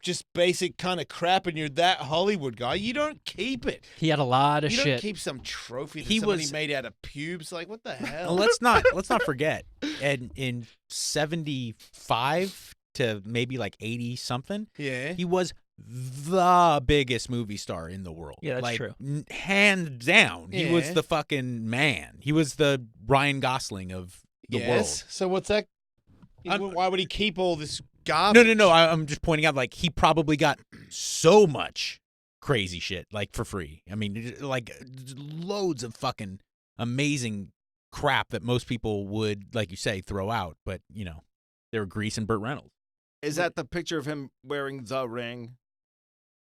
just basic kind of crap and you're that Hollywood guy, you don't keep it. He had a lot of You shit. don't keep some trophy that He somebody was- made out of pubes. Like, what the hell? Well, let's not forget. And in 75 to maybe like 80 something, Yeah. he was the biggest movie star in the world. Yeah, that's like, true. Hands down. He was Yeah. the fucking man. He was the Ryan Gosling of the world. So what's that? Why would he keep all this garbage? No. I'm just pointing out, like, he probably got so much crazy shit, like, for free. I mean, like, loads of fucking amazing crap that most people would, like you say, throw out. But, you know, they were greasing Burt Reynolds. Is that the picture of him wearing the ring?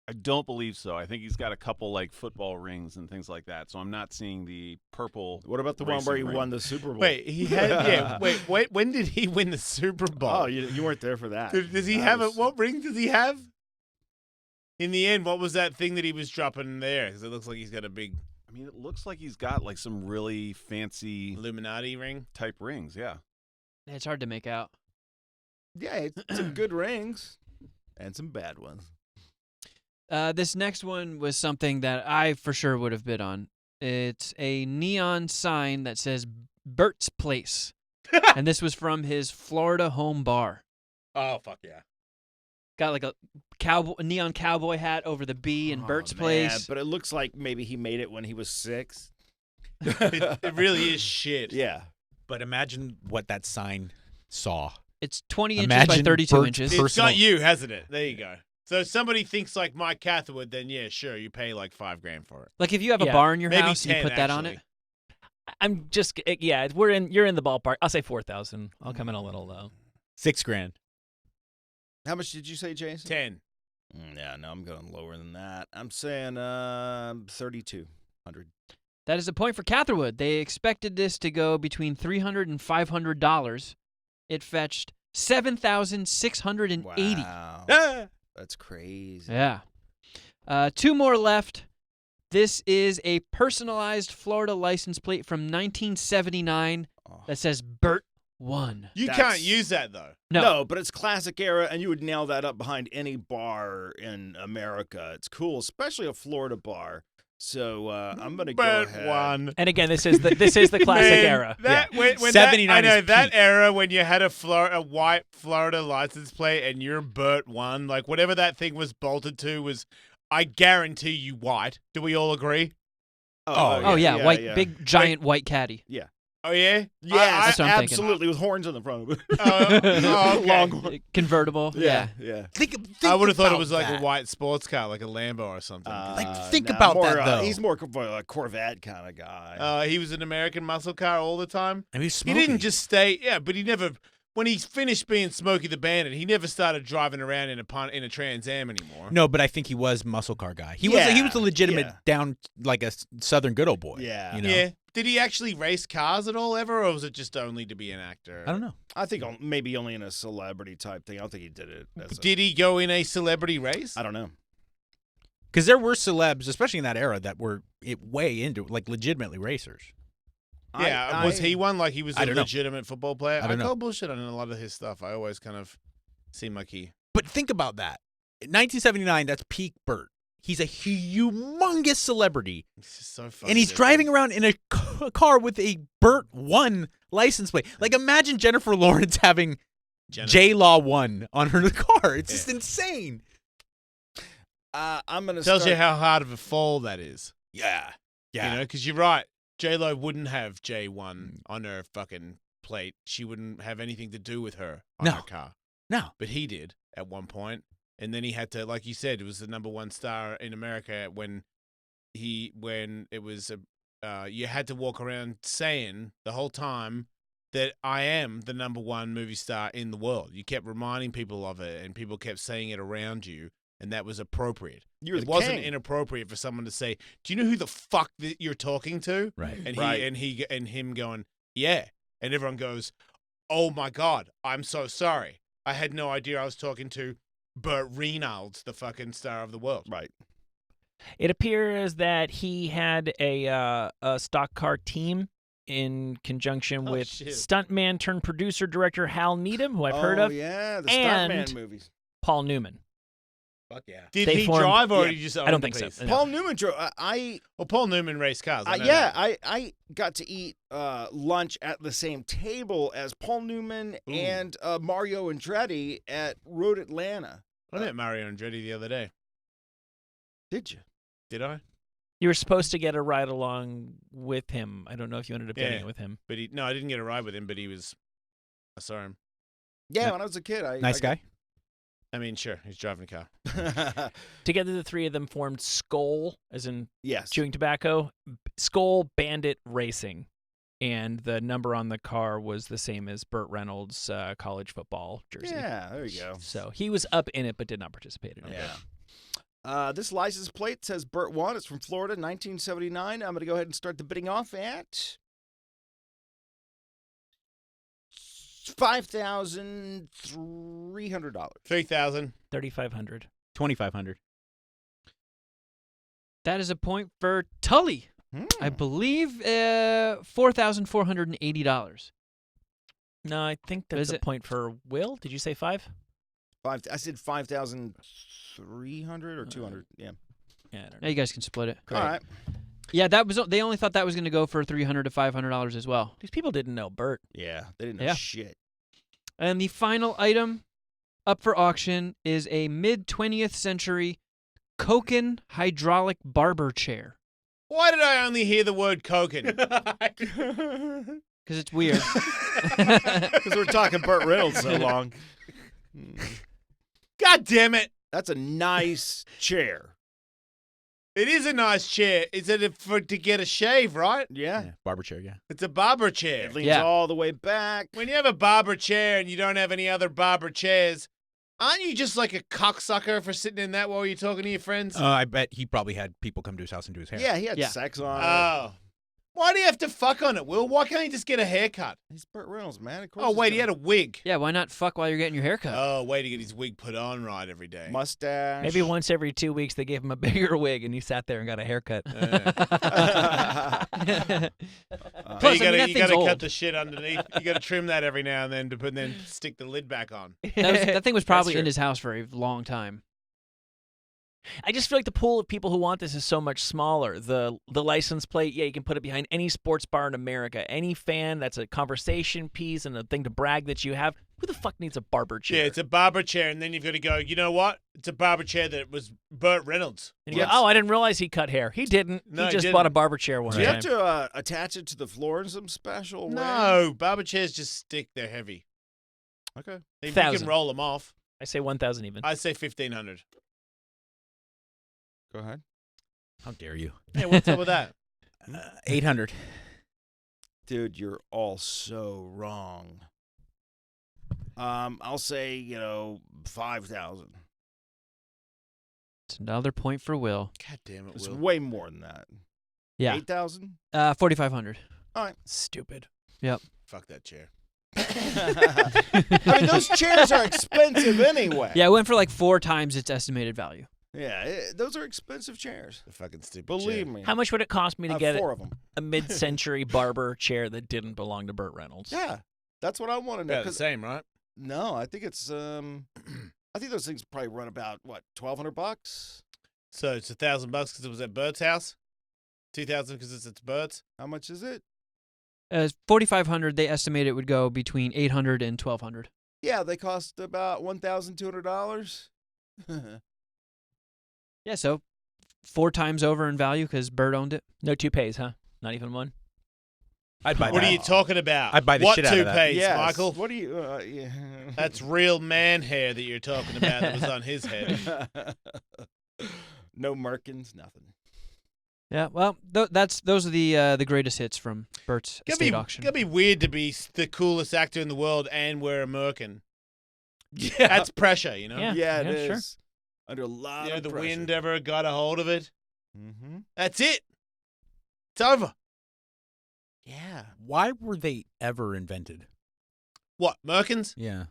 I don't believe so. I think he's got a couple like football rings and things like that. So I'm not seeing the purple. What about the one where he racing won ring. the Super Bowl? Wait, he had. Yeah. Wait. When did he win the Super Bowl? Oh, you weren't there for that. Does he That have was- it? What ring does he have? In the end, what was that thing that he was dropping there? Because it looks like he's got a big I mean, it looks like he's got like some really fancy Illuminati ring. type rings. Yeah. It's hard to make out. Yeah, it's some good rings and some bad ones. This next one was something that I for sure would have bid on. It's a neon sign that says Bert's Place. And this was from his Florida home bar. Oh fuck yeah! Got like a neon cowboy hat over the B in Bert's Man, Place. but it looks like maybe he made it when he was 6. It really is shit. Yeah. But imagine what that sign saw. It's 20 inches Imagine by 32 Bert's inches. It's personal- got you, hasn't it? There you go. So if somebody thinks like Mike Catherwood, then yeah, sure, you pay like $5,000 for it. Like if you have a Yeah. bar in your Maybe house and you 10, put that on it. actually. I'm just yeah. You're in the ballpark. I'll say 4,000. I'll come in a little low. $6,000. How much did you say, Jason? 10. Yeah, no, I'm going lower than that. I'm saying 3,200. That is a point for Catherwood. They expected this to go between $300 and $500. It fetched $7,680. Wow. That's crazy. Yeah. Two more left. This is a personalized Florida license plate from 1979 Oh. that says Bert 1. You That's- can't use that though. No. But it's classic era, and you would nail that up behind any bar in America. It's cool, especially a Florida bar. So I'm gonna go Bert ahead. one. And again, this is the classic Man, era. That, when 79 that, I know is that peak. era when you had a white Florida license plate and you're Bert one, like whatever that thing was bolted to was, I guarantee you, white. Do we all agree? Oh, yeah. White, big, giant white caddy. Oh yeah. Yes, That's what I'm thinking. absolutely, with horns on the front of it. Oh, okay. Long horn. Convertible. Yeah. Yeah. Think I would have thought it about was like that. a white sports car, like a Lambo or something. Think about more, that, though. He's more of a Corvette kind of guy. He was an American muscle car all the time. And he's He didn't just stay. Yeah, but he never. When he finished being Smokey the Bandit, he never started driving around in a Trans Am anymore. No, but I think he was muscle car guy. He was a legitimate yeah. down like a Southern good old boy. Yeah. You know? Yeah. Did he actually race cars at all ever, or was it just only to be an actor? I don't know. I think maybe only in a celebrity type thing. I don't think he did it. Did he go in a celebrity race? I don't know. Because there were celebs, especially in that era, that were way into like legitimately racers. Yeah, was he one? Like he was I a don't know. legitimate football player? I don't know. call bullshit on a lot of his stuff. I always kind of seem like he. But think about that. In 1979, that's peak Bert. He's a humongous celebrity, It's just so funny. and he's driving around in a car with a Bert 1 license plate. Like, imagine Jennifer Lawrence having J-Law 1 on her car. It's just insane. I'm gonna Tells start. you how hard of a fall that is. Yeah. You know, because you're right. J-Lo wouldn't have J1 on her fucking plate, she wouldn't have anything to do with her on No. her car. No. But he did at one point, and then he had to, like you said, it was the #1 star in America when it was you had to walk around saying the whole time that I am the #1 movie star in the world. You kept reminding people of it, and people kept saying it around you, and that was appropriate. You're It the wasn't king. inappropriate for someone to say, "Do you know who the fuck that you're talking to?" Right. And Right. and him going, "Yeah," and everyone goes, "Oh my God, I'm so sorry. I had no idea I was talking to Burt Reynolds, the fucking star of the world." Right. It appears that he had a stock car team in conjunction Oh, with shit. stuntman turned producer director Hal Needham, who I've heard of, Yeah, the and Stuntman movies. Paul Newman. Fuck yeah. Did They he formed- drive or yeah, did he just I own don't the think so. piece? No. Paul Newman drove. Well, Paul Newman raced cars. I know Yeah, that. I got to eat lunch at the same table as Paul Newman Ooh. and Mario Andretti at Road Atlanta. I met Mario Andretti the other day. Did you? Did I? You were supposed to get a ride along with him. I don't know if you ended up getting Yeah. it with him. But I didn't get a ride with him, but I saw him. Yeah, No. when I was a kid. Nice guy. I mean, sure, he's driving a car. guy. Together, the three of them formed Skull, as in Yes. chewing tobacco, Skull Bandit Racing. And the number on the car was the same as Burt Reynolds' college football jersey. Yeah, there you go. So he was up in it, but did not participate in it. Yeah. This license plate says Burt 1. It's from Florida, 1979. I'm going to go ahead and start the bidding off at $5,300. 3,000. 3,500. 2,500. That is a point for Tully. I believe $4,480. No, I think that's Is a it? point for Will. Did you say 5? I said 5,300 or 200. Yeah. Yeah, I don't Now know. you guys can split it. All right. Yeah, that was. They only thought that was going to go for $300 to $500 as well. These people didn't know Burt. Yeah, they didn't know Yeah. shit. And the final item up for auction is a mid-20th century Koken hydraulic barber chair. Why did I only hear the word coking? Because it's weird. Because we're talking Burt Reynolds so long. God damn it. That's a nice chair. It is a nice chair. Is it to get a shave, right? Yeah. Yeah, barber chair, yeah. It's a barber chair. It leans Yeah. all the way back. When you have a barber chair and you don't have any other barber chairs, aren't you just like a cocksucker for sitting in that while you're talking to your friends? I bet he probably had people come to his house and do his hair. Yeah, he had Yeah. sex on it. Oh. Why do you have to fuck on it, Will? Why can't he just get a haircut? He's Burt Reynolds, man. Of course. Oh, he's wait, he gonna- had a wig. Yeah, why not fuck while you're getting your hair cut? Oh, wait to get his wig put on right every day. mustache. Maybe once every 2 weeks they gave him a bigger wig and he sat there and got a haircut. Plus, But I mean, that you thing's gotta old. cut the shit underneath. You gotta trim that every now and then then stick the lid back on. That thing was probably true. in his house for a long time. I just feel like the pool of people who want this is so much smaller. The license plate, yeah, you can put it behind any sports bar in America. Any fan, that's a conversation piece and a thing to brag that you have. Who the fuck needs a barber chair? Yeah, it's a barber chair, and then you've got to go, you know what? It's a barber chair that was Burt Reynolds. And you go, oh, I didn't realize he cut hair. He didn't. No, he he just didn't. bought a barber chair one Do you time. have to attach it to the floor in some special way? No, barber chairs just stick. They're heavy. Okay. You 1,000. can roll them off. I say 1,000 even. I'd say 1,500. Go ahead. How dare you? Yeah, what's up with that? 800. Dude, you're all so wrong. I'll say, 5,000. It's another point for Will. God damn it, It's Will. way more than that. Yeah, 8,000? 4,500. Stupid. Fuck that chair. I mean, those chairs are expensive anyway. Yeah, it went for like 4 times its estimated value. Yeah, those are expensive chairs. The fucking stupid Believe chair. me. How much would it cost me I to have get 4 of them. a mid-century barber chair that didn't belong to Burt Reynolds? Yeah, that's what I want to know. Yeah, the 'cause- same, right? no, I think it's I think those things probably run about what, $1,200? So it's $1,000 because it was at Bert's house. 2,000 because it's at Bert's. How much is it? 4,500. They estimate it would go between 800 and 1,200. Yeah, they cost about $1,200. Yeah, so 4 times over in value because Bert owned it. No toupees, huh? Not even one? I'd buy What that. are you talking about? I'd buy the what shit out of that. toupees, Yes. Michael? What do you? Yeah. That's real man hair that you're talking about that was on his head. No merkins, nothing. Yeah, well, those are the greatest hits from Bert's estate auction. Gotta be weird to be the coolest actor in the world and wear a merkin. Yeah, That's pressure, you know? Yeah. it is. sure. Under a lot You know, of the pressure. wind ever got a hold of it. Mm-hmm. That's it. It's over. Yeah. Why were they ever invented? What, merkins? Yeah.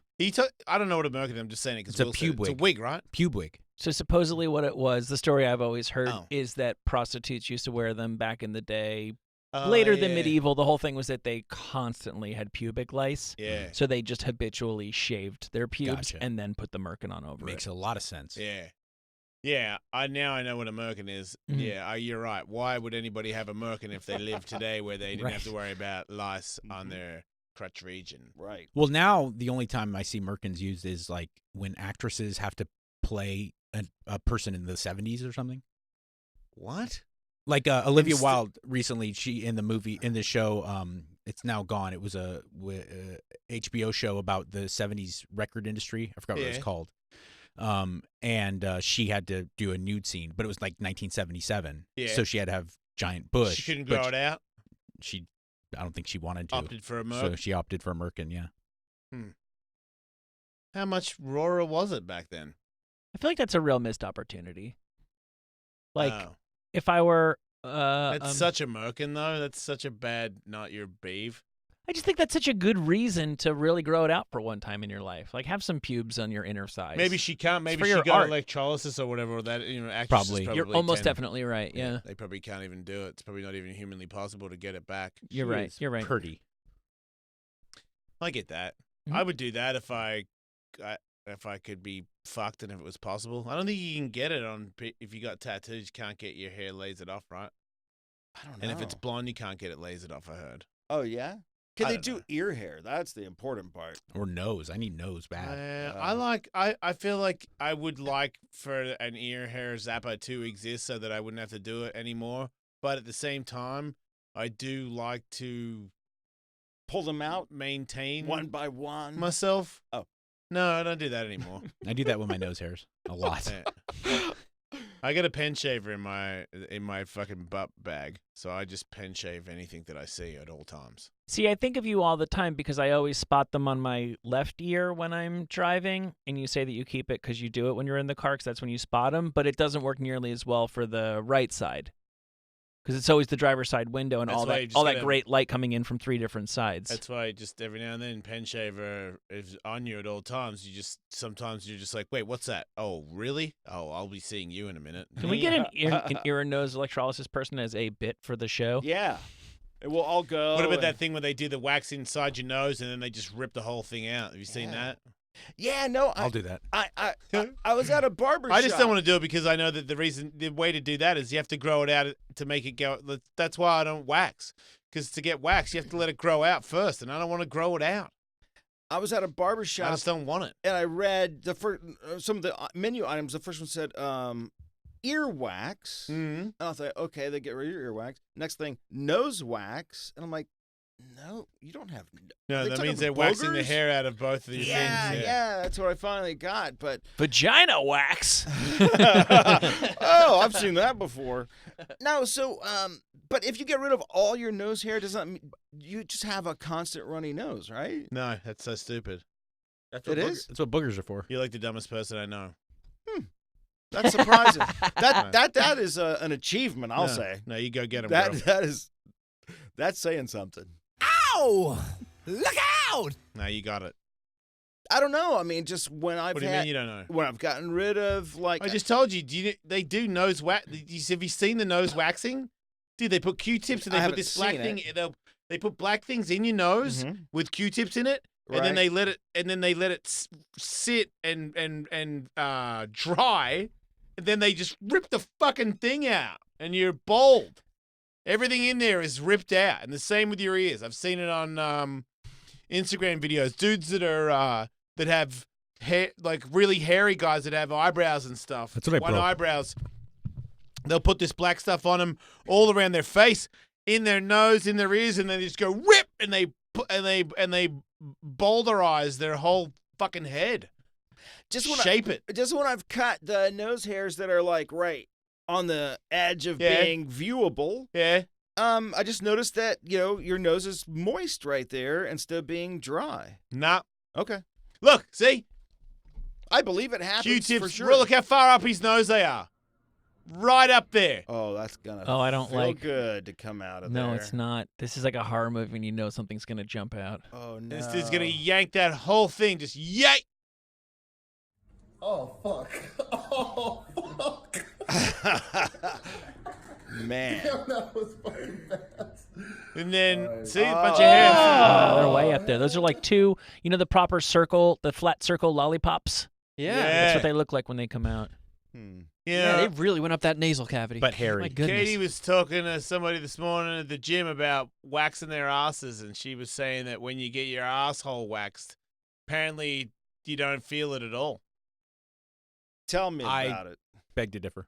I don't know what a merkin is. I'm just saying it because It's a pube It's a wig. wig, right? Pube wig. So supposedly what it was, the story I've always heard Oh. is that prostitutes used to wear them back in the day. Later than yeah. medieval, the whole thing was that they constantly had pubic lice. Yeah. So they just habitually shaved their pubes Gotcha. and then put the merkin on over Makes it. a lot of sense. Yeah. Yeah, I know what a merkin is. Mhm. Yeah, you're right. Why would anybody have a merkin if they lived today where they didn't have to Right. worry about lice on their crotch region? Right. Well, now the only time I see merkins used is like when actresses have to play a person in the 70s or something. What? Like Olivia Wilde recently, she in the show, it's now gone. It was a HBO show about the 70s record industry. I forgot what it was Yeah. called. And she had to do a nude scene, but it was like 1977. Yeah. So she had to have giant bush. She couldn't but grow it out? I don't think she wanted to. Opted for a merkin? So she opted for a merkin, yeah. How much rawer was it back then? I feel like that's a real missed opportunity. Like, Oh. if I were... That's such a merkin, though. That's such a bad not your beeve. I just think that's such a good reason to really grow it out for one time in your life. Like, have some pubes on your inner thighs. Maybe she can't. Maybe for she your got art. electrolysis or whatever. That actresses Probably. You're almost can. definitely right, yeah. They probably can't even do it. It's probably not even humanly possible to get it back. You're right, you're right. Pretty. I get that. Mhm. I would do that if I could be fucked and if it was possible. I don't think you can get it if you got tattoos. You can't get your hair lasered off, right? I don't know. And if it's blonde, you can't get it lasered off. I heard. Oh yeah. Can I they don't do know. ear hair? That's the important part. Or nose. I need nose bad. I feel like I would like for an ear hair zapper to exist so that I wouldn't have to do it anymore. But at the same time, I do like to Pull them out maintain one by one. myself. Oh. No, I don't do that anymore. I do that with my nose hairs a lot. Yeah. I got a pen shaver in my fucking butt bag, so I just pen shave anything that I see at all times. See, I think of you all the time because I always spot them on my left ear when I'm driving, and you say that you keep it because you do it when you're in the car because that's when you spot them, but it doesn't work nearly as well for the right side because it's always the driver's side window and That's all why that you just all that gotta- great light coming in from three different sides. That's why just every now and then pen shaver is on you at all times. Sometimes you're just like, wait, what's that? Oh, really? Oh, I'll be seeing you in a minute. Can we get an ear and nose electrolysis person as a bit for the show? Yeah. It will all go. What about and- that thing where they do the wax inside your nose and then they just rip the whole thing out? Have you seen that? Yeah, no, I'll do that. I was at a barber I just shop. don't want to do it because I know that the way to do that is you have to grow it out to make it go. That's why I don't wax. Because to get wax, you have to let it grow out first, and I don't want to grow it out. I was at a barber I shop just don't want it. and I read the first some of the menu items. The first one said earwax. Mm-hmm. And I thought, okay, they get rid of your earwax. Next thing, nose wax. And I'm like, no, you don't have. No, They that took means the they're waxing the boogers? hair out of both of your Yeah, things. yeah, that's what I finally got. But Vagina wax. oh, I've seen that before. No, so but if you get rid of all your nose hair, does that mean you just have a constant runny nose, right? No, that's so stupid. That's It is? That's what boogers are for. You're like the dumbest person I know. That's surprising. that is an achievement, I'll No, say. No, you go get him, That bro. that's saying something. Ow! Look out! No, you got it. I don't know. I mean, just when I've What do you had, mean you don't know? when I've gotten rid of like I just told you. They do nose wax. Have you seen the nose waxing? Dude, they put Q-tips and I they put haven't this black seen thing. They put black things in your nose with Q-tips in it, and then they let it sit and dry, and then they just rip the fucking thing out, and you're bald. Everything in there is ripped out, and the same with your ears. I've seen it on Instagram videos. Dudes that are that have hair, like really hairy guys that have eyebrows and stuff. That's what I One broke. eyebrows. They'll put this black stuff on them all around their face, in their nose, in their ears, and then they just go rip, and they boulderize their whole fucking head. Shape it. Just when I've cut the nose hairs that are like right on the edge of being viewable. Yeah. I just noticed that, your nose is moist right there instead of being dry. Nah. Okay. Look, see? I believe it happens Q-tips. for sure. Well, look how far up his nose they are. Right up there. Oh, that's gonna I don't feel like good to come out of there. No, it's not. This is like a horror movie and you know something's going to jump out. Oh, no. This is going to yank that whole thing. Just yank. Oh, fuck. Oh, fuck. Man. Damn, that was fucking fast. And then, see, a bunch of hair. They're way up there. Those are like two, the proper circle, the flat circle lollipops. Yeah. That's what they look like when they come out. Yeah, they really went up that nasal cavity. But hairy. My goodness. Katie was talking to somebody this morning at the gym about waxing their asses, and she was saying that when you get your asshole waxed, apparently you don't feel it at all. Tell me about it. Beg to differ.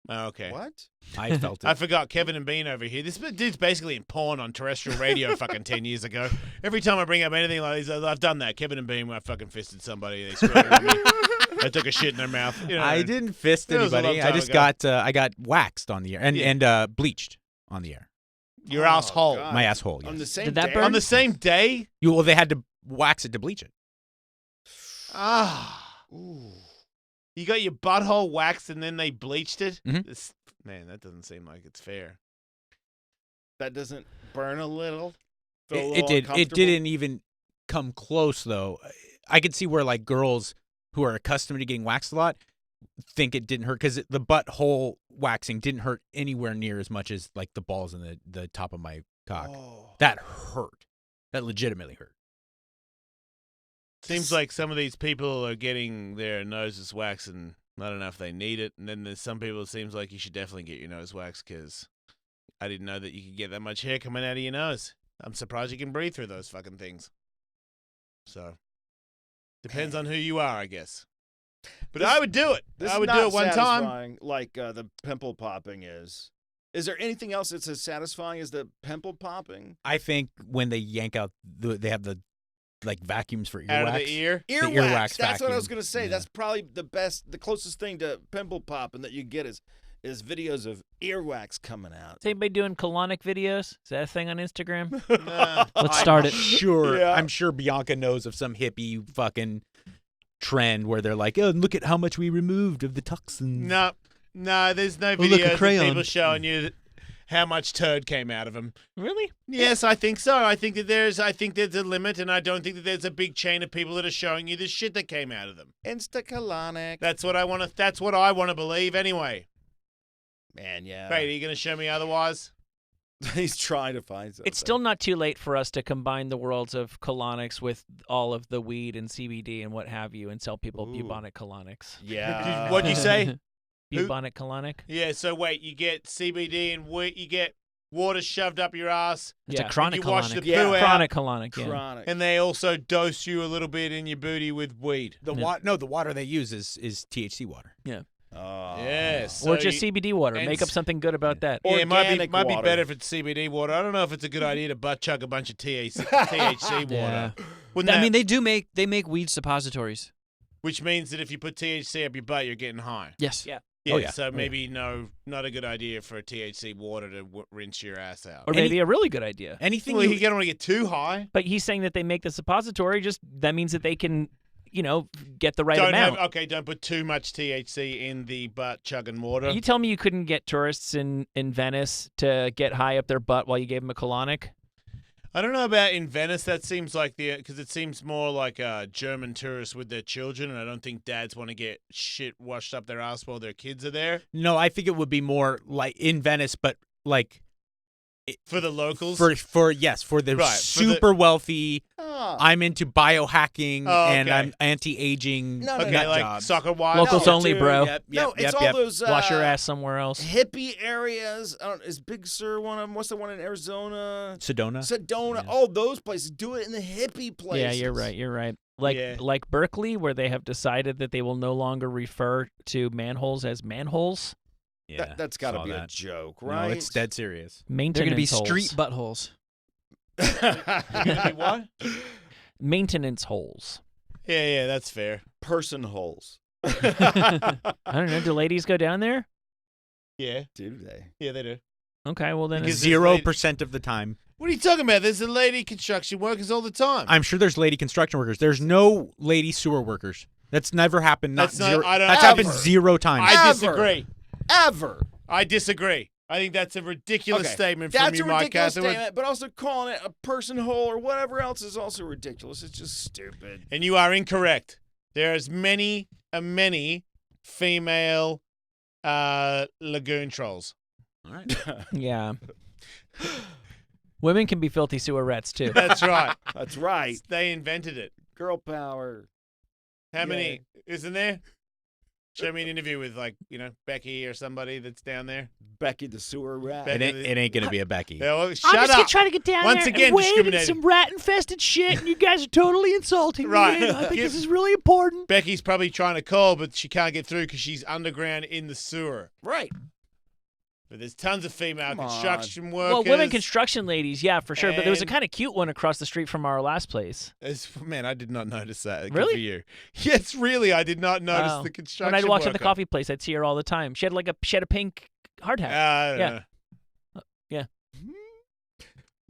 Oh, okay. What? I felt it. I forgot Kevin and Bean over here. This dude's basically in porn on terrestrial radio fucking 10 years ago. Every time I bring up anything like this, I've done that. Kevin and Bean, when I fucking fisted somebody, they screwed with me. I took a shit in their mouth. I didn't fist It was a long anybody. I time just ago. I got waxed on the air and bleached on the air. Your asshole. God. My asshole. On Yes. the same Did that day? burn? On the same day? Well, they had to wax it to bleach it. Ah. Ooh. You got your butthole waxed and then they bleached it? Mhm. Man, that doesn't seem like it's fair. That doesn't burn a little? Feel a It little did. It uncomfortable? didn't even come close, though. I could see where like girls who are accustomed to getting waxed a lot think it didn't hurt because the butthole waxing didn't hurt anywhere near as much as like the balls and the top of my cock. Oh. That hurt. That legitimately hurt. Seems like some of these people are getting their noses waxed, and I don't know if they need it. And then there's some people, it seems like you should definitely get your nose waxed because I didn't know that you could get that much hair coming out of your nose. I'm surprised you can breathe through those fucking things. So, depends on who you are, I guess. But I would do it. This I is would not do it one time. satisfying like the pimple popping is. Is there anything else that's as satisfying as the pimple popping? I think when they yank out, they have the like vacuums for earwax. Out of the ear? The Earwax. That's what I was vacuum. going to say. Yeah. That's probably the closest thing to pimple popping that you get is videos of earwax coming out. Is anybody doing colonic videos? Is that a thing on Instagram? Let's start it. Sure, Yeah. I'm sure Bianca knows of some hippie fucking trend where they're like, "Oh, look at how much we removed of the toxins." No, there's no Oh, look, a videos of crayon. people showing you how much turd came out of them. Really? Yes, I think so. I think there's a limit, and I don't think that there's a big chain of people that are showing you the shit that came out of them. Instacolonic. That's what I want to. That's what I want to believe, anyway. Man, yeah. Wait, are you going to show me otherwise? He's trying to find something. It's still not too late for us to combine the worlds of colonics with all of the weed and CBD and what have you and sell people Ooh. bubonic colonics. Yeah. What'd you say? Who? Bubonic colonic? Yeah. So wait, you get CBD and you get water shoved up your ass. It's Yeah. a chronic You wash colonic. the poo out, Chronic colonic, yeah. Chronic. and they also dose you a little bit in your booty with weed. The water they use is THC water. Oh. Yes. Or just CBD water. and Make up something good about that. Yeah, it might be Organic water. better if it's CBD water. I don't know if it's a good idea to butt chug a bunch of THC water. Yeah. Wouldn't I mean, that- they make weed suppositories. which means that if you put THC up your butt, you're getting high. Yes. Yeah. Yeah, Oh, yeah. so maybe not a good idea for THC water to rinse your ass out. Or maybe a really good idea. Anything Well, you you don't want to get too high. But he's saying that they make the suppository, just that means that they can, get the right Don't amount. don't put too much THC in the butt chugging water. You tell me you couldn't get tourists in Venice to get high up their butt while you gave them a colonic? I don't know about in Venice. That seems like because it seems more like German tourists with their children, and I don't think dads want to get shit washed up their ass while their kids are there. No, I think it would be more like in Venice, but like For the locals? for the Right, for super wealthy. Oh. I'm into biohacking Oh, and okay. I'm anti-aging. No, no, Okay, nut like jobs. soccer wives. Locals No, only, dude, bro. Yep, No, yep, it's yep, all yep. those Wash your ass somewhere else. hippie areas. Is Big Sur one of them? What's the one in Arizona? Sedona. Sedona. All those places. Do it in the hippie places. Yeah, you're right. You're right. Like Berkeley, where they have decided that they will no longer refer to manholes as manholes. Yeah, That's got to saw be a that. joke, No, right? it's dead serious. They're Maintenance going to be holes. street buttholes. They're gonna be what? Maintenance holes. Yeah, that's fair. Person holes. I don't know. Do ladies go down there? Yeah, Do they? yeah, they do. Okay, well then. Because it's- 0% of the time. What are you talking about? There's a lady construction workers all the time. I'm sure there's lady construction workers. There's no lady sewer workers. That's never happened. That's not- zero. I don't- That's ever. happened 0 times. I Ever. disagree. Ever. I disagree. I think that's a ridiculous Okay, statement from That's you, a Mike ridiculous Catherwood. statement, but also calling it a person hole or whatever else is also ridiculous. It's just stupid. And you are incorrect. There's many female lagoon trolls. All right. Yeah. Women can be filthy sewerettes too. That's right. That's right. They invented it. Girl power. How many isn't there? Show me an interview with Becky or somebody that's down there. Becky the sewer rat. It ain't going to be a Becky. Yeah, well, I'm shut just up. gonna try to get down Once there again, and wade in discriminating. some rat-infested shit, and you guys are totally insulting Right. me. And I think Give- this is really important. Becky's probably trying to call, but she can't get through because she's underground in the sewer. Right. But there's tons of female Come on. construction workers. Well, women construction ladies, yeah, for sure. But there was a And- kind of cute one across the street from our last place. Man, I did not notice that. Good Really? for you. Yes, really, I did not notice Oh. the construction When I'd walk to the worker. coffee place, I'd see her all the time. She had a pink hard hat. I don't Yeah. know. Yeah.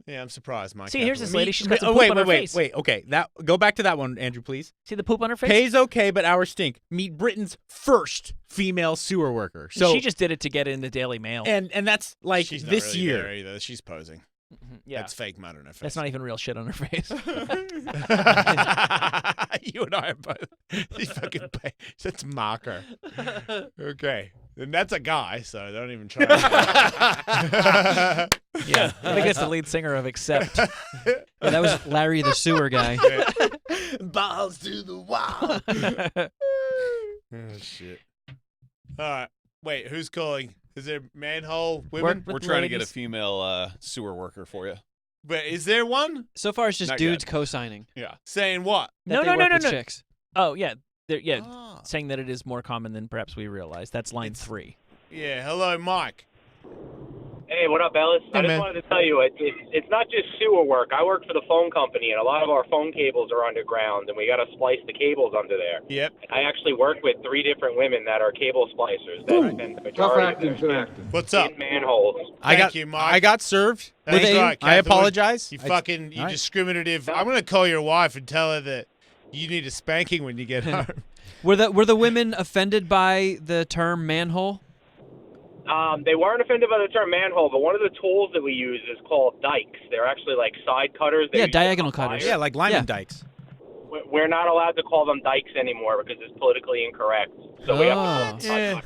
Yeah, I'm surprised, Mike. See, here's this Catherwood. lady. She's got some Oh, poop wait, on her wait, face. wait. Okay, go back to that one, Andrew, please. See the poop on her face? Pay's okay, but hours stink. Meet Britain's first female sewer worker. So she just did it to get in the Daily Mail. and that's like She's not this really year. there either. She's posing. yeah. That's fake mud on her face. That's not even real shit on her face. You and I are both. She's fucking. That's marker. Okay, and that's a guy, so don't even try. Yeah, I think that's the lead singer of Accept. Yeah, that was Larry the sewer guy. Balls to the wall. Oh shit! All right, wait. Who's calling? Is there manhole women? With We're trying to get a ladies. female sewer worker for you. But is there one? So far, it's just Not dudes yet. co-signing. Yeah. Saying what? That No, they no, no, work no, with no. chicks. Oh yeah, yeah. Ah. Saying that it is more common than perhaps we realize. That's line 3. Yeah. Hello, Mike. Hey, what up, Ellis? Hey, I just man. wanted to tell you, it's not just sewer work. I work for the phone company, and a lot of our phone cables are underground, and we got to splice the cables under there. Yep. I actually work with 3 different women that are cable splicers that spend the majority of their time What's up? in manholes. Thank you, Mike. I got served. Thanks, With Mike a, I Catherwood. apologize. You I- fucking all right. discriminative. I'm gonna call your wife and tell her that you need a spanking when you get home. Were the women offended by the term manhole? They weren't offended by the term manhole, but one of the tools that we use is called dikes. They're actually like side cutters. They Yeah, use to diagonal cut cutters. wire. Yeah, like Lyman Yeah. Dykes. We're not allowed to call them dikes anymore because it's politically incorrect. So we have Oh. to Yeah.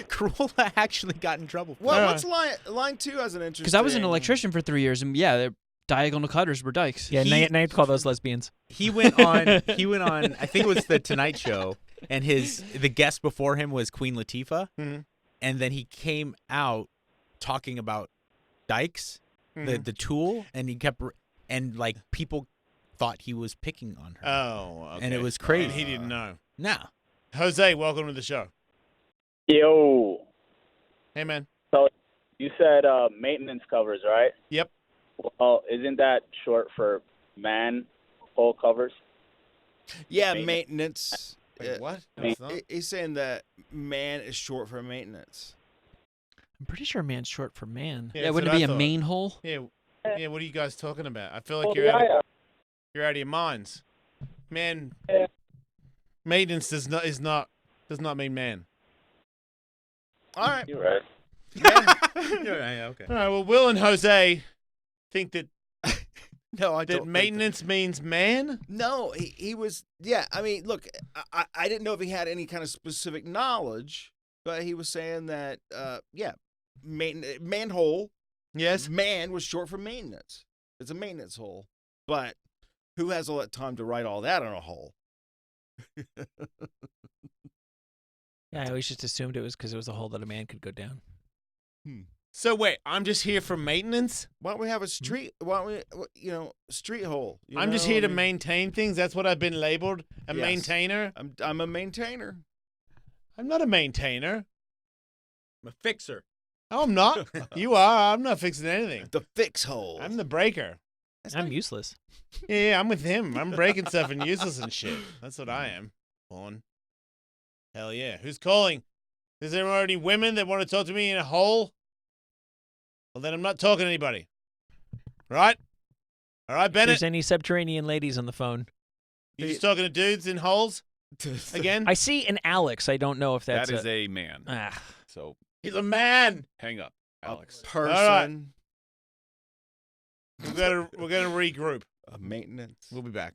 Corolla actually got in trouble. For Well, that. what's line 2 has an interesting. Because I was an electrician for 3 years, and yeah, the diagonal cutters were dikes. Yeah, He- now you call those lesbians. He went on. He went on. I think it was the Tonight Show, and the guest before him was Queen Latifah, Mhm. and then he came out talking about dikes, the tool, and he kept and like people thought he was picking on her. Oh, okay. And it was crazy. And he didn't know. No. Jose, welcome to the show. Yo, Hey, man. you said maintenance covers, right? Yep. Well, isn't that short for manhole covers? Yeah, maintenance. Wait, what? No, Me- it's not. He's saying that man is short for maintenance. I'm pretty sure man's short for man. Yeah, Yeah, that's wouldn't what it be I a thought. main hole? Yeah. Yeah. What are you guys talking about? I feel like Oh, you're yeah, out of your minds. Man, Yeah. maintenance does not mean man. All right. You're right. Yeah, okay. All right. Well, Will and Jose think that No, I that don't. maintenance means man. No, he was. Yeah, I mean, look, I didn't know if he had any kind of specific knowledge, but he was saying that, yeah, manhole. Yes. Man was short for maintenance. It's a maintenance hole, but who has all that time to write all that on a hole? Yeah, I always just assumed it was because it was a hole that a man could go down. So wait, I'm just here for maintenance. Why don't we have a street? Why don't we, street hole? you I'm just know? here I to mean, maintain things. That's what I've been labeled, a Yes. maintainer. I'm a maintainer. I'm not a maintainer. I'm a fixer. No, I'm not. You are. I'm not fixing anything. The fix hole. I'm the breaker. I'm useless. Yeah, I'm with him. I'm breaking stuff and useless and shit. That's what I am. On. Hell yeah. Who's calling? Is there already women that want to talk to me in a hole? Well, then I'm not talking to anybody. Right? All right, If Bennett. there's any subterranean ladies on the phone. You just talking to dudes in holes? Again? I see an Alex. I don't know if that's That is a man. Ah. So He's a man. hang up, Alex. Person. We're gonna regroup. A maintenance. We'll be back.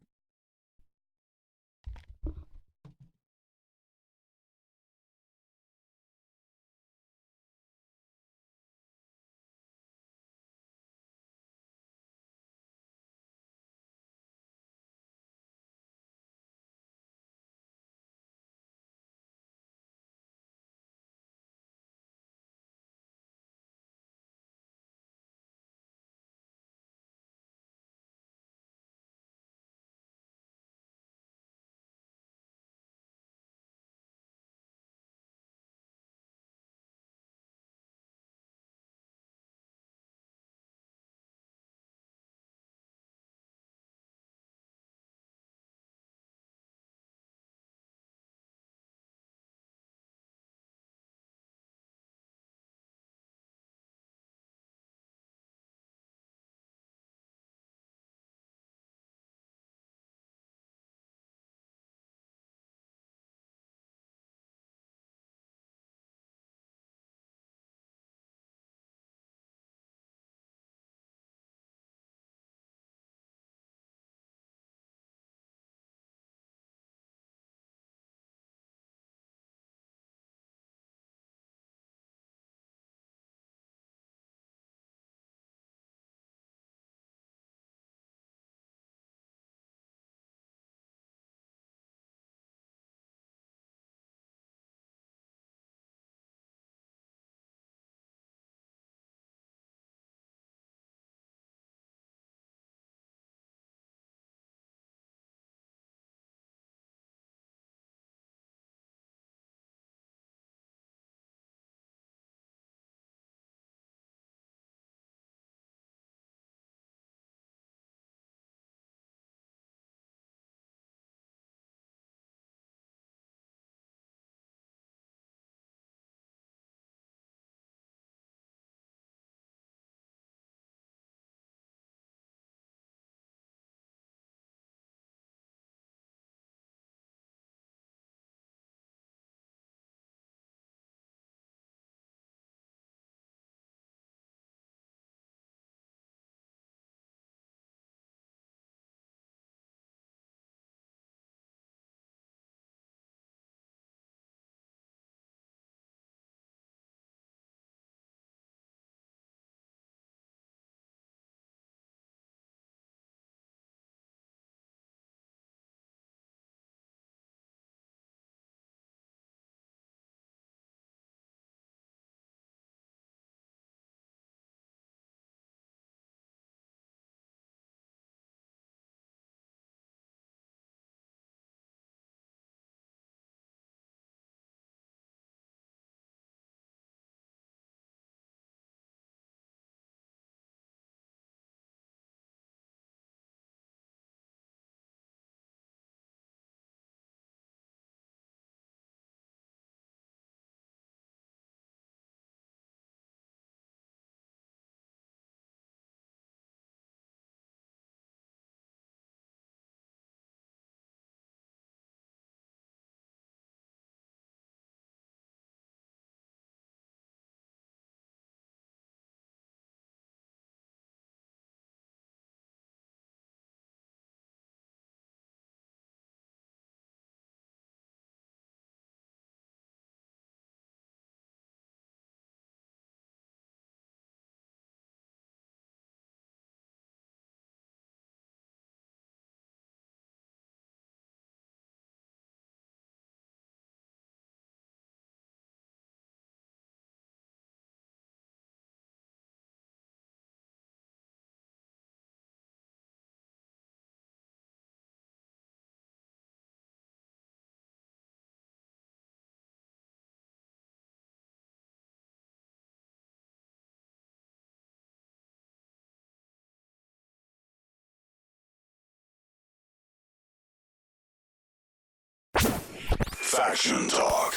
Faction Talk.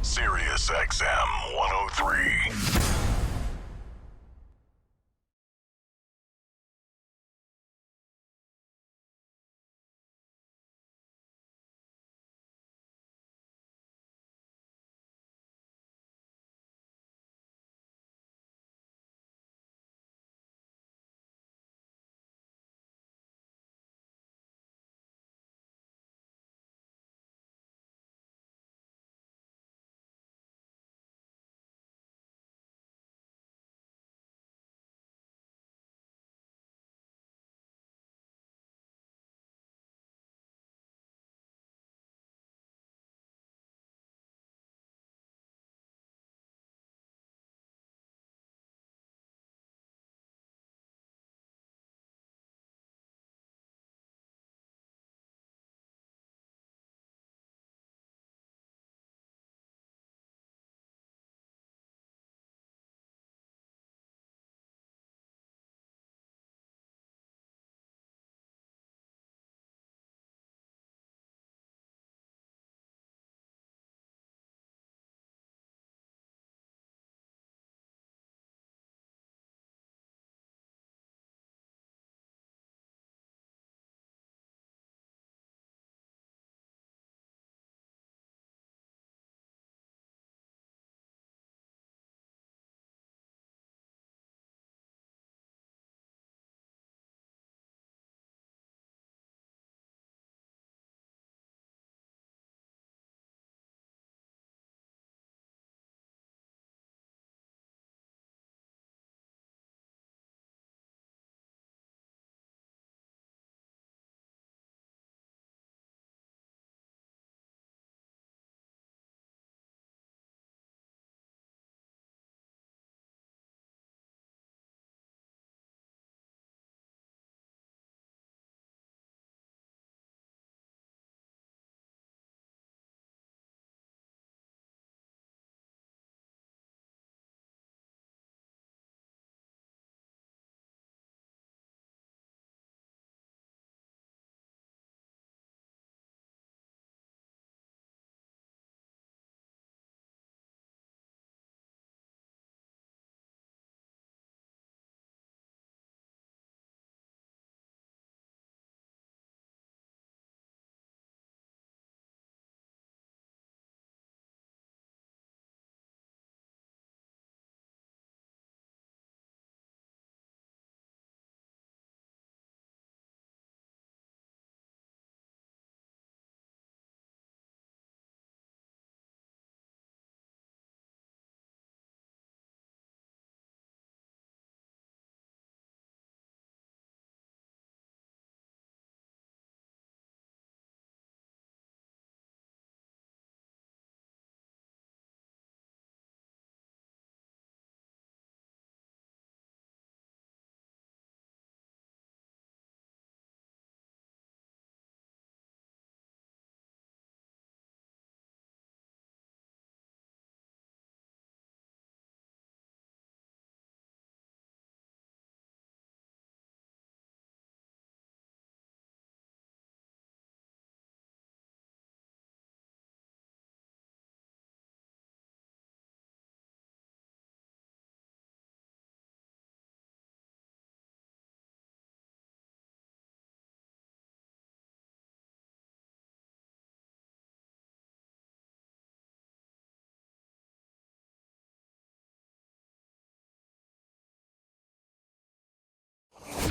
Sirius XM 103.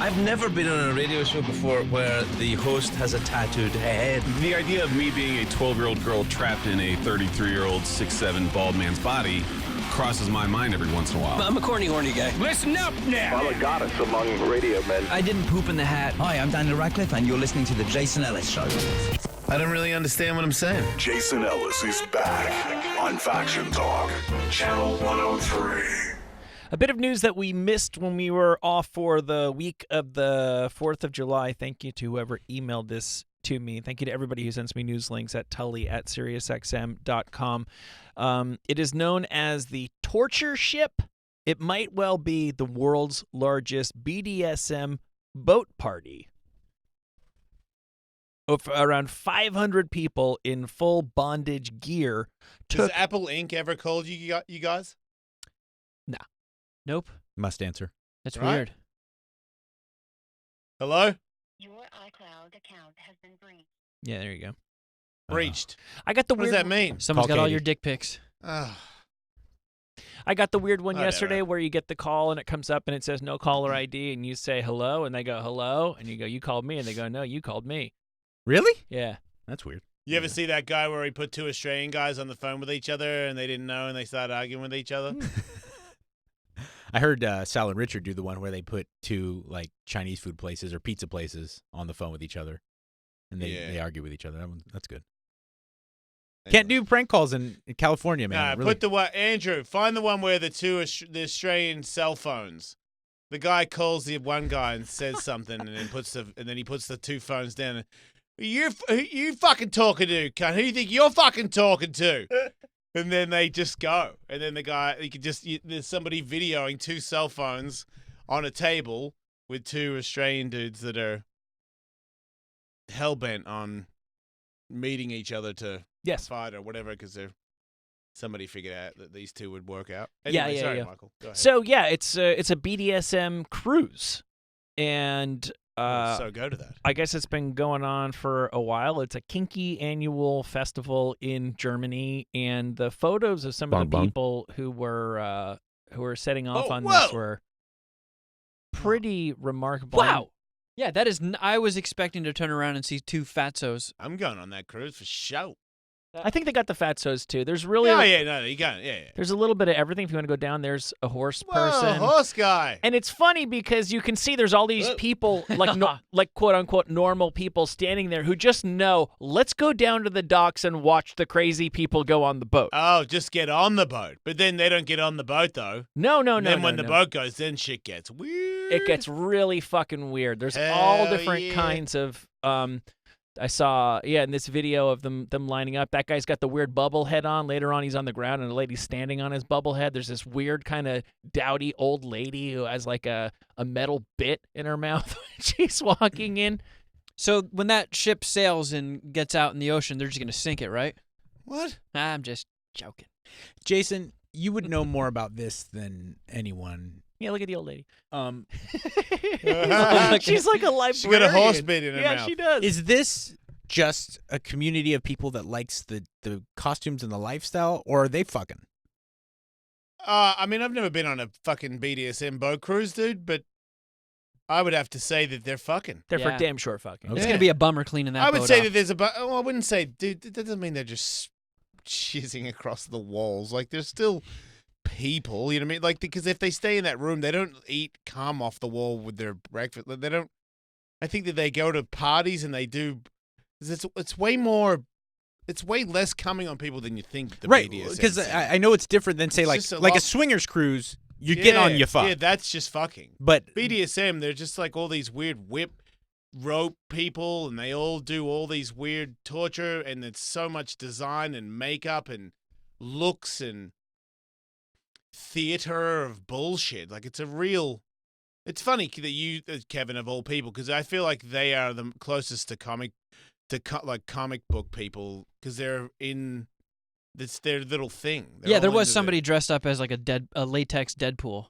I've never been on a radio show before where the host has a tattooed head. The idea of me being a 12-year-old girl trapped in a 33-year-old 6'7" bald man's body crosses my mind every once in a while. I'm a corny, horny guy. Listen up now! I'm a goddess among radio men. I didn't poop in the hat. Hi, I'm Daniel Radcliffe, and you're listening to The Jason Ellis Show. I don't really understand what I'm saying. Jason Ellis is back on Faction Talk, Channel 103. A bit of news that we missed when we were off for the week of the 4th of July. Thank you to whoever emailed this to me. Thank you to everybody who sends me news links at tully@SiriusXM.com. It is known as the Torture Ship. It might well be the world's largest BDSM boat party. of around 500 people in full bondage gear. Has Apple Inc. ever called you guys? No. Nope. Must answer. That's Right. weird. Hello? Your iCloud account has been breached. Yeah, there you go. Breached. I got the What weird. does that mean? Someone's Call got all Katie. your dick pics. I got the weird one Whatever. yesterday where you get the call and it comes up and it says no caller ID and you say hello and they go hello and you go you called me and they go no you called me. Really? Yeah. That's weird. You ever see that guy where he put two Australian guys on the phone with each other and they didn't know and they started arguing with each other? I heard Sal and Richard do the one where they put two like Chinese food places or pizza places on the phone with each other, and they argue with each other. That's good. Can't do prank calls in California, man. Nah, Really. put the one, Andrew. Find the one where the the Australian cell phones. The guy calls the one guy and says something, and then he puts the two phones down. And, who you fucking talking to, cunt? Who do you think you're fucking talking to? And then they just go. And then the guy, there's somebody videoing two cell phones on a table with two Australian dudes that are hell-bent on meeting each other to fight or whatever because somebody figured out that these two would work out. Anyway, sorry, Michael. Go ahead. So yeah, it's a BDSM cruise, and so go to that. I guess it's been going on for a while. It's a kinky annual festival in Germany, and the photos of some of the people who were setting off on this were pretty remarkable. Wow. Yeah, that is. I was expecting to turn around and see two fatzos. I'm going on that cruise for show. I think they got the fatsos too. There's really you got it. Yeah. There's a little bit of everything. If you want to go down, there's a horse person, horse guy, and it's funny because you can see there's all these people like quote unquote normal people standing there who just know. Let's go down to the docks and watch the crazy people go on the boat. Oh, just get on the boat, but then they don't get on the boat though. No. Then when the boat goes, then shit gets weird. It gets really fucking weird. There's all different kinds of. I saw, in this video of them lining up. That guy's got the weird bubble head on. Later on, he's on the ground, and a lady's standing on his bubble head. There's this weird kind of dowdy old lady who has like a metal bit in her mouth when she's walking in. So when that ship sails and gets out in the ocean, they're just going to sink it, right? What? I'm just joking. Jason, you would know more about this than anyone. Yeah, look at the old lady. She's like a librarian. She got a horse bit in her mouth. Yeah, she does. Is this just a community of people that likes the costumes and the lifestyle, or are they fucking? I mean, I've never been on a fucking BDSM boat cruise, dude, but I would have to say that they're fucking. They're for damn sure fucking. It's going to be a bummer cleaning that I would boat say off. that there's I wouldn't say, dude, that doesn't mean they're just shizzing across the walls. Like, there's still people, you know what I mean? Like, because if they stay in that room, they don't eat cum off the wall with their breakfast. They don't. I think that they go to parties and they do. It's way more. It's way less coming on people than you think. The Right, BDSM because thing. I know it's different than say It's like just a a lot- swingers cruise. You get on your fuck. Yeah, that's just fucking. But BDSM, they're just like all these weird whip rope people, and they all do all these weird torture, and it's so much design and makeup and looks and theater of bullshit. Like, it's a real. It's funny that you, Kevin, of all people, because I feel like they are the closest to comic book people, because they're in. It's their little thing. They're Yeah, there all was into somebody dressed up as like a latex Deadpool.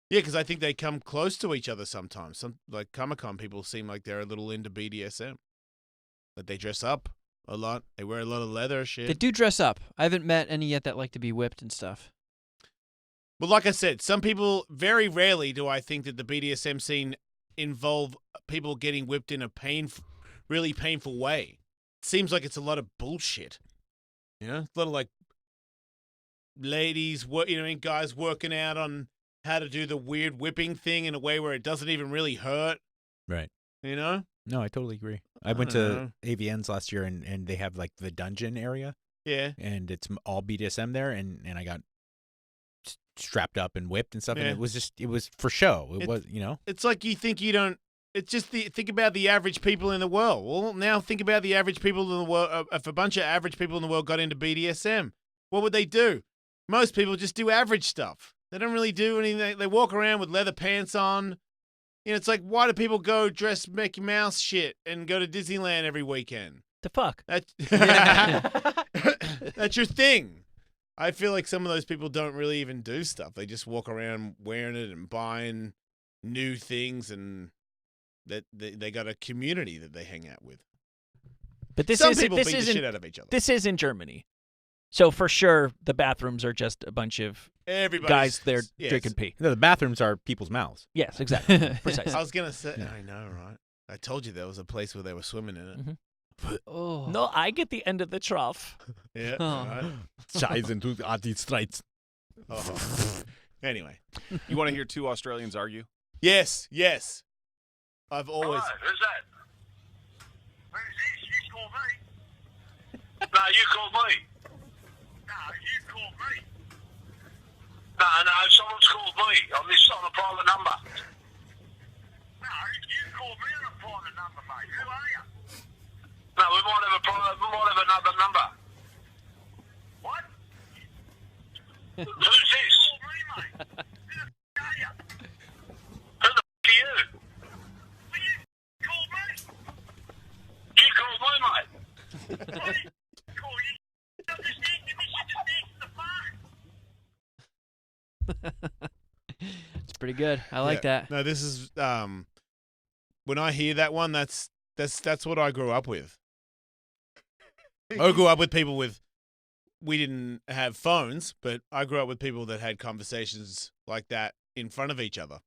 Yeah, because I think they come close to each other sometimes. Some like Comic-Con people seem like they're a little into BDSM. Like they dress up a lot. They wear a lot of leather shit. They do dress up. I haven't met any yet that like to be whipped and stuff. Well, like I said, some people, very rarely do I think that the BDSM scene involve people getting whipped in a really painful way. It seems like it's a lot of bullshit. You know, a lot of like ladies, guys working out on how to do the weird whipping thing in a way where it doesn't even really hurt. Right. You know? No, I totally agree. I went to AVN's last year, and they have like the dungeon area. Yeah. And it's all BDSM there, and I got strapped up and whipped and stuff, and it was for show. It was, It's like you think you don't. It's just think about the average people in the world. Well, now think about the average people in the world. If a bunch of average people in the world got into BDSM, what would they do? Most people just do average stuff. They don't really do anything. They walk around with leather pants on, it's like, why do people go dress Mickey Mouse shit and go to Disneyland every weekend? The fuck? That's your thing. I feel like some of those people don't really even do stuff. They just walk around wearing it and buying new things, and that they got a community that they hang out with. But this Some people beat the isn't shit out of each other. This is in Germany, so for sure the bathrooms are just a bunch of guys there drinking pee. No, the bathrooms are people's mouths. Yes, exactly. Precisely. I was gonna say, I know, right? I told you there was a place where they were swimming in it. Mm-hmm. Oh. No, I get the end of the trough. Yeah. Oh. Right. Scheißen tut die Streits. Oh. Anyway, You want to hear two Australians argue? yes. I've always. Who's that? Who's this? You call me? No, you call me. No, you called me. No, someone's called me on a private number. No, you called me on a private number, mate. Who are you? No, we might have another number. What? Who's this? You called me, mate. Who the f*** are you? Who the f*** are you? Well, you called me. You called me, mate. What did you call you? Just answer the phone. It's pretty good. I like that. No, this is when I hear that one, that's what I grew up with. I grew up with people we didn't have phones, but I grew up with people that had conversations like that in front of each other.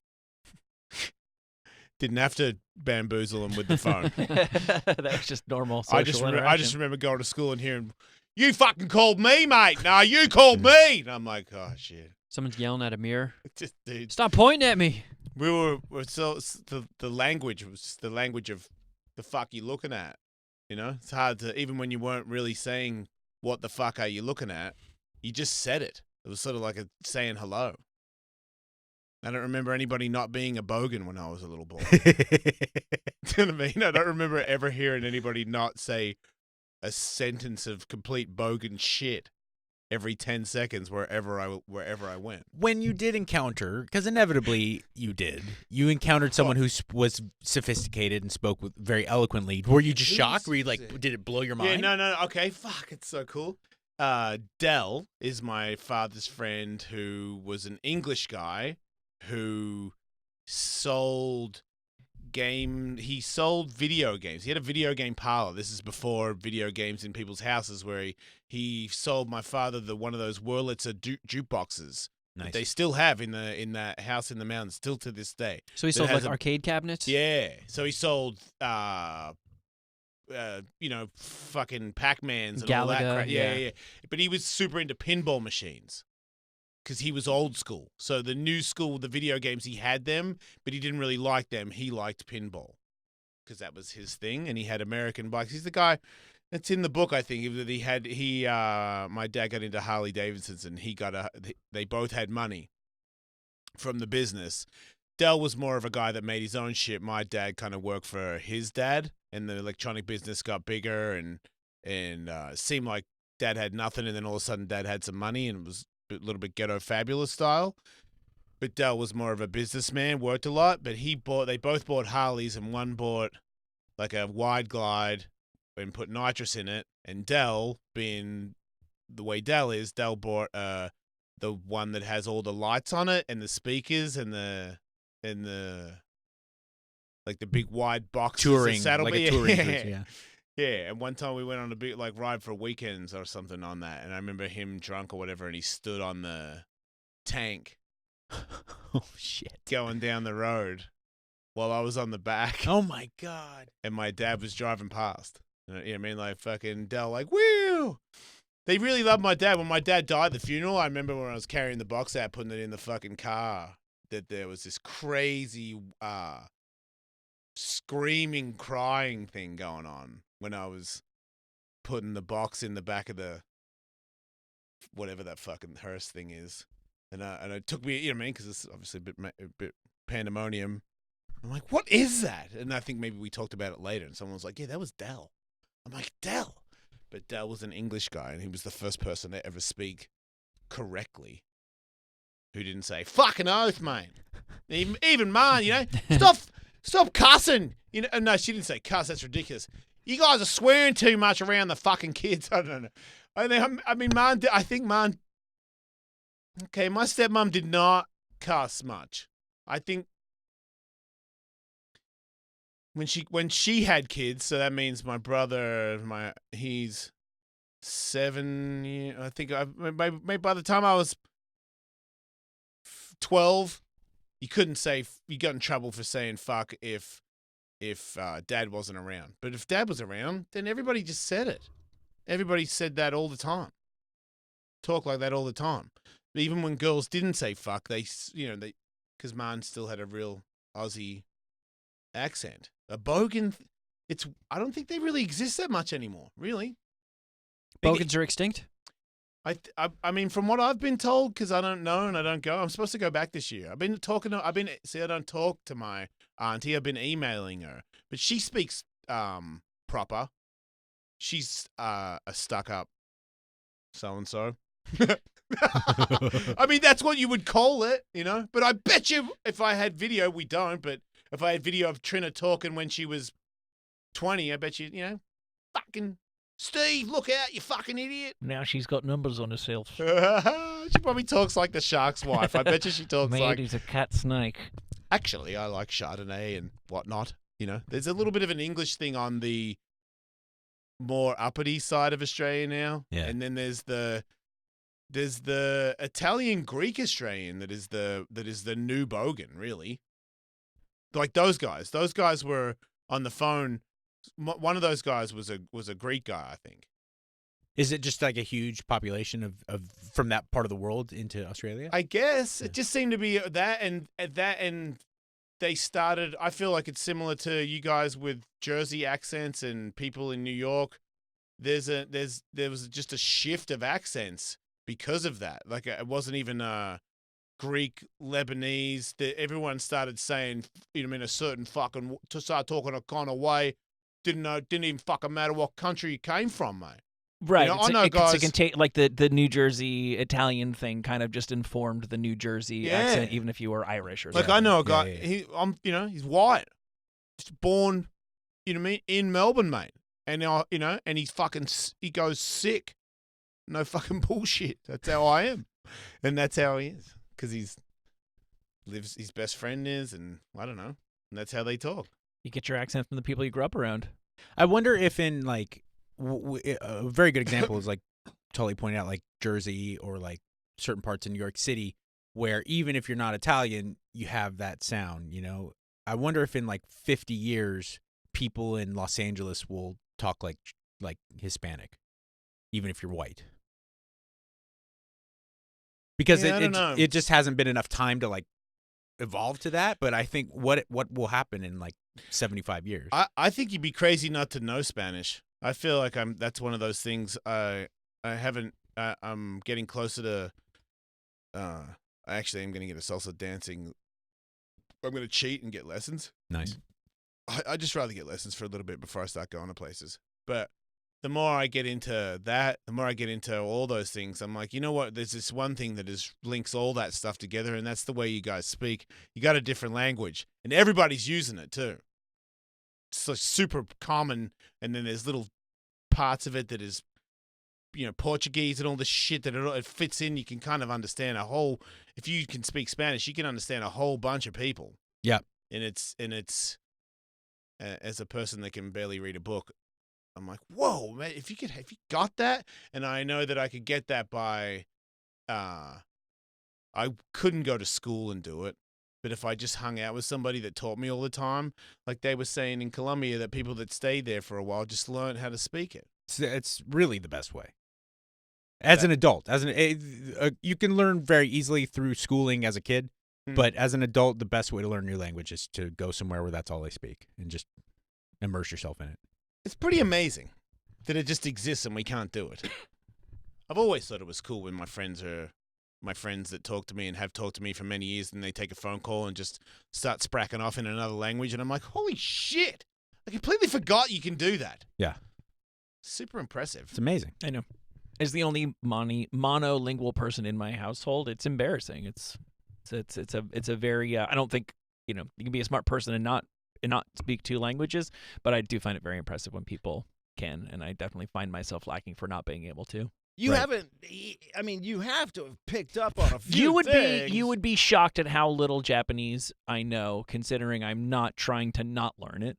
Didn't have to bamboozle them with the phone. That was just normal social I just interaction. remember going to school and hearing, "You fucking called me, mate. No, you called me." And I'm like, oh shit. Someone's yelling at a mirror. Just, dude. Stop pointing at me. We're so the language was the language of the fuck you looking at. You know, it's hard to, even when you weren't really saying what the fuck are you looking at, you just said it. It was sort of like saying hello. I don't remember anybody not being a bogan when I was a little boy. Do you know what I mean? I don't remember ever hearing anybody not say a sentence of complete bogan shit every 10 seconds wherever I went. When you did encounter, because inevitably you encountered someone who was sophisticated and spoke very eloquently. Were you just shocked? Were you like, did it blow your mind? Yeah, no. Okay, fuck, it's so cool. Dell is my father's friend who was an English guy who sold video games. He had a video game parlor. This is before video games in people's houses, where he sold my father one of those Wurlitzer jukeboxes. Nice. That they still have in that house in the mountains, still to this day. So he sold like arcade cabinets? Yeah. So he sold fucking Pac-Mans and all that Galaga, crap. Yeah. But he was super into pinball machines because he was old school. So the new school, the video games, he had them, but he didn't really like them. He liked pinball because that was his thing, and he had American bikes. He's the guy. It's in the book, I think. My dad got into Harley Davidsons, and they both had money from the business. Dell was more of a guy that made his own shit. My dad kind of worked for his dad, and the electronic business got bigger, and it seemed like Dad had nothing, and then all of a sudden Dad had some money, and it was a little bit ghetto fabulous style. But Dell was more of a businessman, worked a lot, but they both bought Harleys, and one bought like a wide glide and put nitrous in it, and Dell, being the way Dell is, Dell bought the one that has all the lights on it and the speakers and the like the big wide boxes. Touring, like a touring cruise, yeah. Yeah, and one time we went on a big ride for weekends or something on that, and I remember him drunk or whatever, and he stood on the tank. Oh shit! Going down the road while I was on the back. Oh my god! And my dad was driving past. You know what I mean? Like fucking Dell, like woo! They really loved my dad. When my dad died at the funeral, I remember when I was carrying the box out, putting it in the fucking car, that there was this crazy screaming, crying thing going on when I was putting the box in the back of the whatever that fucking hearse thing is. And it took me, you know what I mean? Because it's obviously a bit pandemonium. I'm like, what is that? And I think maybe we talked about it later, and someone was like, yeah, that was Dell. I'm like, Dell? But Dell was an English guy, and he was the first person to ever speak correctly who didn't say, fucking oath, mate. Even mine, you know. Stop cussing. You know, no, she didn't say cuss. That's ridiculous. You guys are swearing too much around the fucking kids. I don't know. I mean, mine. I think mine. Okay, my stepmom did not cuss much. I think when she had kids, so that means my brother, he's 7. I think maybe by the time I was 12, you couldn't say. You got in trouble for saying fuck if Dad wasn't around. But if Dad was around, then everybody just said it. Everybody said that all the time. Talk like that all the time. But even when girls didn't say fuck, because mine still had a real Aussie accent. A bogan, I don't think they really exist that much anymore, really. Bogans are extinct? I mean, from what I've been told, because I don't know and I don't go, I'm supposed to go back this year. I don't talk to my auntie. I've been emailing her, but she speaks proper. She's a stuck-up so-and-so. I mean, that's what you would call it, you know? But I bet you if I had video, we don't, but if I had video of Trina talking when she was 20, I bet you, fucking Steve, look out, you fucking idiot. Now she's got numbers on herself. She probably talks like the shark's wife. I bet you she talks like... Mate is a cat snake. Actually, I like Chardonnay and whatnot. There's a little bit of an English thing on the more uppity side of Australia now. Yeah. And then there's the Italian Greek Australian that is the new bogan, really. Like those guys. Those guys were on the phone. One of those guys was a Greek guy, I think. Is it just like a huge population of from that part of the world into Australia? I guess it just seemed to be that, and they started. I feel like it's similar to you guys with Jersey accents and people in New York. There was just a shift of accents because of that. Like it wasn't even Greek, Lebanese. Everyone started saying, in a certain fucking to start talking a kind of way. Didn't even fucking matter what country you came from, mate. Right. I know guys. It can take like the New Jersey Italian thing kind of just informed the New Jersey accent, even if you were Irish or something. Like I know a guy. Yeah. He's white. Just born, in Melbourne, mate. And and he goes sick. No fucking bullshit. That's how I am, and that's how he is because his best friend is, and I don't know. And that's how they talk. You get your accent from the people you grew up around. I wonder if in like a very good example is like Tully pointed out, like Jersey or like certain parts of New York City, where even if you're not Italian, you have that sound. I wonder if in like 50 years, people in Los Angeles will talk like Hispanic, even if you're white, because it just hasn't been enough time to like evolve to that. But I think what will happen in like 75 years. I think you'd be crazy not to know Spanish. I feel like that's one of those things I haven't I'm getting closer to actually I'm going to get a salsa dancing. I'm going to cheat and get lessons. Nice. I just rather get lessons for a little bit before I start going to places. But the more I get into that, the more I get into all those things, I'm like, you know what? There's this one thing that links all that stuff together, and that's the way you guys speak. You got a different language, and everybody's using it too. It's like super common, and then there's little parts of it that is, Portuguese and all this shit that it fits in. You can kind of understand if you can speak Spanish, you can understand a whole bunch of people. Yeah. And it's as a person that can barely read a book, I'm like, whoa, man, if you got that, and I know that I could get that by, I couldn't go to school and do it, but if I just hung out with somebody that taught me all the time, like they were saying in Colombia, that people that stayed there for a while just learn how to speak it. It's really the best way. As an adult, you can learn very easily through schooling as a kid, but as an adult, the best way to learn your language is to go somewhere where that's all they speak and just immerse yourself in it. It's pretty amazing that it just exists and we can't do it. I've always thought it was cool when my friends that talk to me and have talked to me for many years, and they take a phone call and just start spracking off in another language, and I'm like, holy shit! I completely forgot you can do that. Yeah. Super impressive. It's amazing. I know. As the only monolingual person in my household, it's embarrassing. It's a very I don't think you can be a smart person and not speak 2 languages, but I do find it very impressive when people can, and I definitely find myself lacking for not being able to. You haven't. I mean, you have to have picked up on a few things. You would be shocked at how little Japanese I know, considering I'm not trying to not learn it.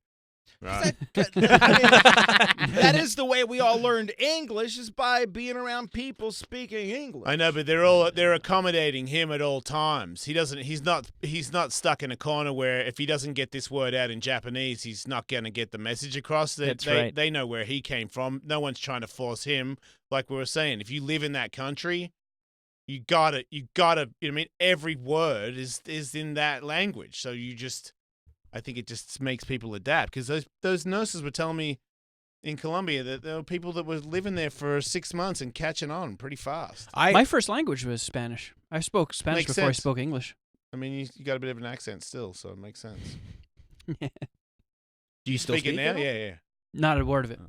Right. That is the way we all learned English, is by being around people speaking English. I know, but they're accommodating him at all times. He's not stuck in a corner where if he doesn't get this word out in Japanese, he's not going to get the message across. They know where he came from. No one's trying to force him. Like we were saying, if you live in that country, you gotta. I mean, every word is in that language. So I think it just makes people adapt, because those nurses were telling me in Colombia that there were people that were living there for 6 months and catching on pretty fast. My first language was Spanish. I spoke Spanish Makes before sense. I spoke English. I mean, you got a bit of an accent still, so it makes sense. Do you still speak it now? it? Yeah. Not a word of it.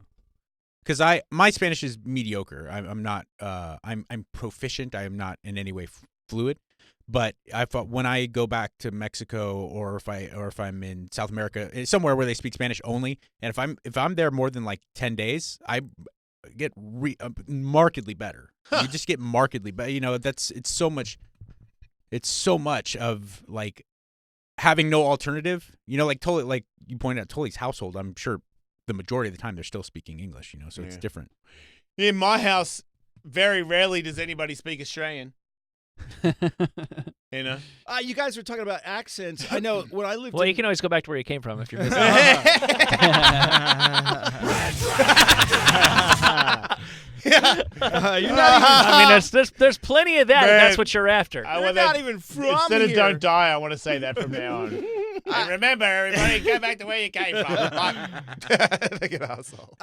Because my Spanish is mediocre. I'm not. I'm proficient. I am not in any way fluid. But I thought when I go back to Mexico, or if I'm in South America, somewhere where they speak Spanish only, and if I'm there more than like 10 days, I get markedly better. You just get markedly better. It's so much of like having no alternative. Like totally, like you pointed out, Tully's household. I'm sure the majority of the time they're still speaking English. So it's different. In my house, very rarely does anybody speak Australian. You guys were talking about accents. I know when I lived. Well, you can always go back to where you came from if you're missing. There's plenty of that. Man, And that's what you're after. You're not even from Instead here. of "don't die," I want to say that from now on. And remember, everybody, go back to where you came from. Like an asshole.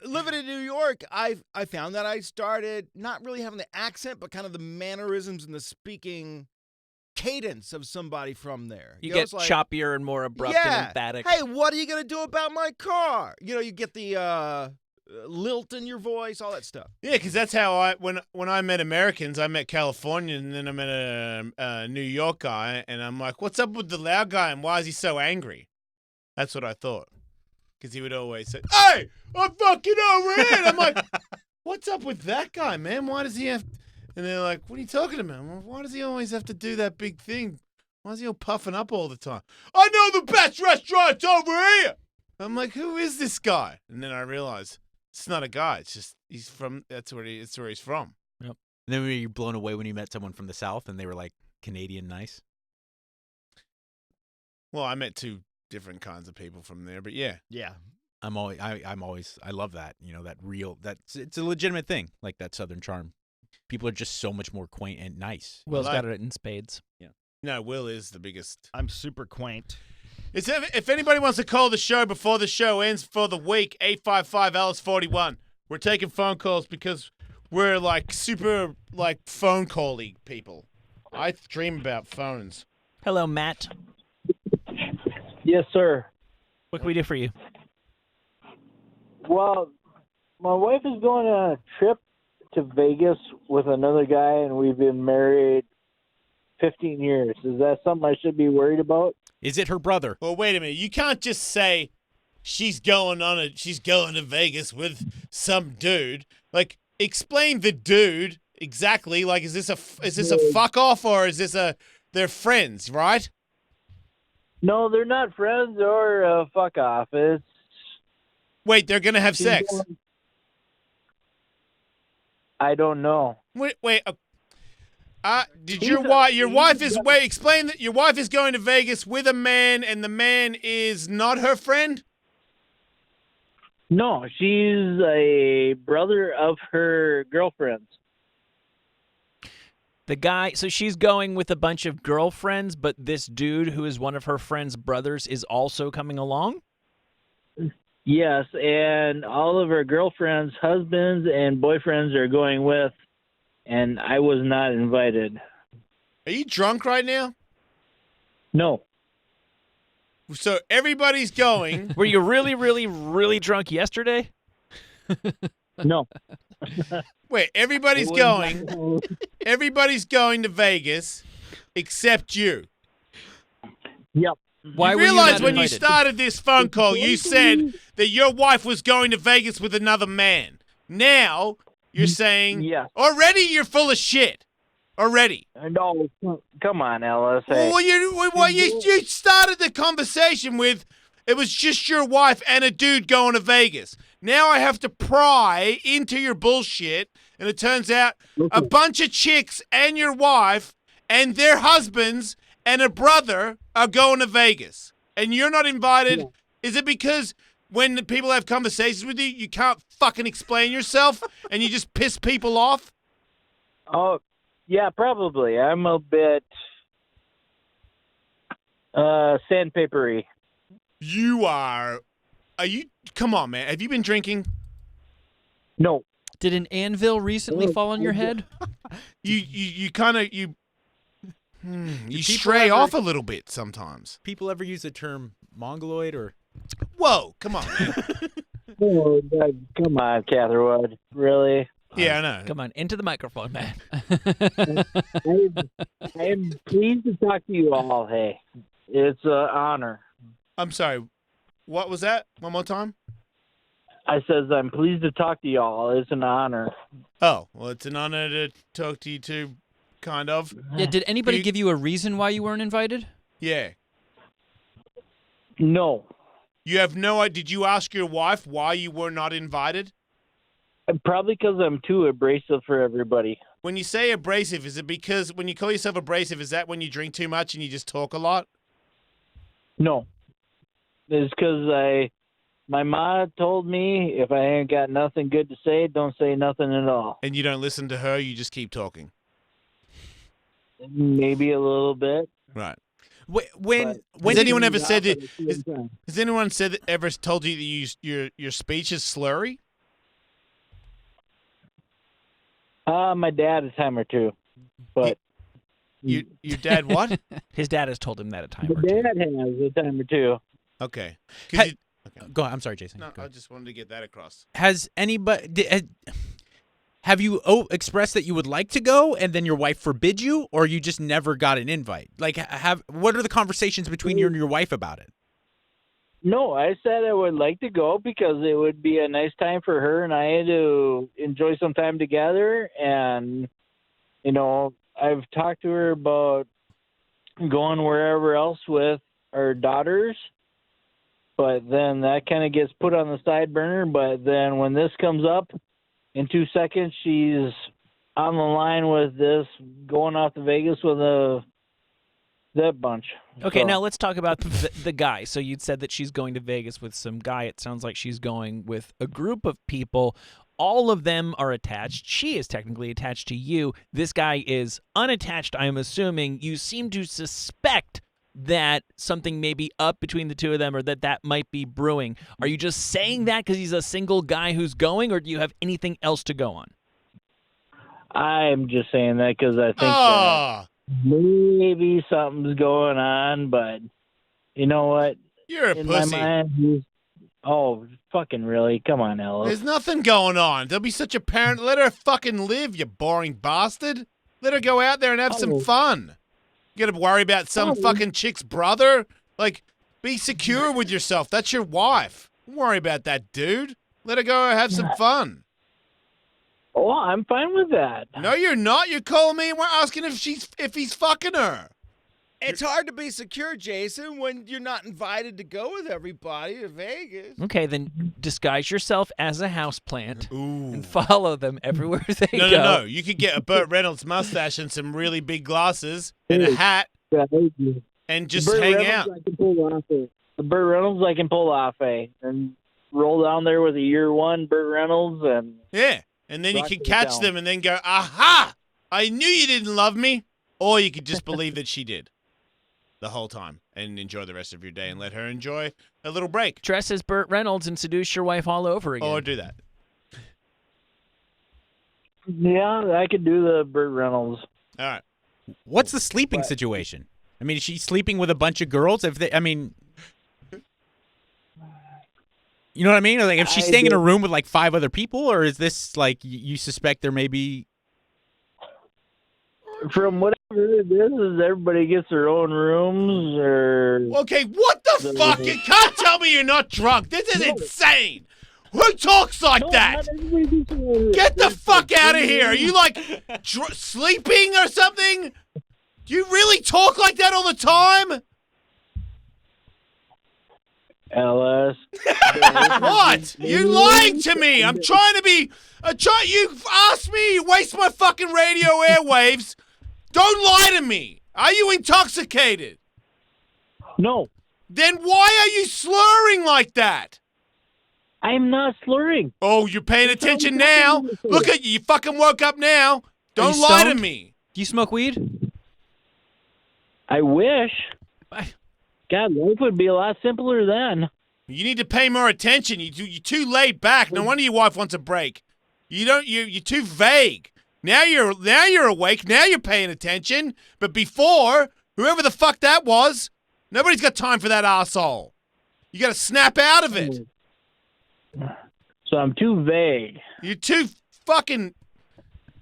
Living in New York, I found that I started not really having the accent, but kind of the mannerisms and the speaking cadence of somebody from there. You get choppier and more abrupt and emphatic. Hey, what are you going to do about my car? You get the lilt in your voice, all that stuff. Yeah, because that's how when I met Americans, I met Californians, and then I met a New York guy, and I'm like, what's up with the loud guy, and why is he so angry? That's what I thought. Because he would always say, hey, I'm fucking over here. And I'm like, what's up with that guy, man? Why does he have... And they're like, what are you talking about? Well, why does he always have to do that big thing? Why is he all puffing up all the time? I know the best restaurant's over here. I'm like, who is this guy? And then I realized it's not a guy. It's just that's where he's from. Yep. And then were you blown away when you met someone from the South and they were like Canadian nice? Well, I met 2 different kinds of people from there, but yeah. Yeah. I love that. It's a legitimate thing, like that Southern charm. People are just so much more quaint and nice. Will's got it in spades. Yeah. No, Will is the biggest. I'm super quaint. If anybody wants to call the show before the show ends for the week, 855-Ellis-41. We're taking phone calls because we're like super like phone call-y people. I dream about phones. Hello, Matt. Yes, sir. What can we do for you? Well, my wife is going on a trip to Vegas with another guy, and we've been married 15 years. Is that something I should be worried about? Is it her brother? Well, wait a minute. You can't just say she's going to Vegas with some dude. Like, explain the dude exactly. Like, is this a fuck off, or is this they're friends, right? No, they're not friends or a fuck off. Wait, they're gonna have sex. I don't know. Wait. Your wife is going to Vegas with a man, and the man is not her friend? No, she's a brother of her girlfriend's. The guy, so she's going with a bunch of girlfriends, but this dude who is one of her friend's brothers is also coming along? Yes, and all of her girlfriends' husbands and boyfriends are going with, and I was not invited. Are you drunk right now? No. So everybody's going. Were you really, really, really drunk yesterday? No. Wait, everybody's going. Everybody's going to Vegas, except you. Yep. Why you were you realize not when you invited? started this phone call, you said that your wife was going to Vegas with another man. Now you're saying already you're full of shit. Already. No, come on, Ellis. Well, you started the conversation with it was just your wife and a dude going to Vegas. Now I have to pry into your bullshit, and it turns out a bunch of chicks and your wife and their husbands and a brother are going to Vegas, and you're not invited. Yeah. Is it because when people have conversations with you, you can't fucking explain yourself and you just piss people off? Oh, yeah, probably. I'm a bit sandpapery. You are you? Come on, man. Have you been drinking? No. Did an anvil recently fall on your head? You kind of you stray off a little bit sometimes. People ever use the term mongoloid or? Whoa, come on, man. Oh, come on, Catherwood. Really? Yeah, I know. Come on, into the microphone, man. I am pleased to talk to you all. Hey, it's an honor. I'm sorry. What was that? One more time? I says I'm pleased to talk to y'all. It's an honor. Oh, well, it's an honor to talk to you too, kind of. Yeah, did anybody give you a reason why you weren't invited? Yeah. No. You have no idea. Did you ask your wife why you were not invited? Probably because I'm too abrasive for everybody. When you say abrasive, is it because when you call yourself abrasive, is that when you drink too much and you just talk a lot? No. It's because my ma told me if I ain't got nothing good to say, don't say nothing at all. And you don't listen to her, you just keep talking? Maybe a little bit. Right. When has anyone ever said that? Has anyone ever told you that your speech is slurry? My dad a time or two, but your dad what? His dad has told him that a time or two. My dad has a time or two. Okay. Go on. I'm sorry, Jason. No, I just wanted to get that across. Has anybody? Have you expressed that you would like to go, and then your wife forbid you, or you just never got an invite? Like, what are the conversations between you and your wife about it? No, I said I would like to go because it would be a nice time for her and I to enjoy some time together. And, you know, I've talked to her about going wherever else with our daughters, but then that kind of gets put on the side burner. But then when this comes up, in 2 seconds, she's on the line with this, going off to Vegas with that bunch. Okay, now let's talk about the guy. So you'd said that she's going to Vegas with some guy. It sounds like she's going with a group of people. All of them are attached. She is technically attached to you. This guy is unattached, I am assuming. You seem to suspect that something may be up between the two of them or that might be brewing. Are you just saying that because he's a single guy who's going, or do you have anything else to go on? I'm just saying that because I think that maybe something's going on, but you know what? You're a In pussy. my mind, fucking really? Come on, Ellis. There's nothing going on. Don't be such a parent. Let her fucking live, you boring bastard. Let her go out there and have some fun. You gotta worry about some fucking chick's brother? Like, be secure with yourself. That's your wife. Don't worry about that dude. Let her go have some fun. Oh, I'm fine with that. No, you're not. You're calling me and we're asking if he's fucking her. It's hard to be secure, Jason, when you're not invited to go with everybody to Vegas. Okay, then disguise yourself as a houseplant and follow them everywhere they go. No. You could get a Burt Reynolds mustache and some really big glasses and a hat and just hang out. The Burt Reynolds I can pull off, and roll down there with a year one Burt Reynolds and and then you can catch them and then go, aha! I knew you didn't love me. Or you could just believe that she did the whole time and enjoy the rest of your day and let her enjoy a little break. Dress as Burt Reynolds and seduce your wife all over again. Or do that. Yeah, I could do the Burt Reynolds. All right. What's the sleeping situation? I mean, is she sleeping with a bunch of girls? You know what I mean? Like, if she's staying in a room with like 5 other people, or is this like you suspect there may be? from whatever it is, everybody gets their own rooms, or Okay, what the fuck? You can't tell me you're not drunk. This is insane. Who talks like that? Get the fuck out of here. Are you like sleeping or something? Do you really talk like that all the time? Ellis. What? You're lying to me. I'm trying to be. You asked me. You waste my fucking radio airwaves. Don't lie to me. Are you intoxicated? No. Then why are you slurring like that? I'm not slurring. Oh, you're paying attention now? Look at you. You fucking woke up now. Don't lie to me. Do you smoke weed? I wish. God, life would be a lot simpler then. You need to pay more attention. You're too laid back. No wonder your wife wants a break. You're too vague. Now you're awake. Now you're paying attention. But before, whoever the fuck that was, nobody's got time for that asshole. You got to snap out of it. So I'm too vague. You're too fucking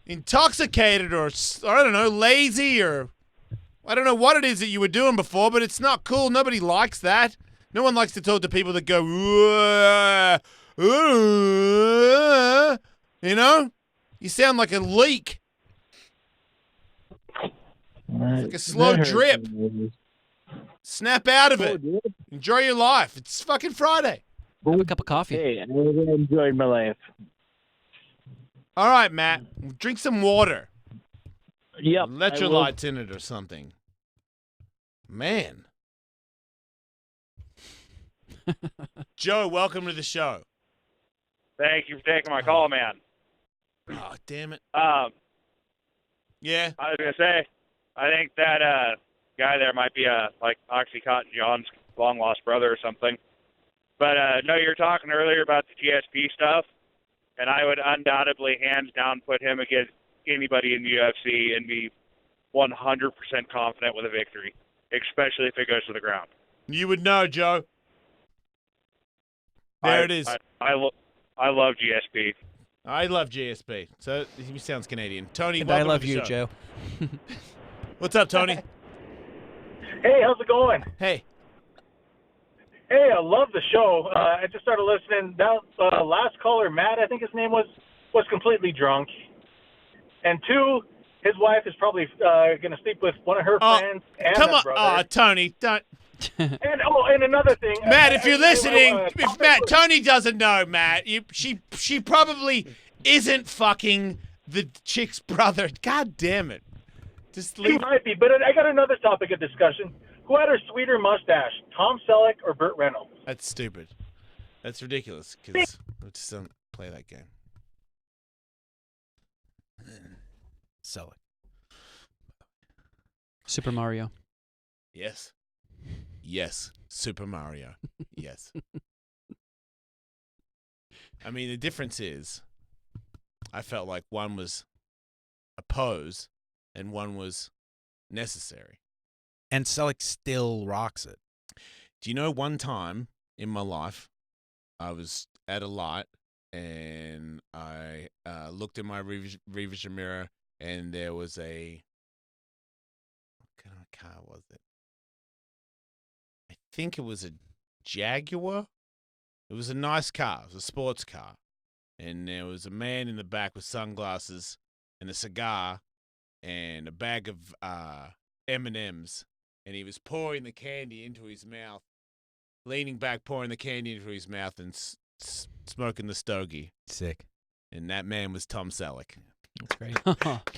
intoxicated, or I don't know, lazy, or I don't know what it is that you were doing before, but it's not cool. Nobody likes that. No one likes to talk to people that go, you know? You sound like a leak. It's like a slow drip. Snap out of it. Enjoy your life. It's fucking Friday. Have a cup of coffee. Hey, I really enjoyed my life. All right, Matt. Drink some water. Yep. Electrolytes in it or something. Man. Joe, welcome to the show. Thank you for taking my call, man. Oh, damn it. Yeah. I was gonna say, I think that guy there might be like Oxycontin John's long lost brother or something. But no, you were talking earlier about the GSP stuff, and I would undoubtedly, hands down, put him against anybody in the UFC and be 100% confident with a victory, especially if it goes to the ground. You would know, Joe. There it is. I love GSP. I love GSP. So he sounds Canadian. Tony, And welcome I love to the you, show. Joe. What's up, Tony? Hey, how's it going? Hey. Hey, I love the show. I just started listening. That last caller, Matt, I think his name was completely drunk. And two, his wife is probably going to sleep with one of her friends and come her on. brother. Tony, don't. And another thing, Matt, if you're listening, Tony doesn't know, Matt. She probably isn't fucking the chick's brother. God damn it. Just She might be, but I got another topic of discussion. Who had a sweeter mustache, Tom Selleck or Burt Reynolds? That's stupid. That's ridiculous, because we just don't play that game. Selleck. Super Mario. Yes. Yes. Super Mario. Yes. I mean, the difference is I felt like one was a pose and one was necessary. And Selleck still rocks it. Do you know one time in my life I was at a light and I looked in my revision mirror and there was a... What kind of car was it? I think it was a Jaguar. It was a nice car. It was a sports car. And there was a man in the back with sunglasses and a cigar and a bag of M&Ms. And he was pouring the candy into his mouth, leaning back, pouring the candy into his mouth and smoking the stogie. Sick. And that man was Tom Selleck. That's great.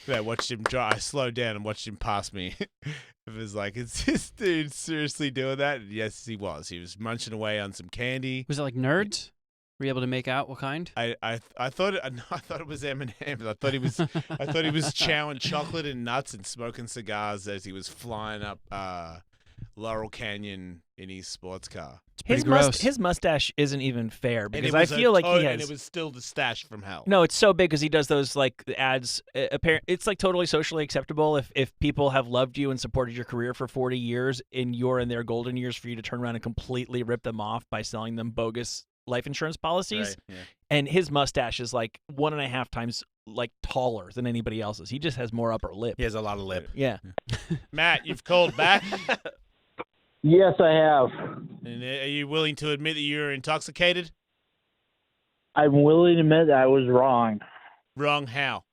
I watched him drive. I slowed down and watched him pass me. It was like, is this dude seriously doing that? And yes, he was. He was munching away on some candy. Was it like Nerds? Were you able to make out what kind? I thought it was M&M's. I thought he was chowing chocolate and nuts and smoking cigars as he was flying up Laurel Canyon in his sports car. His mustache isn't even fair because I feel like he has. And it was still the stash from hell. No, it's so big because he does those like ads. It's like totally socially acceptable if people have loved you and supported your career for 40 years and you're in their golden years for you to turn around and completely rip them off by selling them bogus life insurance policies, Right, yeah. and his mustache is like 1.5 times like taller than anybody else's. He just has more upper lip. He has a lot of lip. Yeah. Matt, you've called back. Yes, I have. And are you willing to admit that you're intoxicated? I'm willing to admit that I was wrong. Wrong how?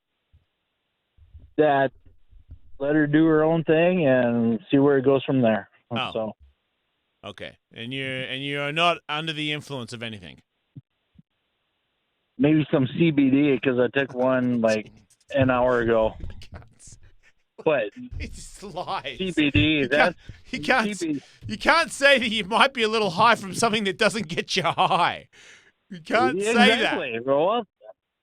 That let her do her own thing and see where it goes from there. Oh. So Okay. And you're not under the influence of anything. maybe some CBD because I took one like an hour ago. But He just lies. CBD, that's You can't say that you might be a little high from something that doesn't get you high. You can't say that. exactly. Well,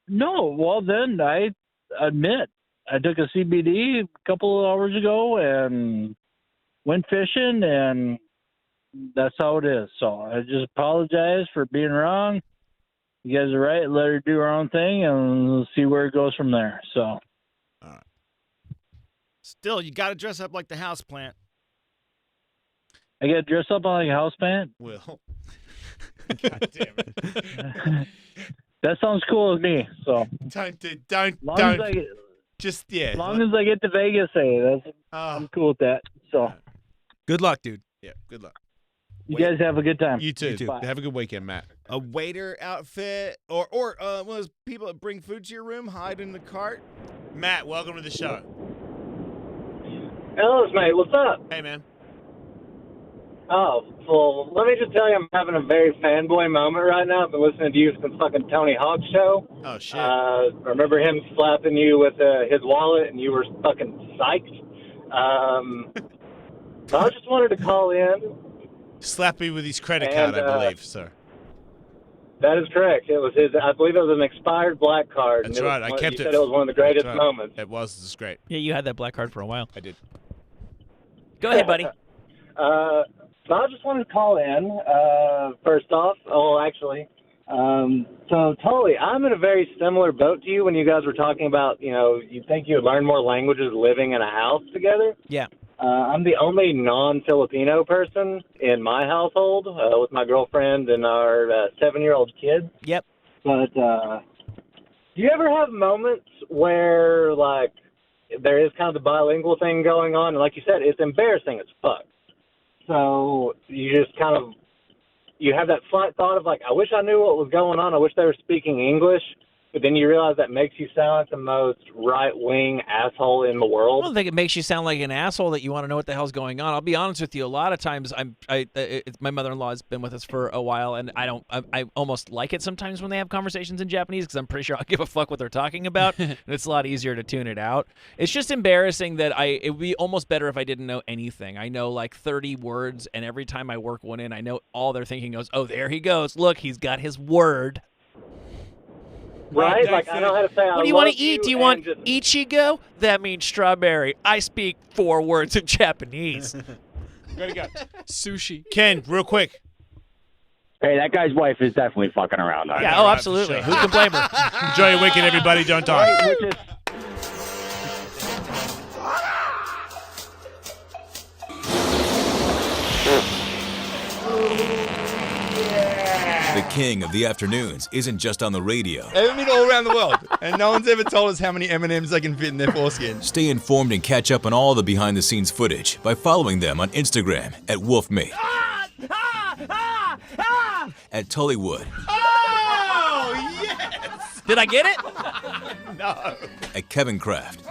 no. Well, then I admit I took a CBD a couple of hours ago and went fishing, and that's how it is. So I just apologize for being wrong. You guys are right. Let her do her own thing and see where it goes from there. So. Still, you got to dress up like the house plant. I got dressed up like a house band. Will. God damn it. That sounds cool with me. So Don't. long as I get, Just, yeah. as long as I get to Vegas, I'm cool with that. So Good luck, dude. Yeah, good luck. you guys have a good time. You too. Bye. Have a good weekend, Matt. A waiter outfit, or one of those people that bring food to your room, hide in the cart. Matt, welcome to the show. Ellis, mate, what's up? Hey, man. Oh, well, let me just tell you, I'm having a very fanboy moment right now. I've been listening to you since fucking Tony Hawk's show. Oh, shit. I remember him slapping you with his wallet, and you were fucking psyched. So I just wanted to call in. Slap me with his credit card, I believe, sir. That is correct. It was his. I believe it was an expired black card. That's and right. I kept you it. said it was one of the greatest That's right. moments. It was. This is great. Yeah, you had that black card for a while. I did. Go ahead, buddy. So I just wanted to call in. First off, so Tully, I'm in a very similar boat to you when you guys were talking about, you think you would learn more languages living in a house together. Yeah. I'm the only non-Filipino person in my household with my girlfriend and our 7-year-old kid. Yep. But do you ever have moments where, like, there is kind of the bilingual thing going on? And like you said, it's embarrassing as fuck. So you just kind of, you have that slight thought of, like, I wish I knew what was going on. I wish they were speaking English. But then you realize that makes you sound like the most right-wing asshole in the world. I don't think it makes you sound like an asshole that you want to know what the hell's going on. I'll be honest with you. A lot of times, my mother-in-law has been with us for a while, and I almost like it sometimes when they have conversations in Japanese because I'm pretty sure I'll give a fuck what they're talking about, and it's a lot easier to tune it out. It's just embarrassing that it would be almost better if I didn't know anything. I know like 30 words, and every time I work one in, I know all they're thinking goes, oh, there he goes. Look, he's got his word. Right? Like, I know how to say What do you want to eat? Do you want Ichigo? That means strawberry. I speak 4 words of Japanese. Gotta go. Sushi. Ken, real quick. Hey, that guy's wife is definitely fucking around. Yeah, oh, absolutely. Sure. Who can blame her? Enjoy your weekend, everybody. Don't talk. The king of the afternoons isn't just on the radio. They've been all around the world, and no one's ever told us how many M&Ms they can fit in their foreskin. Stay informed and catch up on all the behind-the-scenes footage by following them on Instagram at Wolfmate, at Tullywood, Oh, yes! Did I get it? No. at Kevin Kraft,